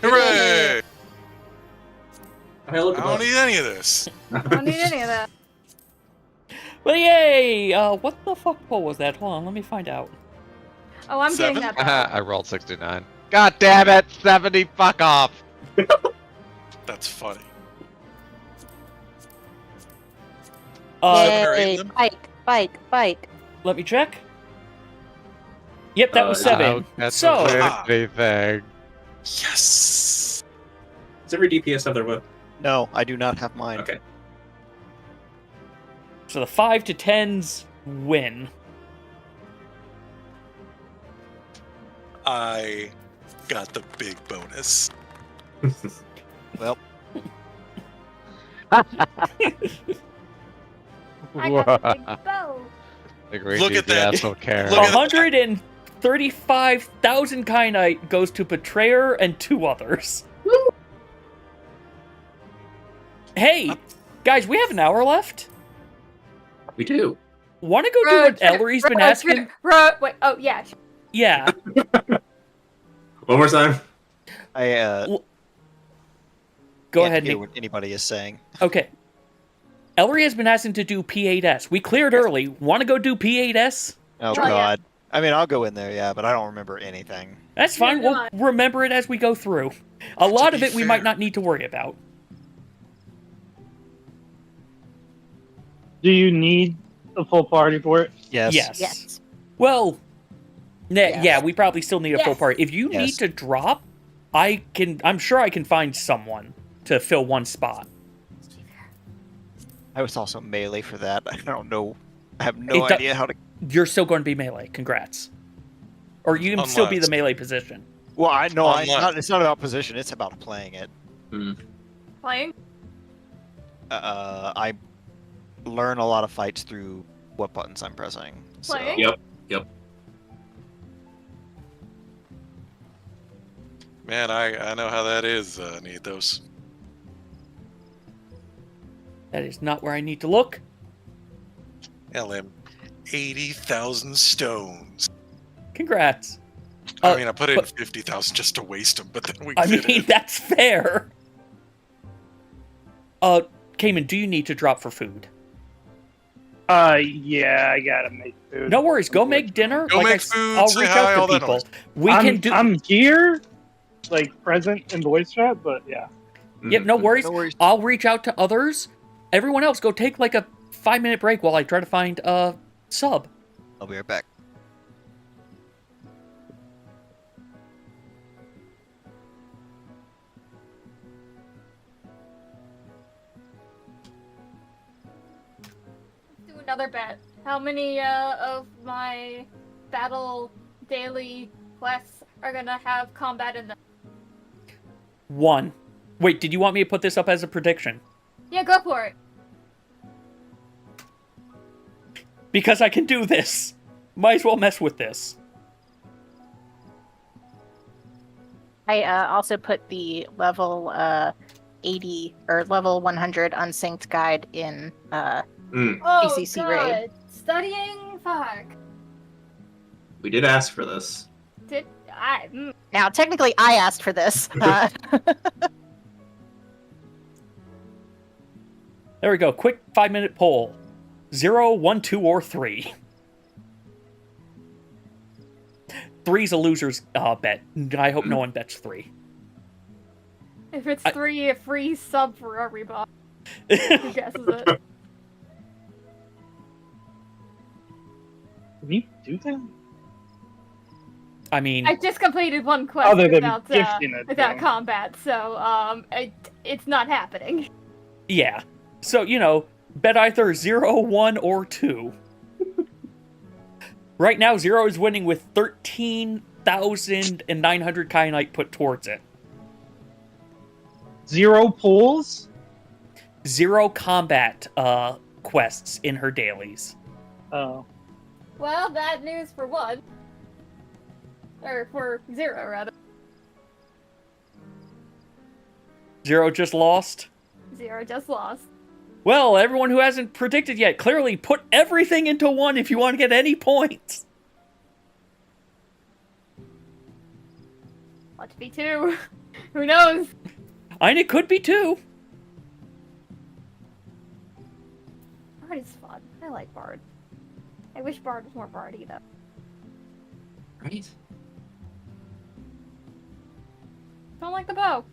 Hooray! Hey, look I at don't that. need any of this. I don't need any of that. Well, yay! What the fuck poll was that? Hold on, let me find out. Oh, I'm 7? getting that back. I rolled 69. God damn it! 70, fuck off! That's funny. Uh, or eight Yay, of them? bike. let me check. Yep, that was 7. Oh, that's So, a weird thing. Yes! Does every DPS have their whip? No, I do not have mine. Okay. so the 5 to 10s win. I got the big bonus. Well, I got the big bow. The green Look at that. DPS don't care. Look at that. 135,000 kyanite goes to Betrayer and 2 others. Hey, guys, we have an hour left. We do. Want to go do what Ellery's been asking? Wait, oh, yeah. Yeah. One more time. Go can't ahead, hear Nick. what anybody is saying. Okay. Ellery has been asking to do P8S. We cleared early. Want to go do P8S? Oh, Hell yeah. God. I mean, I'll go in there, yeah, but I don't remember anything. That's fine. Yeah, We'll remember it as we go through. A lot of be it we might fair- not need to worry about. Do you need a full party for it? Yes. Yes. Well, Yes. yeah, we probably still need a full Yes. party. If you Yes. need to drop, I'm sure I can find someone to fill one spot. I was also melee for that. I don't know. I have no It do- idea how to. You're still going to be melee. Congrats. Or you can still be the Unless- melee position. Well, I know. Unless- It's not about position. It's about playing it. Playing? I learn a lot of fights through what buttons I'm pressing. So. Playing? Yep. Man, I know how that is, Nethos. That is not where I need to look. LM, 80,000 stones. Congrats. I mean, I put in but- 50,000 just to waste them, but then we I fit mean, in. that's fair. Cayman, do you need to drop for food? Yeah, I gotta make food. No worries. Go make dinner. Go like make food, I'll say reach hi, out all to that people. noise. I'm here, like present in voice chat, but yeah. Yep, no worries. I'll reach out to others. Everyone else, go take like a 5-minute break while I try to find a sub. I'll be right back. Do another bet. How many of my battle daily quests are gonna have combat in them? 1. Wait, did you want me to put this up as a prediction? Yeah, go for it. Because I can do this. Might as well mess with this. I also put the level 80 or level 100 unsynced guide in Oh, GCC God. raid. Studying? Fuck. We did ask for this. Did I? Now, technically, I asked for this. There we go. Quick 5-minute poll. 0, 1, 2, or 3. 3's a loser's bet. I hope no one bets 3. If it's 3, a free sub for everybody. Who guesses it? Can you do that? I mean, I just completed one quest Other than without, gifting it, without though. combat, so it's not happening. yeah. So, you know, bet either 0, 1, or 2. Right now, 0 is winning with 13,900 kyanite put towards it. 0 pulls? 0 combat quests in her dailies. Oh. Well, bad news for 1. Or for 0, rather. 0 just lost? 0 just lost. Well, everyone who hasn't predicted yet, clearly put everything into 1 if you want to get any points. Want to be 2. Who knows? And it could be 2. Bard is fun. I like Bard. I wish Bard was more Bardy, though. Right? Don't like the bow.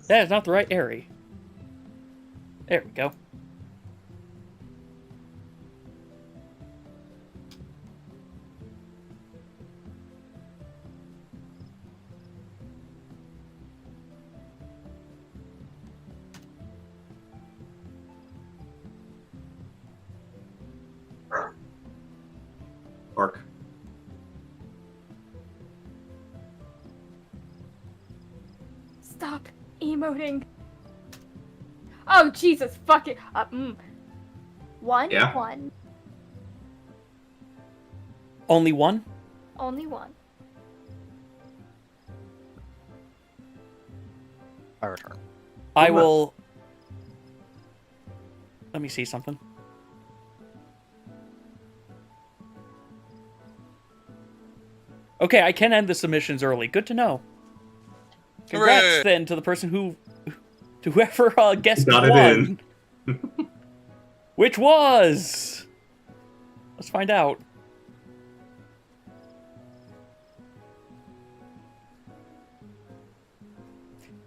That is not the right area. There we go. Bark. Stop emoting. Oh, Jesus, fuck it. 1, Yeah. 1. Only 1? Only 1. I return. I will... Let me see something. Okay, I can end the submissions early. Good to know. Congrats, Hooray! then, to the person to whoever guessed Got it won. Which was... Let's find out.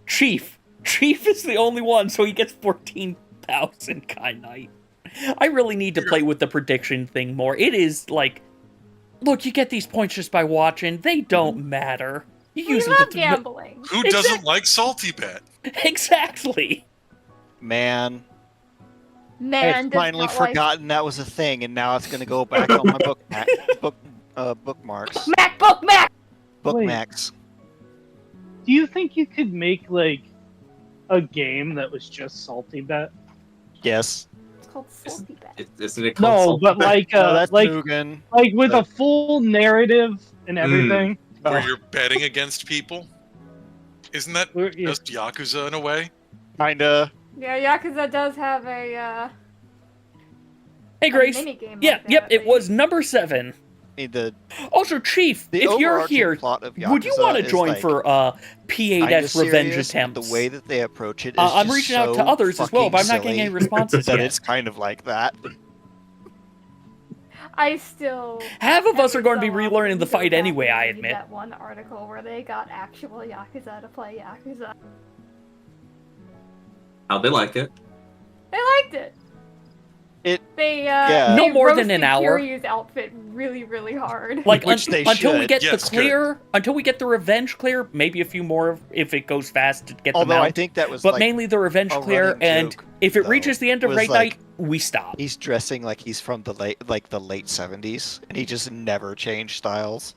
Chief. Chief is the only one, so he gets 14,000 kyanite. I really need to play with the prediction thing more. It is like... Look, you get these points just by watching. They don't matter. You use them love to gambling. Who doesn't like salty bet? Exactly. Man, Man, I've finally forgotten that was a thing, and now it's going to go back on my bookmarks. Bookmarks. Do you think you could make, like, a game that was just Salty Bet? Yes. It's called Salty Bet. Isn't it called No, Salty but Bet? like, No, that's like Mugen. with a full narrative and everything. Where you're betting against people? Isn't that Yeah. just Yakuza in a way? Kinda. Yeah, Yakuza does have a, Hey, Grace. minigame Yeah, like yep, that, it was number 7. Also, Chief, the if you're overarching here, plot of would you Yakuza want to is, join like, for kinda P8S revenge serious, but attempts? the way that they approach it is I'm just reaching out to so others as well, but I'm not fucking getting any silly responses that yet. it's kind of like that. I still. Half of us are going to be every so relearning often the go fight back anyway, and I read admit. That one article where they got actual Yakuza to play Yakuza. How'd they like it? They liked it. They yeah. No they more than an roasted hour. Kiryu's outfit really, really hard. Like Which they until we should. get Yes, the clear, until we get the revenge clear, maybe a few more if it goes fast to get the Although mount. I think that was but like mainly the revenge a clear, running and joke, if it though, reaches the end of was Raid like, Night, we stop. He's dressing like he's from the late 70s, and he just never changed styles.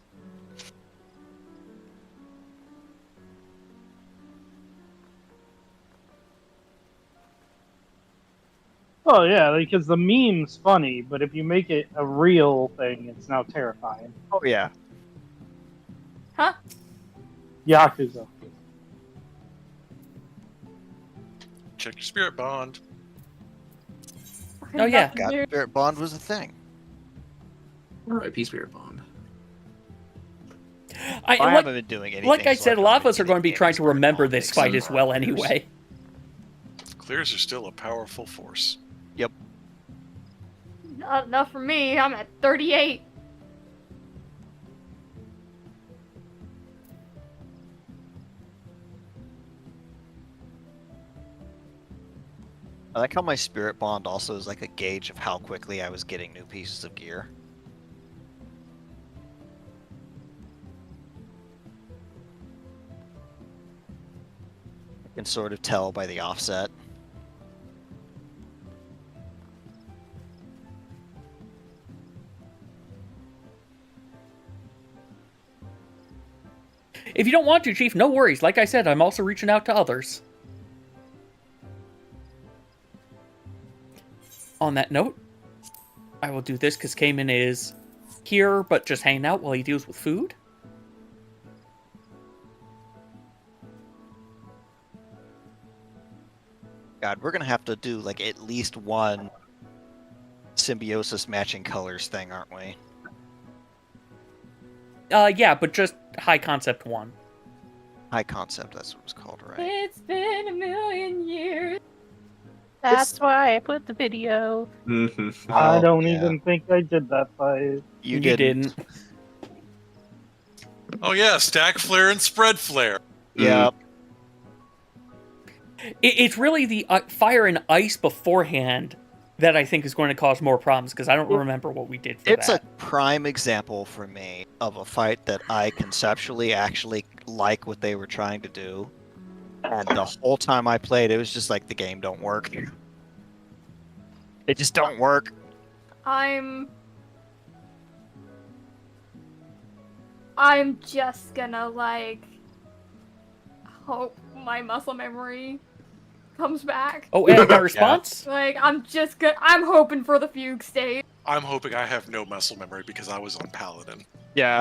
Oh yeah, because the meme's funny, but if you make it a real thing, it's now terrifying. Oh yeah. Huh? Yakuza. Check your spirit bond. Oh yeah. God, Spirit Bond was a thing. R.I.P. Spirit Bond. I haven't been doing anything. Like I so said, a can't lot of really us are get going to be into trying to Spirit remember Bond this makes fight sense. as well anyway. Clears are still a powerful force. Yep. Not enough for me. I'm at 38. I like how my Spirit Bond also is like a gauge of how quickly I was getting new pieces of gear. I can sort of tell by the offset. If you don't want to, Chief, no worries. Like I said, I'm also reaching out to others. On that note, I will do this because Cayman is here, but just hanging out while he deals with food. God, we're gonna have to do like at least one symbiosis matching colors thing, aren't we? Yeah, but just high concept one. High concept, that's what it was called, right? It's been a million years. That's why I put the video. I don't yeah. even think I did that fight. You didn't. Oh yeah, stack flare and spread flare. Yeah. It's really the fire and ice beforehand that I think is going to cause more problems, because I don't remember what we did for It's that. a prime example for me of a fight that I conceptually actually like what they were trying to do. And the whole time I played, it was just like the game don't work. It just don't work. I'm just gonna, like, hope my muscle memory comes back. Oh, and a response? Like, I'm hoping for the fugue state. I'm hoping I have no muscle memory because I was on Paladin. Yeah.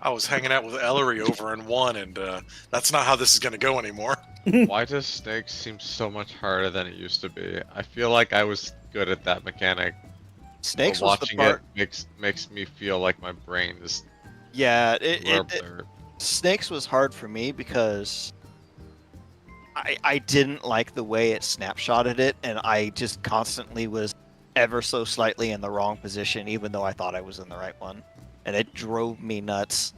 I was hanging out with Ellery over in 1, and that's not how this is going to go anymore. Why does Snake seem so much harder than it used to be? I feel like I was good at that mechanic. Snakes but was the watching part... it makes me feel like my brain is. Yeah, Snakes was hard for me because I didn't like the way it snapshotted it, and I just constantly was ever so slightly in the wrong position, even though I thought I was in the right one. And it drove me nuts.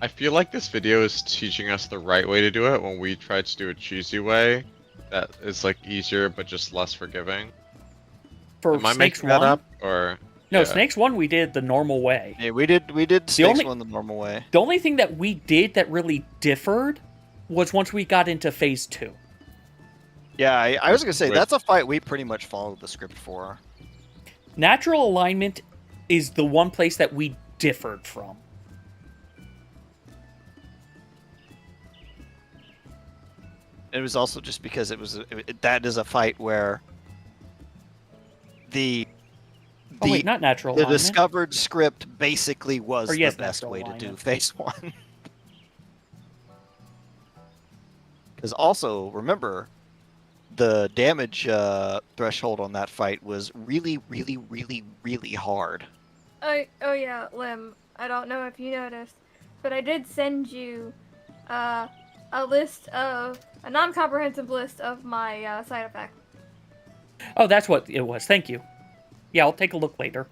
I feel like this video is teaching us the right way to do it when we tried to do a cheesy way that is like easier but just less forgiving. For Am I Snakes making that 1? up, or No, yeah. Snakes 1 we did the normal way. Yeah, we did Snakes 1 the normal way. The only thing that we did that really differed was once we got into Phase 2. Yeah, I was gonna say, that's a fight we pretty much followed the script for. Natural alignment is the one place that we differed from. It was also just because that is a fight where the not natural the alignment. discovered script basically was Or yes, the best natural way to do alignment. Phase 1. Because also, remember, the damage threshold on that fight was really, really, really, really hard. Oh yeah, Lim. I don't know if you noticed, but I did send you a non-comprehensive list of my side effects. Oh, that's what it was. Thank you. Yeah, I'll take a look later.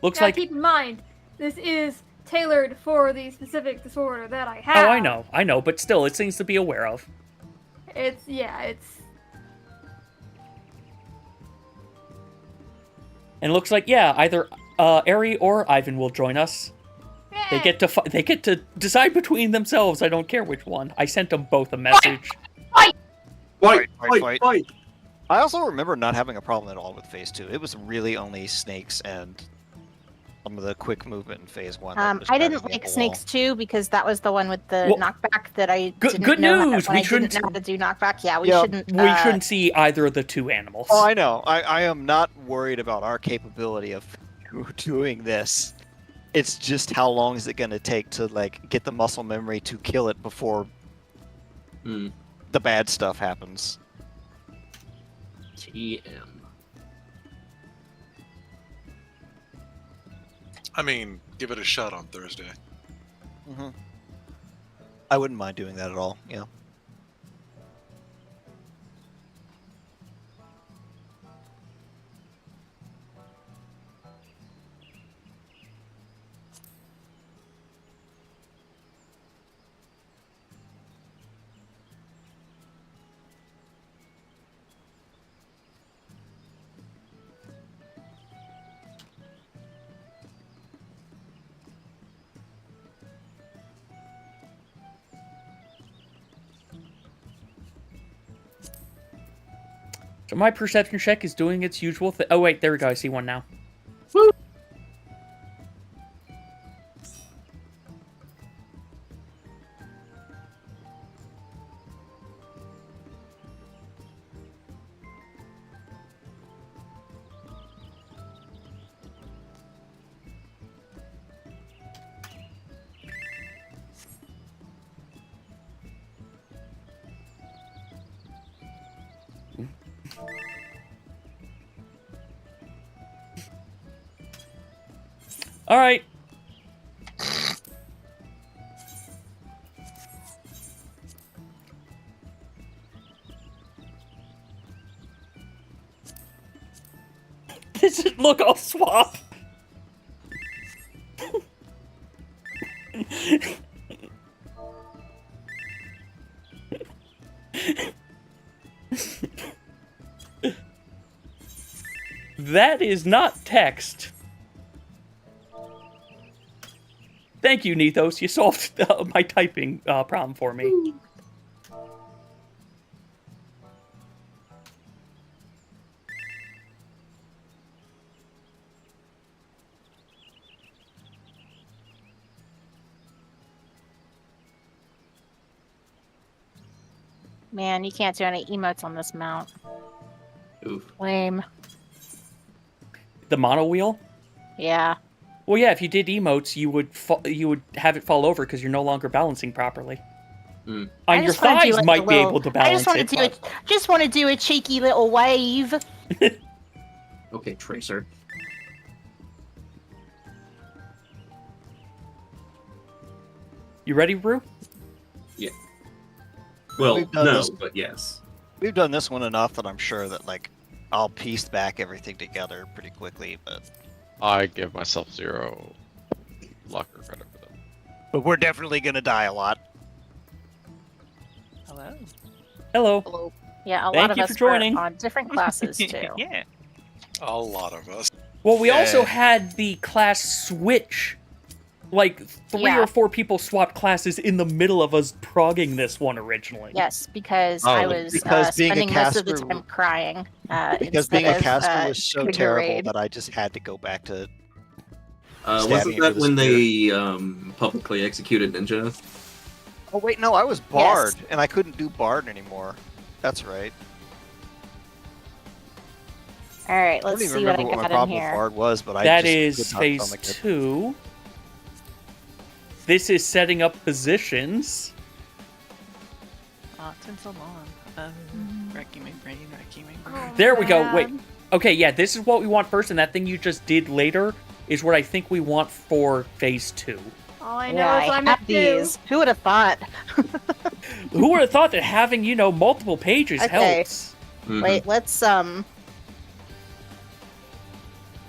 Looks now, like... keep in mind, this is tailored for the specific disorder that I have. Oh, I know, but still, it's things to be aware of. It's... And it looks like, yeah, either Ari or Ivan will join us. They get to decide between themselves. I don't care which one. I sent them both a message. Fight. I also remember not having a problem at all with Phase 2. It was really only snakes and some of the quick movement in Phase 1. I didn't like Snakes 2 because that was the one with the knockback that I didn't good know news! I didn't know how to do knockback. Yeah, we shouldn't... We shouldn't see either of the two animals. Oh, I know. I am not worried about our capability of doing this. It's just how long is it going to take to like get the muscle memory to kill it before the bad stuff happens. TM. I mean, give it a shot on Thursday. I wouldn't mind doing that at all, yeah. So my perception check is doing its usual thing. Oh, wait, there we go. I see one now. All right. This is, look, I'll swap. That is not text. Thank you, Nethos. You solved my typing problem for me. Man, you can't do any emotes on this mount. Oof. Lame. The mono wheel? Yeah. Well, yeah. If you did emotes, you would have it fall over because you're no longer balancing properly. On your thighs, might be able to balance it. Just want to do a cheeky little wave. Okay, Tracer. You ready, Brew? Yeah. Well, no, but yes. We've done this one enough that I'm sure that like I'll piece back everything together pretty quickly, but I give myself 0 luck or credit for that. But we're definitely gonna die a lot. Hello. Hello. Hello. Yeah, a Thank lot of you us for joining. were on different classes too. Yeah. A lot of us. Well, we also had the class switch. Like, 3 or 4 people swapped classes in the middle of us progging this one originally. Yes, because I was spending most of the time crying. Because being a caster was so terrible that I just had to go back to. Wasn't that when they publicly executed Ninja? Oh wait, no, I was Bard, and I couldn't do Bard anymore. That's right. All right, let's see what I got in here. Bard was, but that is phase 2. This is setting up positions. It's been so long. Racking my brain. There we go. Wait. Okay, yeah, this is what we want first, and that thing you just did later is what I think we want for phase 2. All I know is I'm at these. Who would have thought? Who would have thought that having, multiple pages helps? Wait, let's Oh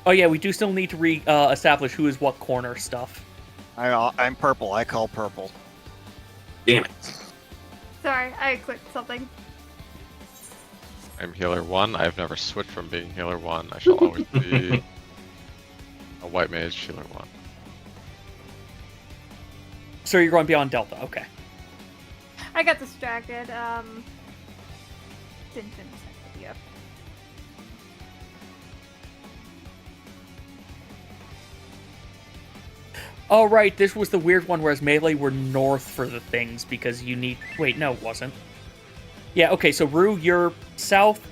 yeah, we do still need to establish who is what corner stuff. I'm purple. I call purple. Damn it. Sorry, I clicked something. I'm healer 1. I've never switched from being healer 1. I shall always be a white mage healer 1. So you're going beyond Delta, okay. I got distracted. Didn't finish that video. Oh right, this was the weird one, whereas melee were north for the things because you need. Wait, no, it wasn't. Yeah, okay, so Rue, you're south.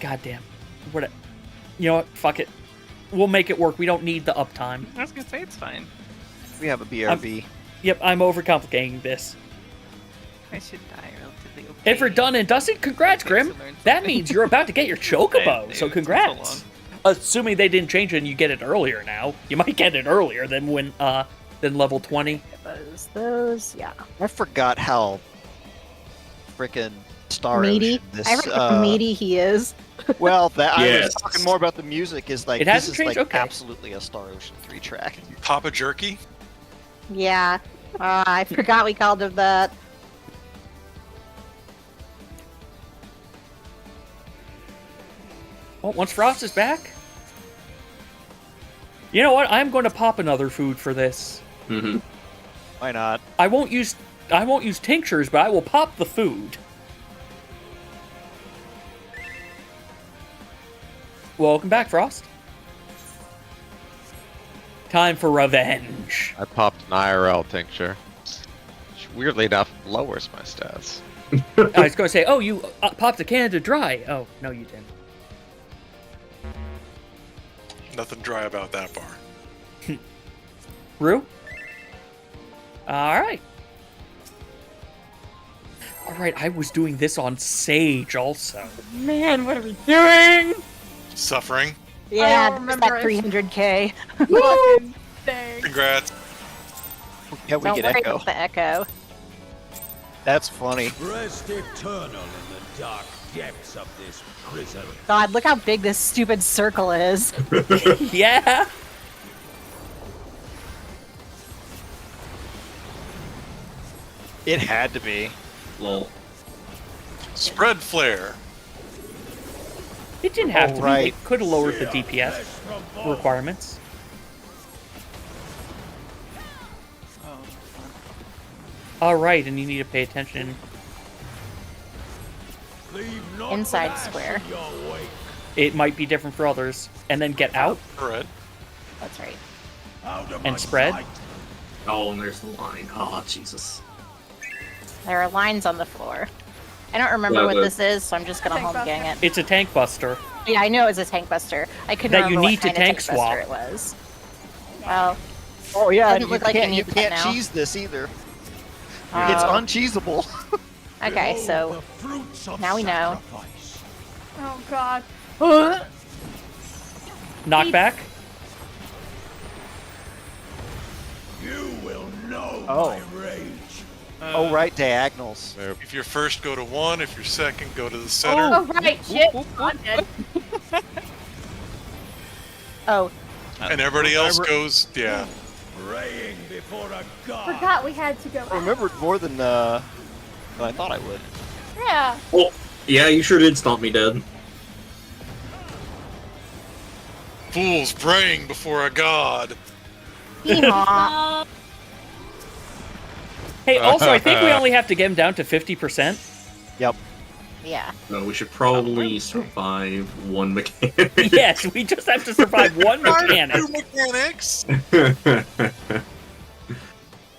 Goddamn. What? You know what? Fuck it. We'll make it work. We don't need the uptime. I was gonna say it's fine. We have a BRB. Yep, I'm overcomplicating this. I should die relatively okay. If we're done and dusted, congrats, Grim. That means you're about to get your chocobo, so congrats. Assuming they didn't change it and you get it earlier now. You might get it earlier than when than level 20. Those, yeah. I forgot how frickin' Star meaty. Ocean I forgot how meaty he is. Well, that I Yes. was talking more about the music. Is like It hasn't this is changed? like Okay. absolutely a Star Ocean 3 track. Papa Jerky? Yeah. I forgot we called him that. Well, once Frost is back. You know what? I'm going to pop another food for this. Mm-hmm. Why not? I won't use tinctures, but I will pop the food. Welcome back, Frost. Time for revenge. I popped an IRL tincture, which weirdly enough lowers my stats. I was going to say, oh, you popped a Canada Dry. Oh, no, you didn't. Nothing dry about that bar. Rue? Alright. Alright, I was doing this on Sage also. Man, what are we doing? Suffering. Yeah, don't just that remember 300k. Fucking thing. Congrats. Yeah, we Don't get worry echo. about the echo. That's funny. Rest eternal in the dark depths of this prison. God, look how big this stupid circle is. Yeah! It had to be. Lol. Spread flare. It didn't have to right. be. It could have lowered the DPS requirements. Alright, and you need to pay attention. Inside square. It might be different for others. And then get out Spread. That's right. and spread. Oh, and there's the line. Oh, Jesus. There are lines on the floor. I don't remember what this is, so I'm just gonna home gang it. It's a tank buster. Yeah, I know it was a tank buster. I couldn't That you remember need what to kind tank of tank buster swap. it was. Well, Oh yeah, Doesn't you look like you can't, need you that can't now. cheese this either. It's Oh. uncheesable. okay, so now we know. Oh god. Knockback. You will know Oh. my rage. Oh right, diagonals. If you're first, go to 1. If you're second, go to the center. Oh right, shit. I'm dead. Oh, And everybody else goes, yeah. Praying before a god. Forgot we had to go. I remembered more than I thought I would. Yeah. Oh, yeah, you sure did stomp me dead. Fools praying before a god. Yeehaw. Hey, also, I think we only have to get him down to 50%. Yep. Yeah. No, we should probably survive one mechanic. Yes, we just have to survive one mechanic. 2 mechanics?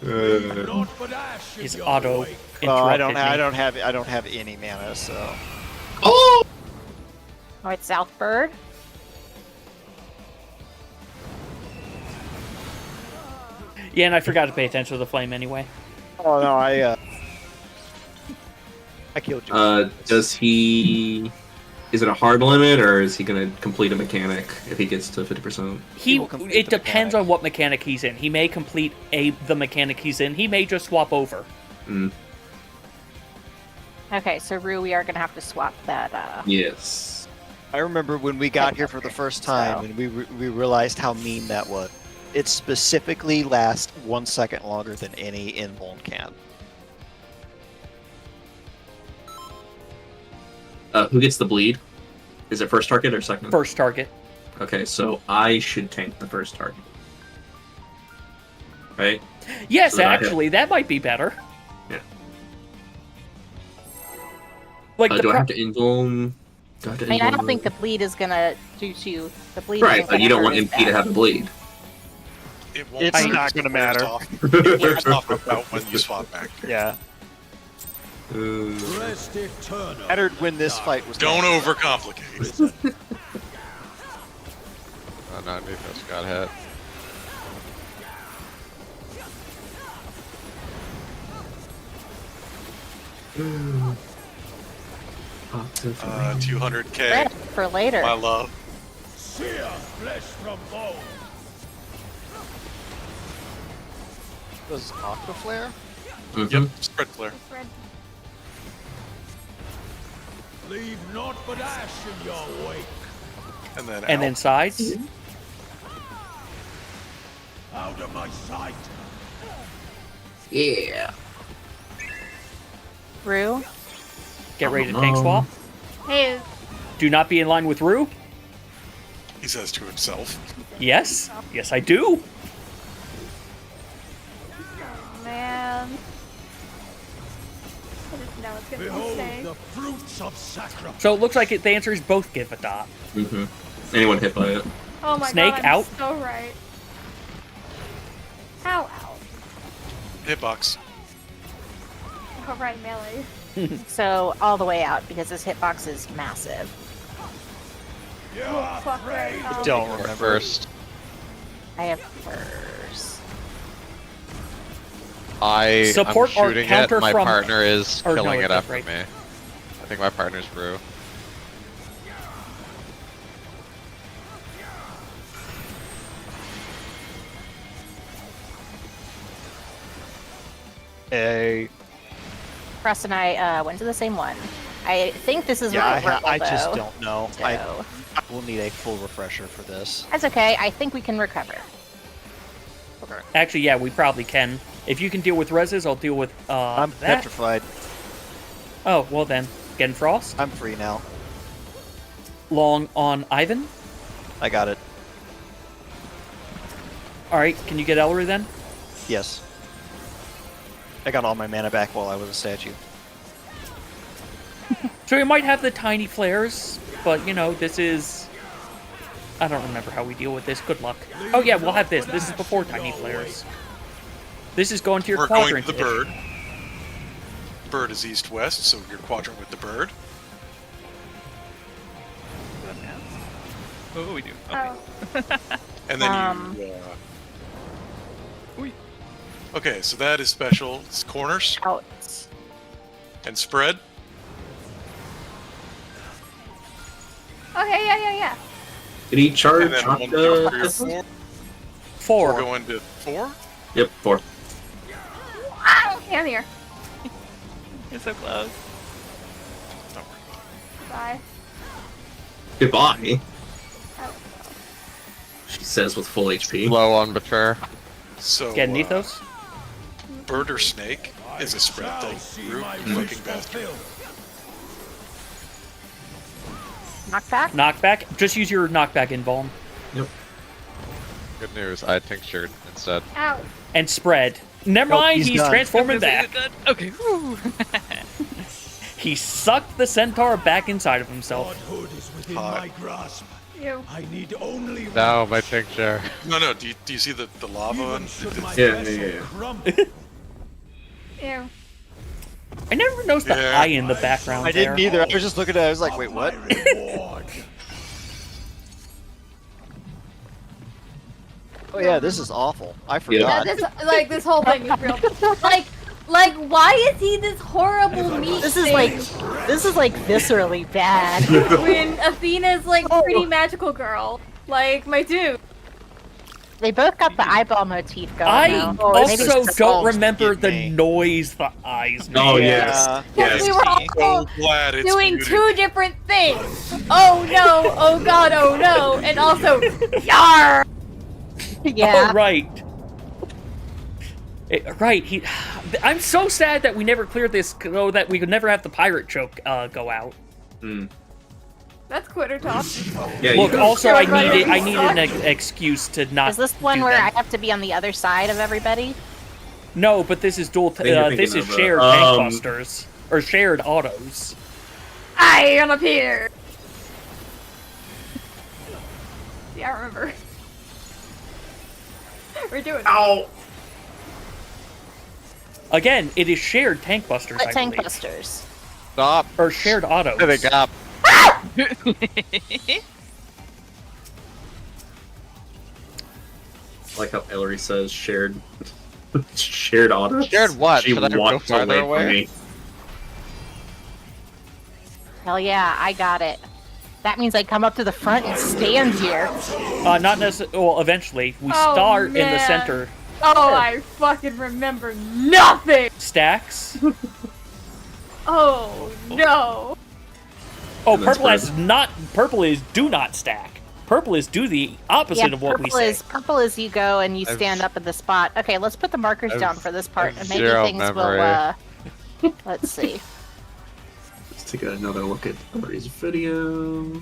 Naught but ash in His your auto wake. I interrupted don't me. have any mana, so. Oh! Oh, it's Southbird. Yeah, and I forgot to pay attention to the flame anyway. Oh no, I killed you. Does he? Is it a hard limit, or is he going to complete a mechanic if he gets to 50%? It depends on what mechanic he's in. He may complete the mechanic he's in. He may just swap over. Mm. Okay, so Rue, we are gonna have to swap that. Yes. I remember when we got here for the first time, and we realized how mean that was. It specifically lasts 1 second longer than any invuln can. Who gets the bleed? Is it first target or second? First target. Okay, so I should tank the first target. Right? Yes, So that actually, that might be better. Yeah. Like do I have to invuln? I mean, I don't think the bleed is gonna do to the bleed. Right, but you don't want MP to have a bleed. It won't It's matter. not gonna matter. It wears off about when you swap back. Yeah. Mattered when this fight was. Don't overcomplicate. Oh no, Nethos got hit. 200k. For later. My love. Sear flesh from bone. Was Aqua Flare? Yep, spread flare. Leave naught but ash in your wake. And then sides. Out of my sight. Yeah. Rue? Get ready to tank swap. Hey. Do not be in line with Rue. He says to himself. Yes. Yes, I do. Oh, man. I just know it's gonna Behold stay. the fruits of sacrifice. So it looks like the answer is both give a dot. Mm-hmm. Anyone hit by it? Oh my Snake god, I'm out. so right. Ow, ow. Hitbox. Oh, right, melee. So all the way out because this hitbox is massive. Oh, fuck right. Don't remember. First, I have first. I'm Support or shooting counter it. My from- partner is or no, killing it's it not after right. me. I think my partner's Rue. Hey. Cross and I went to the same one. I think this is Yeah, recoverable, I just though. don't know. So- I will need a full refresher for this. That's okay. I think we can recover. Okay. Actually, yeah, we probably can. If you can deal with reses, I'll deal with I'm that. petrified. Oh, well then. Gen Frost. I'm free now. Long on Ivan. I got it. Alright, can you get Ellery then? Yes. I got all my mana back while I was a statue. So we might have the tiny flares, but you know, this is... I don't remember how we deal with this. Good luck. Oh yeah, we'll have this. This is before tiny flares. This is going to your We're going quadrant. to the bird. Bird is east-west, so your quadrant with the bird. Oh, we do. Okay. And then Okay, so that is special. It's corners. Out. And spread. Okay, yeah. Did he charge? And then 1, 2, 3, or 4. 4. We're going to 4. Yep, 4. Ah, okay, I'm here. You're so close. Bye. Goodbye. Oh. She says with full HP. Low on Betrayer. So, Get Nethos. bird or snake is a spread thing. Root, fucking bastard. Knockback? Knockback. Just use your knockback invuln. Yep. Good news, I tinctured instead. Ow. And spread. Never mind, he's done. transforming back. Okay. Woo. He sucked the centaur back inside of himself. Godhood is within my grasp. You. I need only No, my tincture. No, do you see the lava? Even should my Yeah. vessel crumble, Ew. I never noticed the Yeah. eye in the background I didn't there. either. I was just looking at it. I was like, wait, what? my reward. Oh yeah, this is awful. I Yeah, forgot. this whole thing is real. Like, Like, why is he this horrible meat This thing? is like viscerally bad. When Athena's like pretty magical girl. Like, my dude. They both got the eyeball motif going I now. also don't remember the noise the eyes made. Oh, yes. Because we were all glad it's doing muted. two different things. Oh no, oh god, oh no, and also, yar! Yeah. Oh, right. Right, I'm so sad that we never cleared this, so that we could never have the pirate joke go out. That's quitter talk. Yeah, Look, you also, I needed suck. an excuse to not. Is this one do where that. I have to be on the other side of everybody? No, but this is dual. think you're This thinking is of, shared tank busters or shared autos. I am up here. Yeah, I remember. We're doing it. Ow! Again, it is shared tank busters. What I tank believe. busters? Stop. Or shared autos. There they go. Like how Ellery says shared shared auto. Shared what? She Should I go walked farther away from away? me. Hell yeah, I got it. That means I come up to the front and stand here. Not necessarily. Well, eventually we Oh, start in the man. center. Oh, I fucking remember nothing! Stacks. Oh, no. Oh, And then purple is spread. not. Purple is do not stack. Purple is do the opposite of what we say. Purple is you go and you I've- stand up at the spot. Okay, let's put the markers I've- down for this part, I've and maybe zero things memory. will. Let's see. Let's take another look at Ellery's video.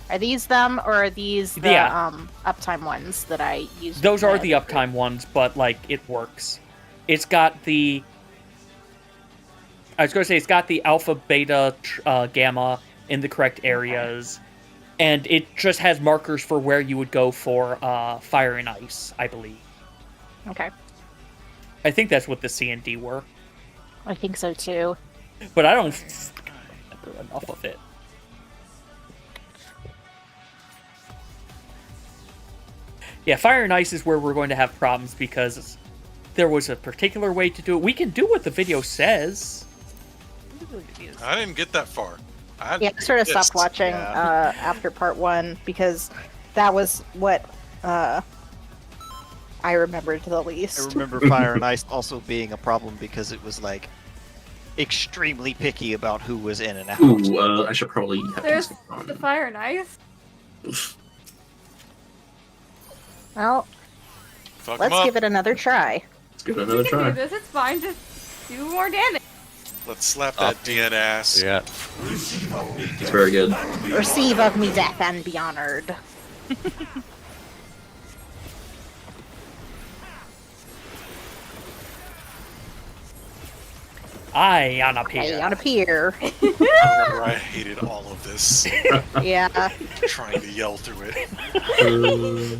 Are these them, or are these the Yeah. uptime ones that I used? Those in are the uptime ones, but like it works. It's got the. I was going to say it's got the alpha, beta, gamma in the correct areas, and it just has markers for where you would go for fire and ice, I believe. Okay, I think that's what the C and D were, I think so too. but I don't remember enough of it. Yeah, fire and ice is where we're going to have problems because there was a particular way to do it. We can do what the video says. I didn't get that far. Yeah, I sort of stopped missed. watching Yeah. after part 1 because that was what I remembered the I least. remember Fire and Ice also being a problem because it was like extremely picky about who was in and out. Ooh, I should probably have There's this on. the fire and ice. Well, Fuck 'em let's up. give it another try. Let's give it another You can try. do this, it's fine. Just do more damage. Let's slap that DN ass. Yeah. It's very good. Receive of me death and be honored. I on up Hey, here. on up here. I remember I hated all of this. Yeah. Trying to yell through it.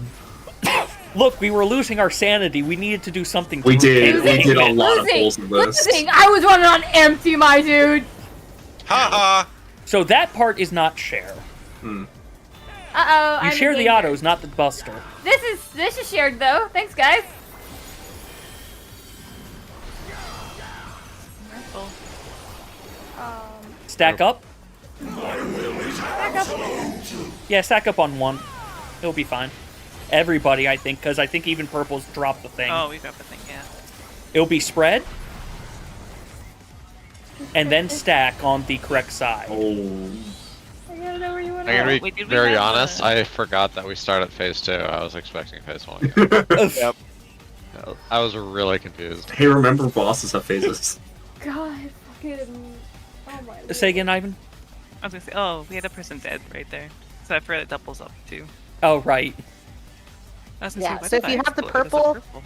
Look, we were losing our sanity. We needed to do something. We to did. regain We it. did a lot of Losing, pulls of this. losing. I was running on empty, my dude. Ha So that part is not share. Uh-oh. You I'm share in the danger. autos, not the buster. This is shared though. Thanks, guys. Careful. Stack up. Back up. Yeah, stack up on one. It'll be fine. Everybody, I think, because I think even purple's dropped the thing. Oh, we got the thing, yeah. It'll be spread. And then stack on the correct side. Oh. I gotta know where you went. I'm gonna Wait, be did we very have honest. a- I forgot that we started phase 2. I was expecting phase 1. Yep. I was really confused. Hey, remember bosses have phases. God, fucking. Oh my. Say again, Ivan? I was gonna say, oh, we had a person dead right there. So I forgot it doubles up too. Oh, right. I was gonna Yeah, say, why so did if you I have the explode as a purple-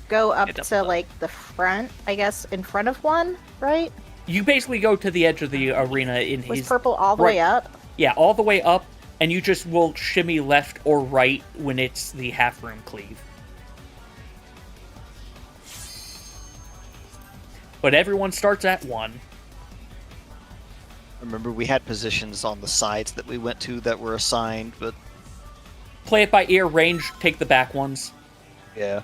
Go up It doubles to up. like the front, I guess, in front of one, right? You basically go to the edge of the arena in Was his... purple all the way up? Yeah, all the way up, and you just will shimmy left or right when it's the half-room cleave. But everyone starts at 1. Remember, we had positions on the sides that we went to that were assigned, but Play it by ear, range, take the back ones. yeah.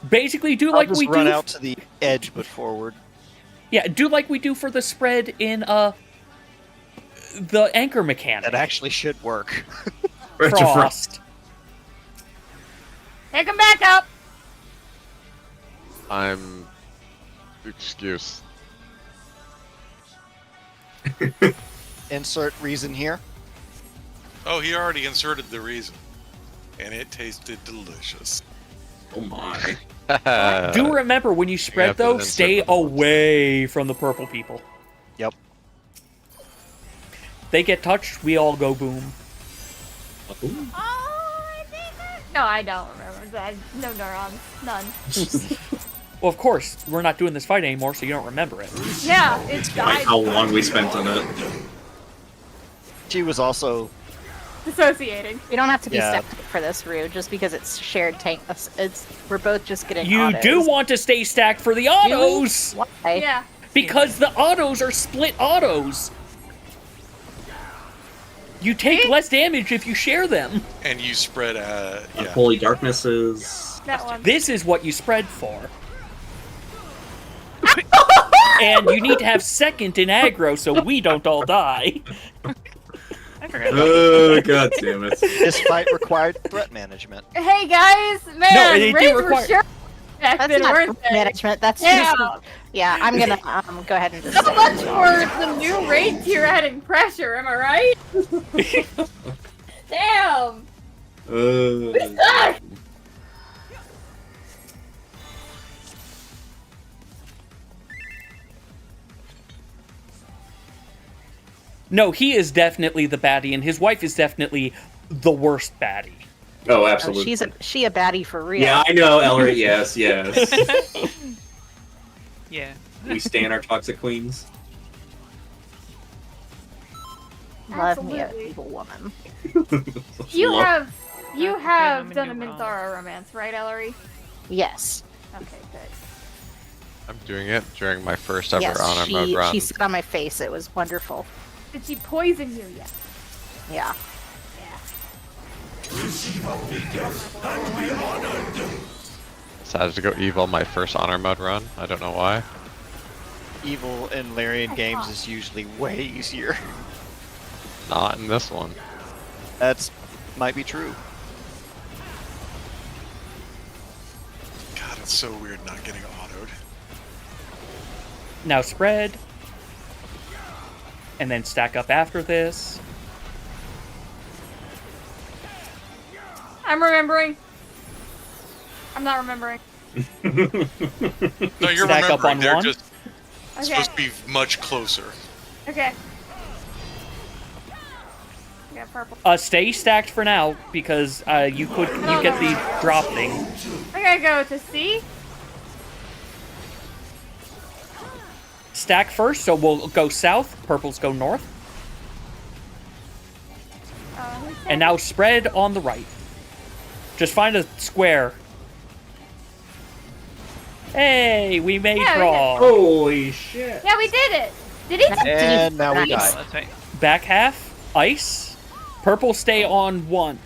Basically, do I'll like just we run do. out to the edge, but forward. Yeah, do like we do for the spread in the anchor mechanic. That actually should work. Frost. Take him back up! I'm... Excuse. Insert reason here. Oh, he already inserted the reason. And it tasted delicious. Oh my. Do remember, when you spread, though, stay away from the purple people. Yep. They get touched, we all go boom. No, I don't remember that. No neurons. None. Well, of course, we're not doing this fight anymore, so you don't remember it. Yeah, it's died. Like how long we spent on it. She was also... Dissociating. You don't have to be Yeah. stacked for this, Rue, just because it's shared tank. We're both just getting You autos. do want to stay stacked for the autos! Why? Yeah. Because the autos are split autos. You take less damage if you share them. And you spread, yeah. Holy Darknesses. That one. This is what you spread for. And you need to have second in aggro so we don't all die. I forgot. Oh, god damn it. This fight required threat management. Hey guys, man, No, it raids did were require- sure back That's then, not weren't they? management. That's Yeah. just... Yeah, I'm gonna go ahead and just... So much for the new raid tier adding pressure, am I right? Damn! We suck! No, he is definitely the baddie, and his wife is definitely the worst baddie. Oh, absolutely. She a baddie for real. Yeah, I know, Ellery. Yes, yes. Yeah. We stand our toxic queens. Love me an Absolutely. evil woman. You Love- have done a Minora. Minthara romance, right, Ellery? Yes. Okay, good. I'm doing it during my first ever Yes, honor mode she, run. she sat on my face. It was wonderful. Did she poison you yet? Yeah. Decided to go evil my first honor mode run. I don't know why. Evil in Larian games is usually way easier. Not in this one. That's might be true. God, it's so weird not getting autoed. Now spread. And then stack up after this. I'm remembering. I'm not remembering. No, you're Stack up remembering. on They're one? just Okay. supposed to be much closer. Okay. I got purple. Stay stacked for now, because you get the drop thing. I gotta go to C. Stack first, so we'll go south, purples go north. And now spread on the right. Just find a square. Hey, we made Yeah, we draw. Holy shit. Yeah, we did it. Did he? And now we Nice. die. That's right. Back half, ice. Purple stay on one.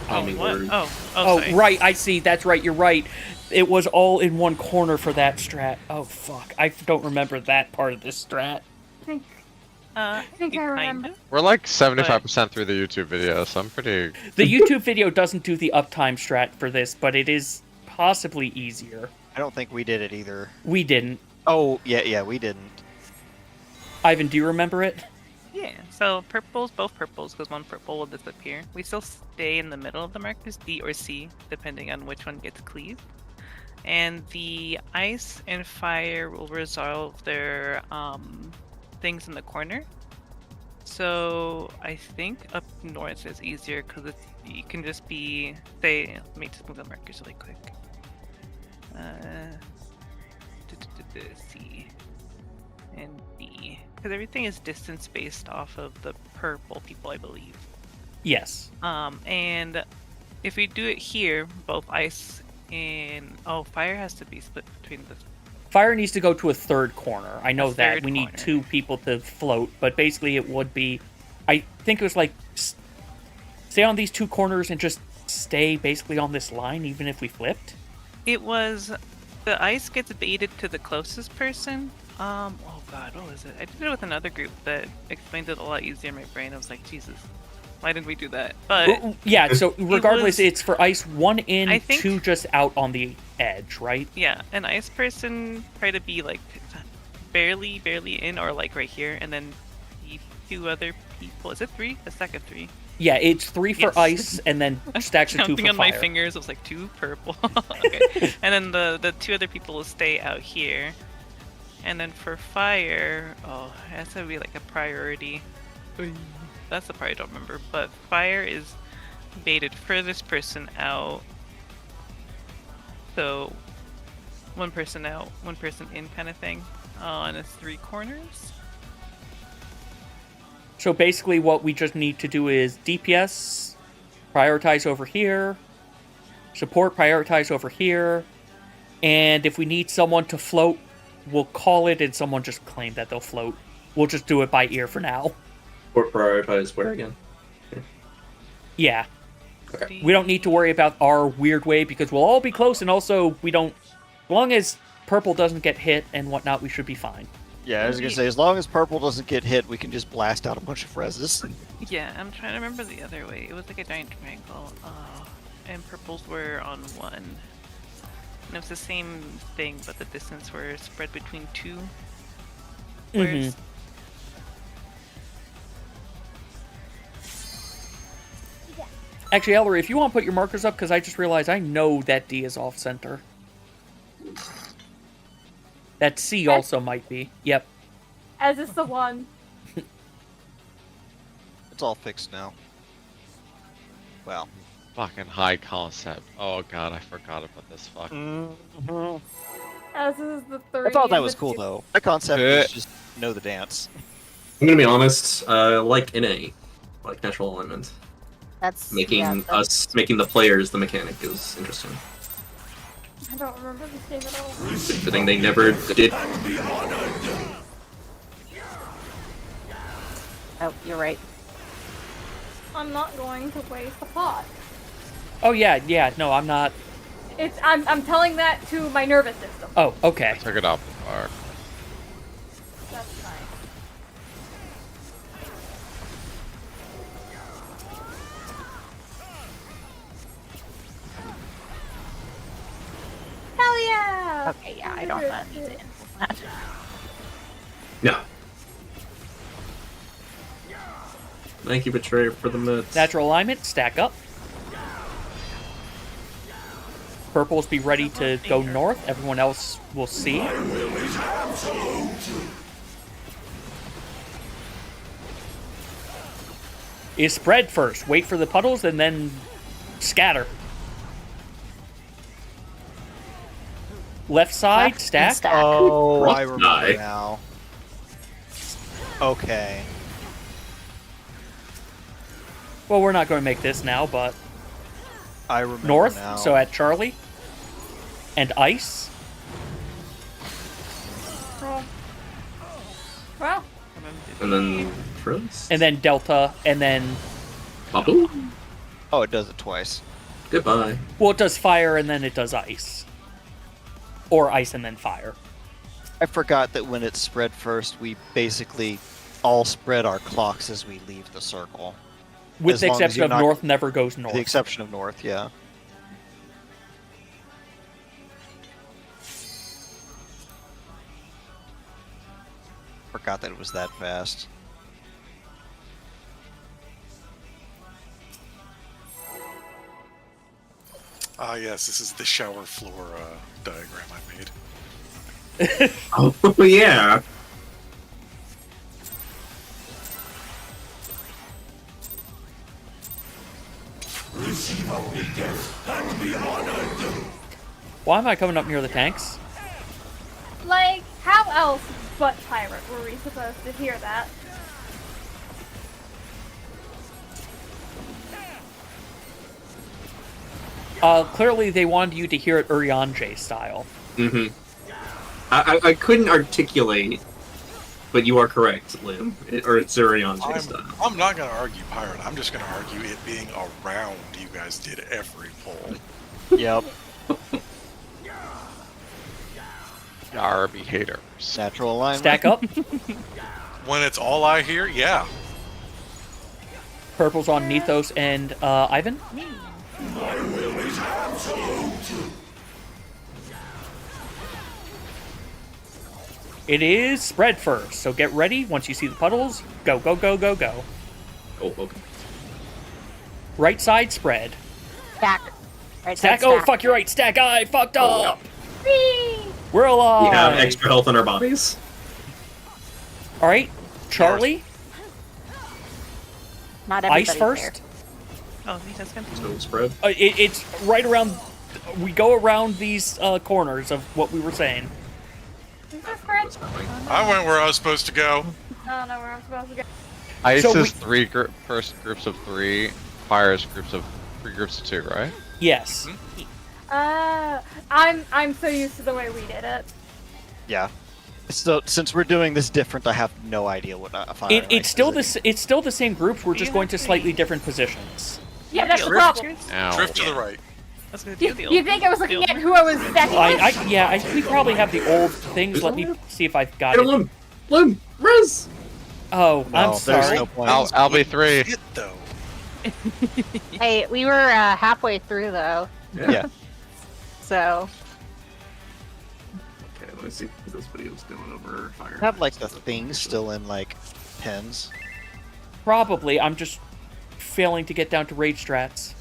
Oh, Tommy what? word. Oh, sorry. right, I see. That's right, you're right. It was all in one corner for that strat. Oh, fuck. I don't remember that part of this strat. I think I remember. We're like 75% through the YouTube video, so I'm pretty... The YouTube video doesn't do the uptime strat for this, but it is possibly easier. I don't think we did it either. We didn't. Oh, yeah, we didn't. Ivan, do you remember it? Yeah, so purples, both purples, because one purple will disappear. We still stay in the middle of the markers, D or C, depending on which one gets cleaved. And the ice and fire will resolve their things in the corner. So I think up north is easier because you can just be, say, let me just move the markers really quick. C and B, because everything is distance based off of the purple people, I believe. Yes. And if we do it here, both ice and fire has to be split between the. Fire needs to go to a third corner. I know A that. third We need corner. 2 people to float, but basically it would be... I think it was like... Stay on these 2 corners and just stay basically on this line, even if we flipped. It was the ice gets baited to the closest person. Oh god, what was it? I did it with another group that explained it a lot easier in my brain. I was like, Jesus, why didn't we do that? But yeah, so regardless, it's for ice 1 in, I think, 2 just out on the edge, right? Yeah, an ice person try to be like barely in, or like right here, and then the 2 other people. Is it 3? A stack of 3. Yeah, it's 3 for ice, and then stacks of 2 for fire. Counting on my fingers, it was like 2 purple. Okay. And then the 2 other people will stay out here. And then for fire, it has to be like a priority. That's the part I don't remember. But fire is baited furthest person out. So 1 person out, 1 person in kind of thing. And it's 3 corners. So basically what we just need to do is DPS, prioritize over here, support, prioritize over here, and if we need someone to float, we'll call it and someone just claim that they'll float. We'll just do it by ear for now. Or prioritize where again? Yeah. Okay. We don't need to worry about our weird way because we'll all be close, and also we don't... As long as purple doesn't get hit and whatnot, we should be fine. Yeah, I was gonna say, as long as purple doesn't get hit, we can just blast out a bunch of reses. Yeah, I'm trying to remember the other way. It was like a giant triangle, and purples were on 1. And it was the same thing, but the distance were spread between 2 squares. Actually, Ellery, if you want to put your markers up, because I just realized I know that D is off-center. That C also might be. Yep. As is the 1. It's all fixed now. Well. Fucking high concept. Oh god, I forgot about this fuck. As is the 3. I thought that was cool, though. That concept is just know the dance. I'm gonna be honest, like NA, like natural alignment. That's making the players the mechanic is interesting. I don't remember this game at all. The thing they never did. Oh, you're right. I'm not going to waste a pot. Oh yeah, no, I'm not. I'm telling that to my nervous system. Oh, okay. I took it off the bar. That's nice. Hell yeah! Okay, yeah, I don't need to influence that. No. Thank you, Betrayer, for the mids. Natural alignment, stack up. Purples be ready to go north. Everyone else will see. Is spread first. Wait for the puddles and then scatter. Left side, Left stack. stack. Oh, Rough I remember die. now. Okay. Well, we're not going to make this now, but I remember north, now. so at Charlie. And ice. Well. And then Frizz? And then delta, and then... Bubble? Oh, it does it twice. Goodbye. Well, it does fire, and then it does ice. Or ice and then fire. I forgot that when it's spread first, we basically all spread our clocks as we leave the circle. With As the long as exception you're of not- north never goes north. The exception of north, yeah. Forgot that it was that fast. Ah, yes, this is the shower floor diagram I made. Oh, yeah. Why am I coming up near the tanks? Like, how else but pirate were we supposed to hear that? Clearly they wanted you to hear it Urianger style. Mm-hmm. I couldn't articulate, but you are correct, Lim. Or it's Zurion style. I'm not going to argue pirate. I'm just going to argue it being around you guys did every pull. Yep. Yarby haters. Natural alignment. Stack up. When it's all I hear, yeah. Purple's on Nethos and Ivan. My will is absolute. It is spread first, so get ready. Once you see the puddles, go, go, go, go, go. Oh, okay. Right side spread. Stack. Right Stack. side Oh, stack. fuck, you're right. Stack. I fucked up. Whee! We're alive. We have extra health in our bodies. All right, Charlie. Not Ice everybody's first. Oh, he does good. So spread. It's right around. We go around these corners of what we were saying. Is this spread? I went where I was supposed to go. I don't know where I'm supposed to go. Ice So is first groups of 3. Fire is three groups of 2, right? Yes. I'm so used to the way we did it. Yeah. So since we're doing this different, I have no idea what fire. It's still the same groups. We're just going to slightly different positions. Yeah, that's the problem. Drift to the right. That's good. You think I was looking at who I was stacking with? I think we probably have the old things. Let me see if I've got it. Lim, Riz. Oh, No, I'm there's sorry. no point. I'll be 3. It though. Hey, we were halfway through though, Yeah. so Okay, let me see what this video's doing over fire. I have like the things still in like pens. Probably. I'm just failing to get down to rage strats.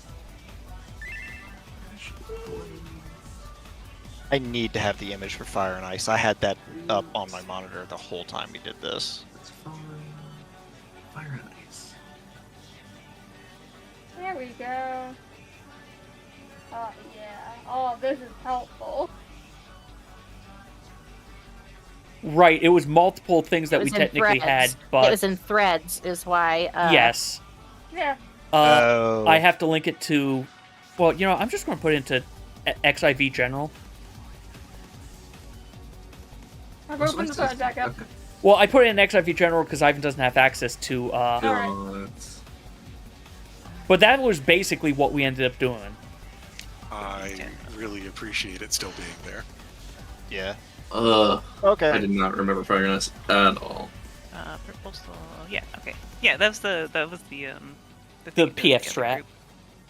I need to have the image for fire and ice. I had that up on my monitor the whole time we did this. It's fine. Fire and ice. There we go. Oh, yeah. Oh, this is helpful. Right. It was multiple things that it we was in technically had, threads. but It was in threads, is why. yes. Yeah. I have to link it to. Well, you know, I'm just going to put it into XIV General. I've opened the phone back up. Well, I put it in XIV General because Ivan doesn't have access to. Alright. But that was basically what we ended up doing. I really appreciate it still being there. Yeah. Okay. I did not remember fire and ice at all. Purple still. Yeah. Okay. Yeah, that was the The thing PF to strat. group.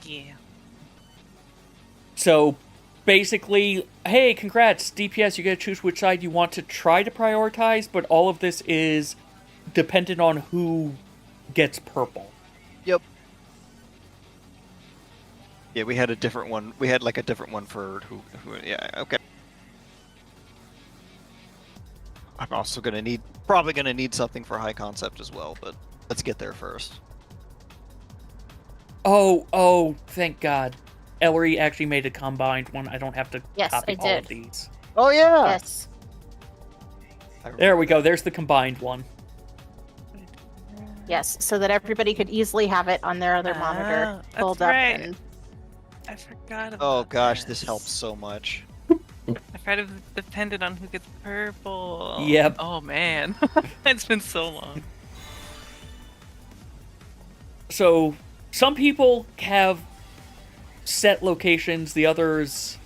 Yeah. So basically, hey, congrats, DPS, you get to choose which side you want to try to prioritize, but all of this is dependent on who gets purple. Yep. Yeah, we had a different one. We had like a different one for who yeah, okay. I'm also probably gonna need something for high concept as well, but let's get there first. Oh, thank God. Ellery actually made a combined one. I don't have to Yes, copy I all did. of these. Oh yeah. Yes. There we go. There's the combined one. Yes, so that everybody could easily have it on their other monitor that's pulled up. right. And I forgot about Oh gosh, this helps so much. I forgot it was dependent on who gets purple. Yep. Oh man, it's been so long. So some people have set locations, the others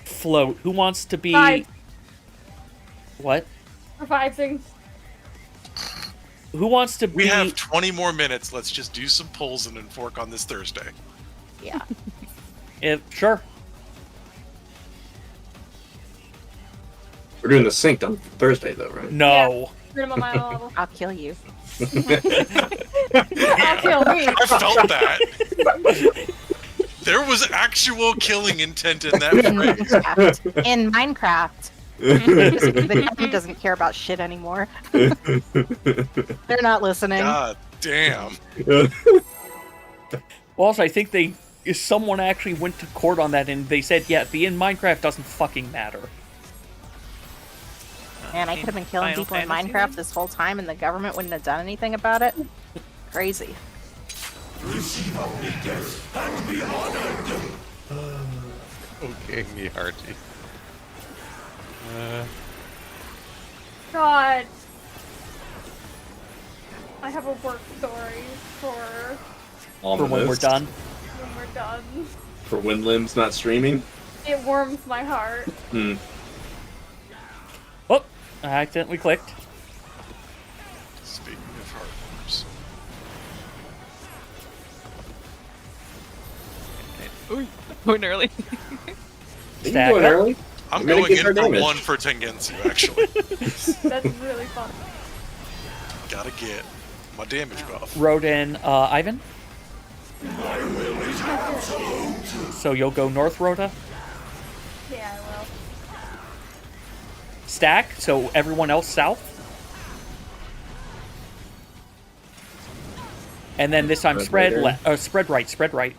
float. Who wants to be... Five. What? Reviving. Who wants to be... We have 20 more minutes. Let's just do some pulls and then fork on this Thursday. yeah. Sure. We're doing the sync on Thursday, though, right? No. Minimum level. I'll kill you. I'll kill me. I felt that. There was actual killing intent in that phrase. In Minecraft. The game doesn't care about shit anymore. They're not listening. God damn. Well, also, I think someone actually went to court on that, and they said, yeah, the in Minecraft doesn't fucking matter. Man, I could have been killing Final people in Fantasy Minecraft then? this whole time and the government wouldn't have done anything about it. Crazy. Receive only death and be honored. Okay, me hearty. God. I have a work story for For when we're done. when we're done. For when Lim's not streaming? It warms my heart. I accidentally clicked. Speaking of hardwares. Ooh, going early. Stack going up. early? I'm You're gonna going get in her for damage. 1 for Tengensu, actually. That's really fun. Gotta get my damage buff. Rode in Ivan. So you'll go north, Rhoda. Yeah, I will. Stack, so everyone else south. And then this time Spread spread right left. Spread right. Spread right.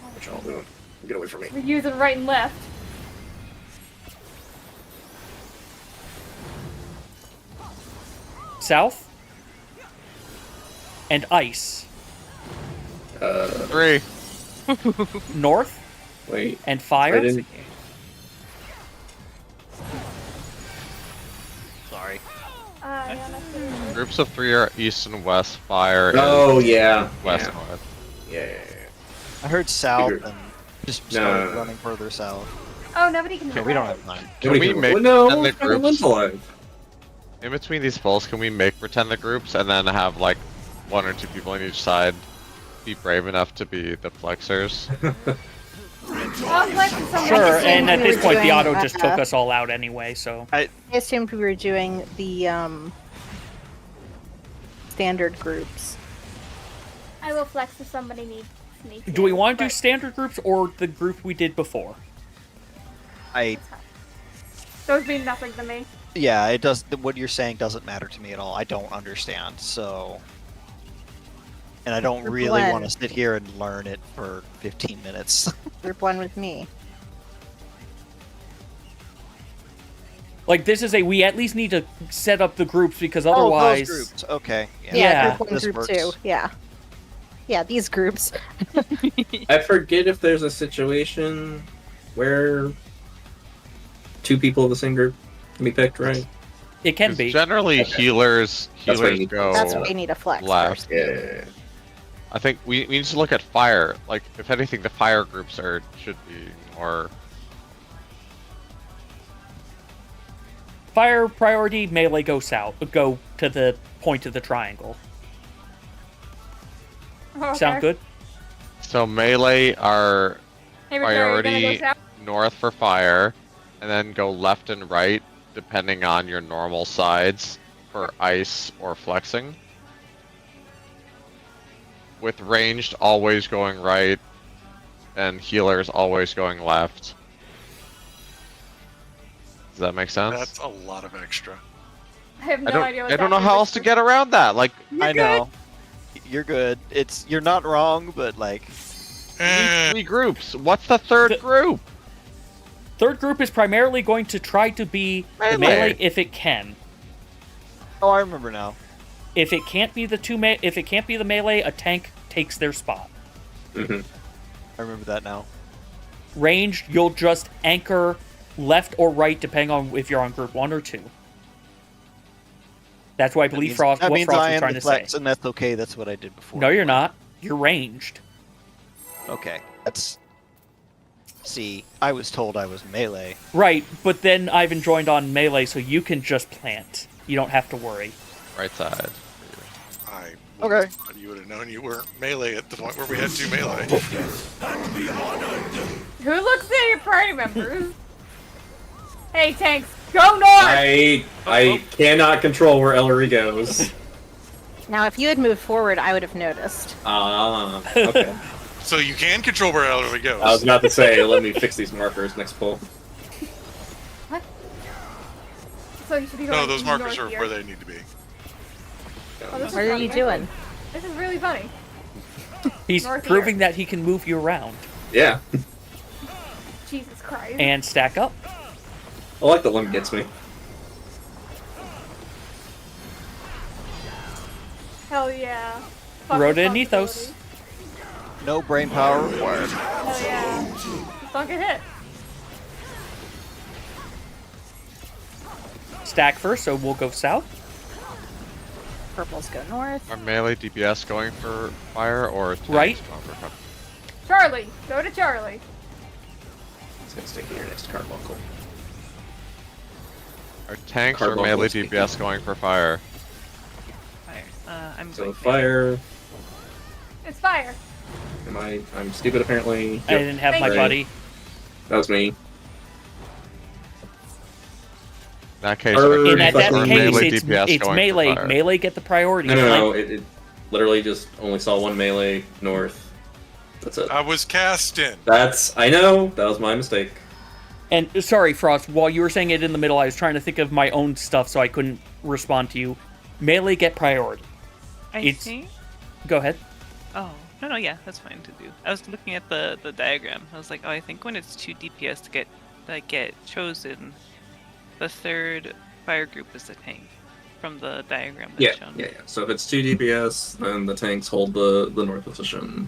What y'all doing? Get away from me. We're using right and left. South. And ice. 3. North. Wait. And fire. I didn't... Sorry. Yeah, that's Groups of 3 are east and west. Fire Oh, is yeah. west Yeah. and west. Yeah. I heard south Figured. and just No. started running further south. Oh, nobody can. Okay, we don't have time. Can we make Well, no, pretend the fucking Lynn's groups alive. in between these polls? Can we make pretend the groups and then have like 1 or 2 people on each side be brave enough to be the flexers? Sure, and at this point the auto just doing, took us all out anyway, so... I assumed we were doing the standard groups. I will flex if somebody needs me to. Do we want to do but standard groups or the group we did before? those mean nothing to me. Yeah, it does. What you're saying doesn't matter to me at all. I don't understand, so... And I don't Group really one. want to sit here and learn it for 15 minutes. Group 1 with me. Like, this is we at least need to set up the groups, because Oh, otherwise... those groups. Okay. Yeah. Group 1, This Group works. 2. Yeah. Yeah, these groups. I forget if there's a situation where 2 people of the same group can be picked, right? It can be. Generally, Okay. healers That's what you need. go That's what we need a flex left. first. Yeah. I think we need to look at fire. Like, if anything, the fire groups should be more. Fire priority, melee go south. Go to the point of the triangle. Okay. Sound good? So melee are Hey, Victoria, you gonna priority go south? north for fire, and then go left and right depending on your normal sides for ice or flexing. With ranged always going right, and healers always going left. Does that make sense? That's a lot of extra. I have no idea what I don't know that how means. else to get around that. Like, I know. You're good. You're not wrong, but like... we need 3 groups. What's the third group? Third group is primarily going to try to be the melee if it can. Oh, I remember now. If it can't be the melee, a tank takes their spot. Mm-hmm. I remember that now. Ranged, you'll just anchor left or right depending on if you're on group 1 or 2. That's what I believe Frost That was means I am trying the to say. flex, and that's okay. That's what I did before. No, you're not. You're ranged. Okay, that's... See, I was told I was melee. Right, but then Ivan joined on melee, so you can just plant. You don't have to worry. Right side. Okay. You would have known you weren't melee at the point where we had 2 melee. Who looks at your party members? Hey, tanks, go north! I cannot control where Ellery goes. Now, if you had moved forward, I would have noticed. Ah, okay. So you can control where Ellery goes. I was about to say, let me fix these markers next pull. What? So you should be going No, those markers north are here. where they need to be. Oh, this is What are funny. you doing? This is really funny. He's North proving that he can move you around. Yeah. Jesus Christ. And stack up. I like the limb gets me. Hell yeah. Fuck Rhoda and responsibility. Ethos. No brain power required. Hell yeah. Just don't get hit. Stack first, so we'll go south. Purples go north. Are melee DPS going for fire or tanks Right. going for cover? Charlie, go to Charlie. It's gonna stay here next to Carbuncle. Are tanks Card or buff melee was DPS going for fire? Fire. I'm So going fire. It's fire. I'm stupid apparently. I didn't have my Right. buddy. That was me. In that case, Or- In that Fucking case, melee it's DPS going for melee. fire. Melee get the priority. No, it literally just only saw one melee north. That's it. I was casting. I know, that was my mistake. And sorry, Frost, while you were saying it in the middle, I was trying to think of my own stuff, so I couldn't respond to you. Melee get priority. I think. Go ahead. Oh no, yeah, that's fine to do. I was looking at the diagram. I was like, oh, I think when it's 2 DPS to get chosen, the third fire group is the tank from the diagram that's shown. Yeah. So if it's 2 DPS, then the tanks hold the north position.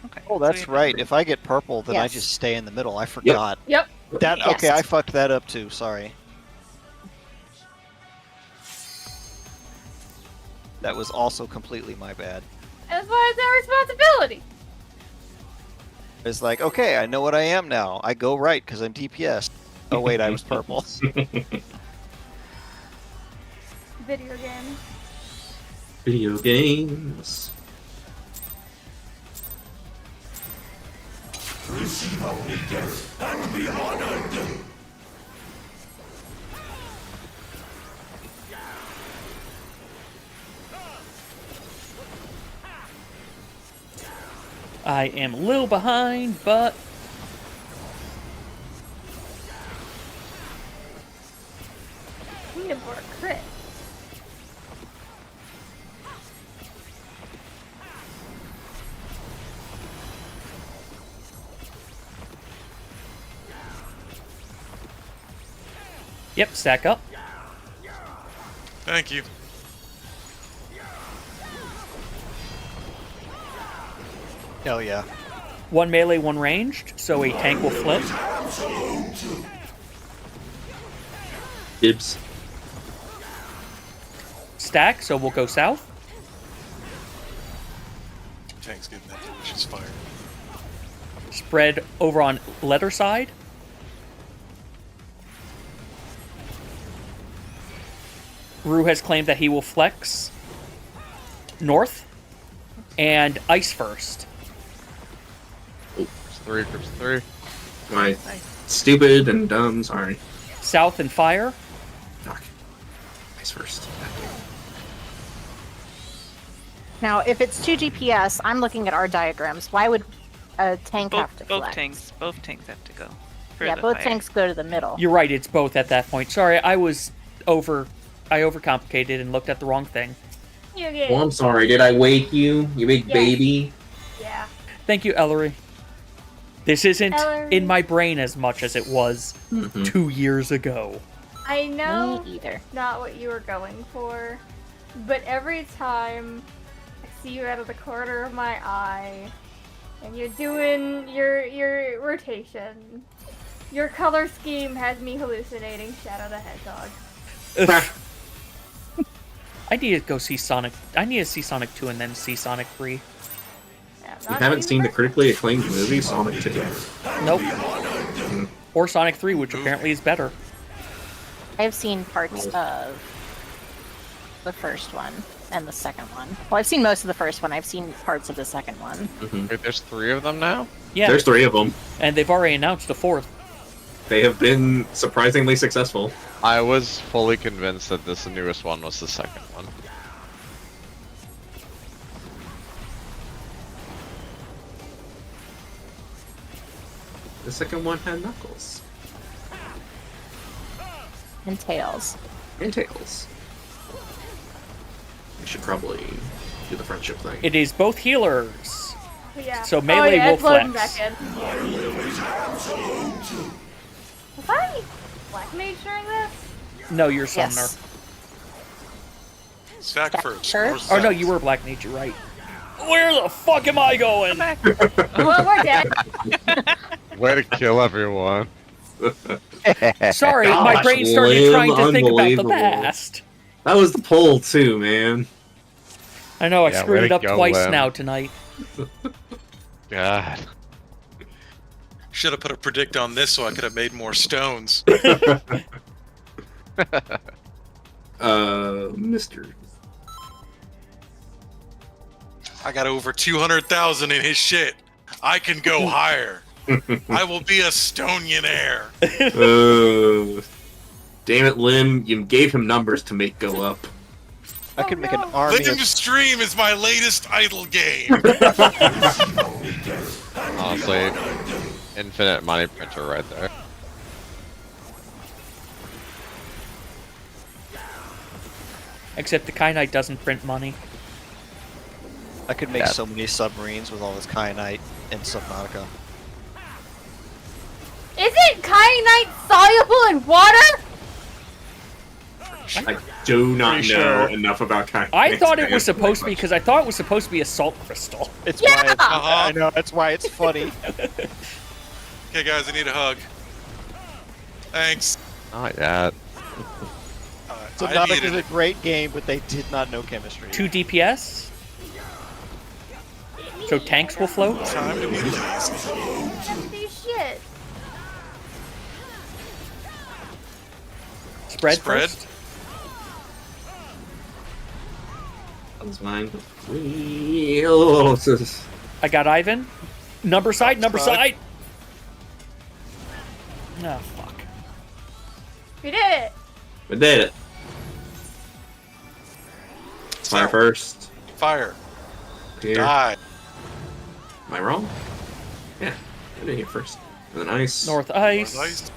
Okay. Oh, so that's we- right. If I get purple, then I Yes. just stay in the middle. I forgot. Yep. That Yes. okay? I fucked that up too. Sorry. That was also completely my bad. That's why it's our responsibility. It's like, okay, I know what I am now. I go right because I'm DPS. Oh wait, I was purple. Video game. Video games. Receive only death and be honored. I am a little behind, but Need for a crit. yep, stack up. Thank you. Hell yeah. One melee, one ranged, so a tank will flip. Dibs. Stack, so we'll go south. Tank's getting that delicious fire. Spread over on letter side. Rue has claimed that he will flex north and ice first. Groups 3, groups 3. My stupid and dumb, sorry. South and fire. Fuck. Ice first. Now, if it's 2 DPS, I'm looking at our diagrams. Why would a tank have to Both flex? tanks have to go. for Yeah, the both fire. tanks go to the middle. You're right, it's both at that point. Sorry, I overcomplicated and looked at the wrong thing. You get Well, I'm sorry. Did I wake you? You big Yes. baby? Yeah. Thank you, Ellery. This isn't Ellery. in my brain as much as it was Mhm. 2 years ago. I know Me either. not what you were going for, but every time I see you out of the corner of my eye, and you're doing your rotation, your color scheme has me hallucinating Shadow the Hedgehog. I need to go see Sonic. I need to see Sonic 2 and then see Sonic 3. Yeah, You not haven't seen the even- critically acclaimed movie Sonic 2? Nope. Or Sonic 3, which apparently is better. I've seen parts of the first one and the second one. Well, I've seen most of the first one. I've seen parts of the second one. Wait, there's 3 of them now? Yeah, There's 3 of them. and they've already announced a fourth. They have been surprisingly successful. I was fully convinced that this newest one was the second one. The second one had Knuckles. And Tails. And Tails. We should probably do the friendship thing. It is both healers. Yeah. So melee yeah, will it's loading flex. back in. Was I Black Mage during this? No, you're Summoner. Yes. Sack first. Sure. north, Oh no, south. you were Black Mage, you're right. Where the fuck am I going? Well, we're dead. Way to kill everyone. Sorry, my Gosh, brain started Liam, trying to think about the unbelievable. past. That was the poll too, man. I know, I Yeah, screwed way it to up go, twice Lim. now tonight. God. Should have put a predict on this so I could have made more stones. Mister. I got over 200,000 in his shit. I can go higher. I will be a Stonionaire. Damn it, Lim. You gave him numbers to make go up. I could make an army. Living Stream is my latest idle game. Honestly, infinite money printer right there. Except the Kyanite doesn't print money. I could make so many submarines with all this kyanite and Subnautica. Isn't kyanite soluble in water? I do not know sure. enough about kyanite. I thought it was supposed to be because I thought it was supposed to be a salt crystal. It's Yeah! why it's, I know, that's why it's funny. Okay, guys, I need a hug. Thanks. Not yet. Subnautica is a great game, but they did not know chemistry. 2 DPS. So tanks will float. Time to be lazy. Empty shit. Spread. Spread. First. That was mine. Oh, I got Ivan. Number side. Number side. No, fuck. We did it. we did it. Fire first. Fire. Here. Die. Am I wrong? Yeah, I did it here first. And then ice. North ice. Nice.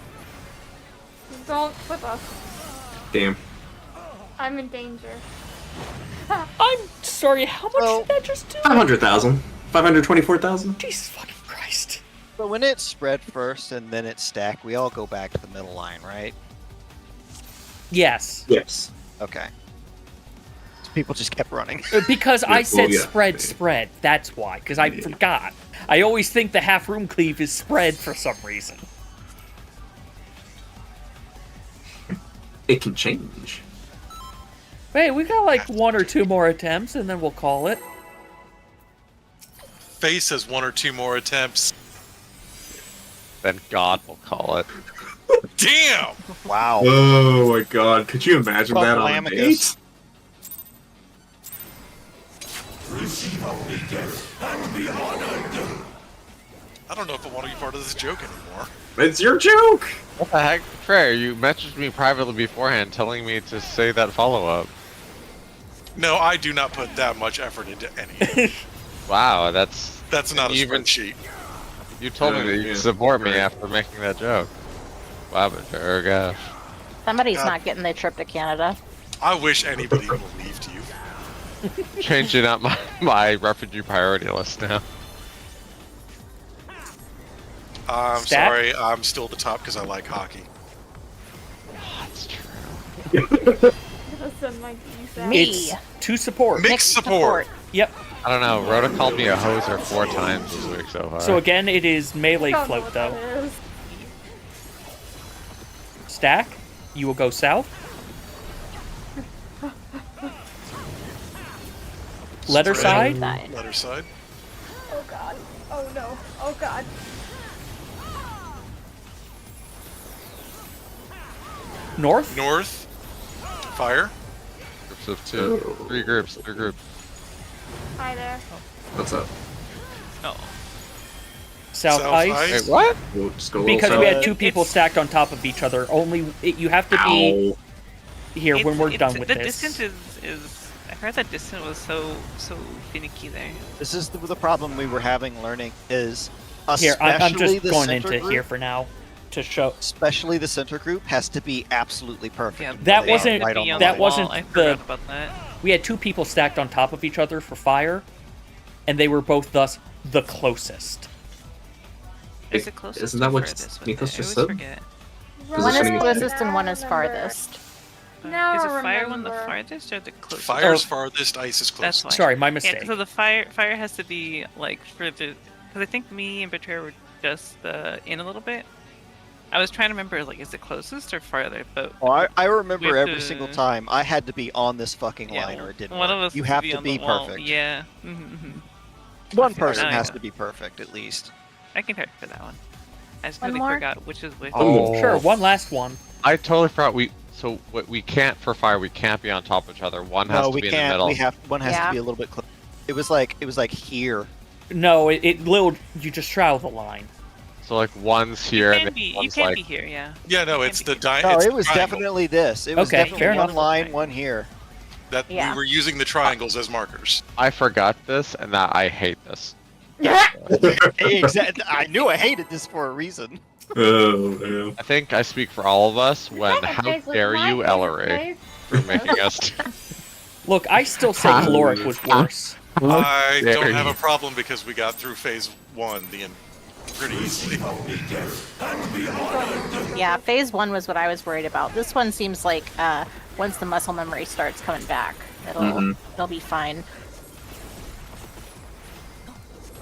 Don't flip us. Damn. I'm in danger. I'm sorry. How much did that just do? 500,000. 524,000. Jesus fucking Christ. But when it's spread first and then it's stacked, we all go back to the middle line, right? Yes. Yes. Okay. So people just kept running. Because I said yeah. spread. That's why. Because I forgot. I always think the half room cleave is spread for some reason. It can change. Hey, we got like 1 or 2 more attempts, and then we'll call it. Face has 1 or 2 more attempts. Then God will call it. Damn! Wow. Oh my god, could you imagine that on a Lamicus. date? I don't know if I want to be part of this joke anymore. It's your joke! What the heck? Trey, you messaged me privately beforehand telling me to say that follow-up. No, I do not put that much effort into any. Wow, that's not a even spreadsheet. You told me that you'd support me after making that joke. Wow, but oh gosh. Somebody's God. not getting their trip to Canada. I wish anybody believed you. Changing up my refugee priority list now. I'm Stat? sorry, I'm still at the top because I like hockey. That's true. Listen, Mike, you said. Me. It's 2 support. Mixed support. Yep. I don't know, Rhoda called me a hoser 4 times this week so far. So again, it is melee Don't know float what though. that is. Stack. You will go south. Letter Spread. side. Letter side. Oh god. Oh no. Oh god. North. North. Fire. Groups of 2. 3 groups. Hi there. What's up? Oh. South South ice. ice. Wait, what? We'll just go a little Because south. we had 2 people It's- stacked on top of each other. You have to be Ow. here when we're done with the this. distance is. I heard that distance was so finicky there. This is the problem we were having learning is Here, I'm especially just the going center into group, here for now to show. especially the center group has to be absolutely perfect. Yeah, until That they are wasn't- right on the Beyond that line. the wall, wasn't I the- forgot about that. We had 2 people stacked on top of each other for fire, and they were both thus the closest. Is it closest Isn't or that what furthest with Nicholas it? I just always said? forget. One is Positioning- closest and one is farthest. Now Is I it fire one the remember. farthest or the closest? Fire's Oh. farthest, ice is That's closest. why. Sorry, my Yeah, mistake. so the fire has to be like further, because I think me and Betrayer were just in a little bit. I was trying to remember, like, is it closest or farther? But Oh, I remember We have every to- single time I had to be on this fucking yeah, line or it didn't one work. of us You has have to to on be the wall. perfect. Yeah. One person I has know. to be perfect at least. I can type for that one. I just One really more? forgot which is which. Oh. Sure, one last one. I totally forgot So we can't for fire. We can't be on top of each other. One has to be in the middle. One has to be a little bit close. It was like here. No, you just straddle the line. So like one's here and you one's can like... be here, yeah. Yeah, no, it's the No, it was definitely this. It was Okay, definitely fair one enough. line, one here. That we were using the triangles as markers. I forgot this, and that I hate this. Exactly. I knew I hated this for a reason. Oh, I think I speak for all of us when that how guys look dare like you, this, Ellery, guys? for making us... Look, I still say caloric was worse. I dare don't have you. a problem because we got through phase 1 pretty easily. Yeah, phase 1 was what I was worried about. This one seems like once the muscle memory starts coming back, it'll be fine.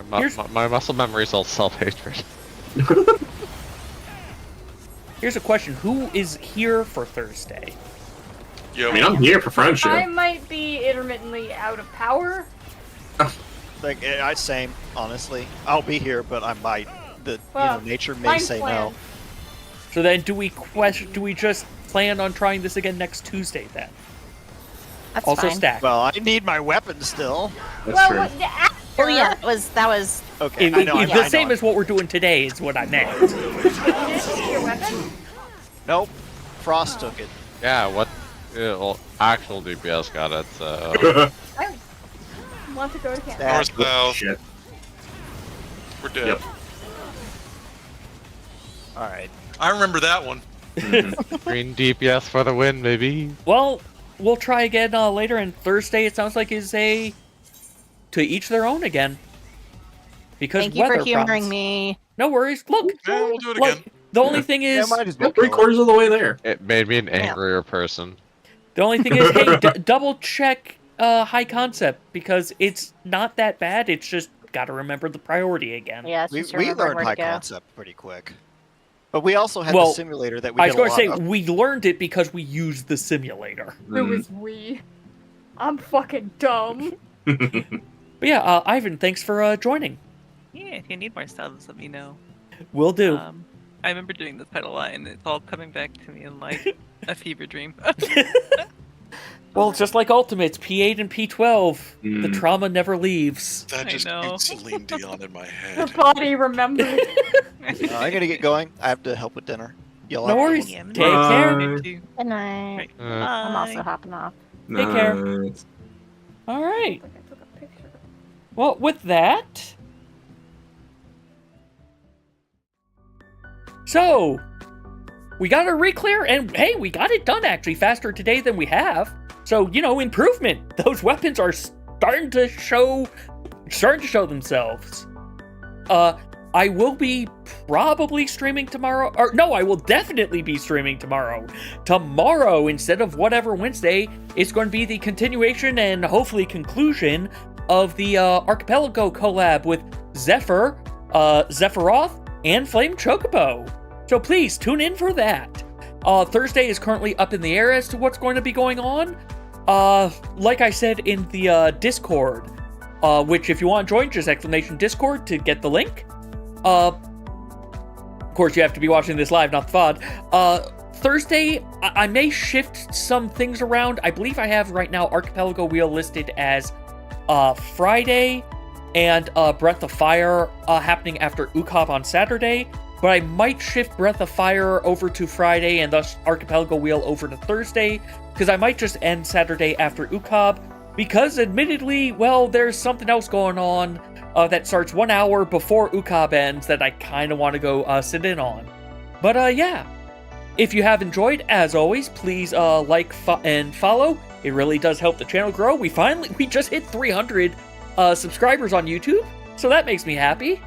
My muscle memory is all self-hatred. Here's a question: who is here for Thursday? Yo. I mean, I'm here for friendship. I might be intermittently out of power. Like, same, honestly. I'll be here, but I might. Nature may mine's say planned. no. So then, do we just plan on trying this again next Tuesday then? That's Also fine. stack. Well, I need my weapon still. That's true. Oh yeah, that was. Okay, The same as what we're doing today is what I meant. Your weapon? Nope. Frost took it. Yeah, what? Well, actual DPS got it, so... I want to go to camp. North, south. Shit. We're dead. Yep. Alright. I remember that one. Green DPS for the win, baby. Well, we'll try again later, and Thursday it sounds like is a to each their own again. Because Thank you for weather humoring problems. me. No worries. Look, Yeah, we'll do it like, again. the only thing is, might as well. 3/4 of the way there. It made me an angrier person. the only thing is, hey, double check high concept because it's not that bad. It's just got to remember the priority again. Yeah, it's We just remembering learned where high to go. concept pretty quick. But we also had Well, the simulator that we I was did a going to lot say of. we learned it because we used the simulator. Who is we? I'm fucking dumb. But yeah, Ivan, thanks for joining. Yeah, if you need more subs, let me know. Will do. I remember doing this quite a lot, and it's all coming back to me in like a fever dream. Well, just like Ultimates, P8 and P12, the trauma never leaves. That just beat Celine Dion in my The head. body remembers. I'm gonna get going. I have to help with dinner. Y'all No have a good worries. one. Take care. Too. Good night. I'm also hopping off. Take care. Nice. All right. Like I took a picture. Well, with that, so we got a Reclear, and hey, we got it done actually faster today than we have. So improvement. Those weapons are starting to show themselves. I will be probably streaming tomorrow, or no, I will definitely be streaming tomorrow. Tomorrow, instead of whatever Wednesday, it's going to be the continuation and hopefully conclusion of the Archipelago collab with Zephyr, Zephyroth, and Flame Chocobo. So please tune in for that. Thursday is currently up in the air as to what's going to be going on. Like I said in the Discord, which if you want to join, just exclamation Discord to get the link. Of course, you have to be watching this live, not the VOD. Thursday, I may shift some things around. I believe I have right now Archipelago Wheel listed as Friday and Breath of Fire happening after UCOP on Saturday. But I might shift Breath of Fire over to Friday and thus Archipelago Wheel over to Thursday, because I might just end Saturday after UCOB, because admittedly, well, there's something else going on that starts 1 hour before UCOB ends that I kind of want to go sit in on. But yeah, if you have enjoyed, as always, please like and follow. It really does help the channel grow. We just hit 300 subscribers on YouTube, so that makes me happy.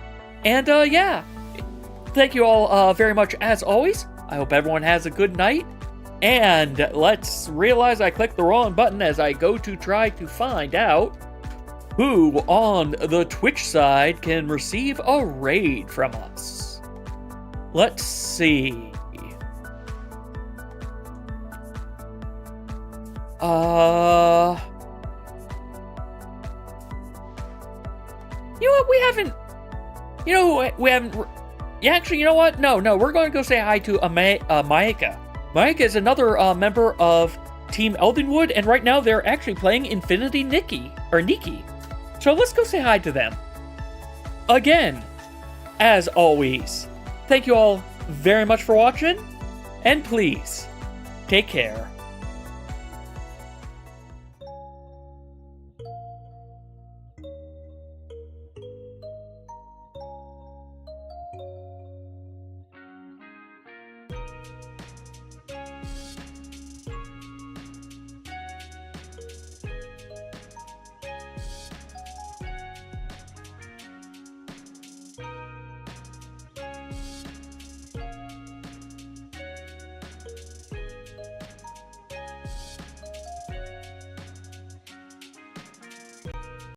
And yeah. Thank you all very much as always. I hope everyone has a good night. And let's realize I clicked the wrong button as I go to try to find out who on the Twitch side can receive a raid from us. Let's see. You know what? We haven't. Yeah, actually, you know what? No, we're going to go say hi to Maika. Mike is another member of Team Eldenwood, and right now they're actually playing Infinity Nikki. So let's go say hi to them. Again, as always, thank you all very much for watching, and please, take care.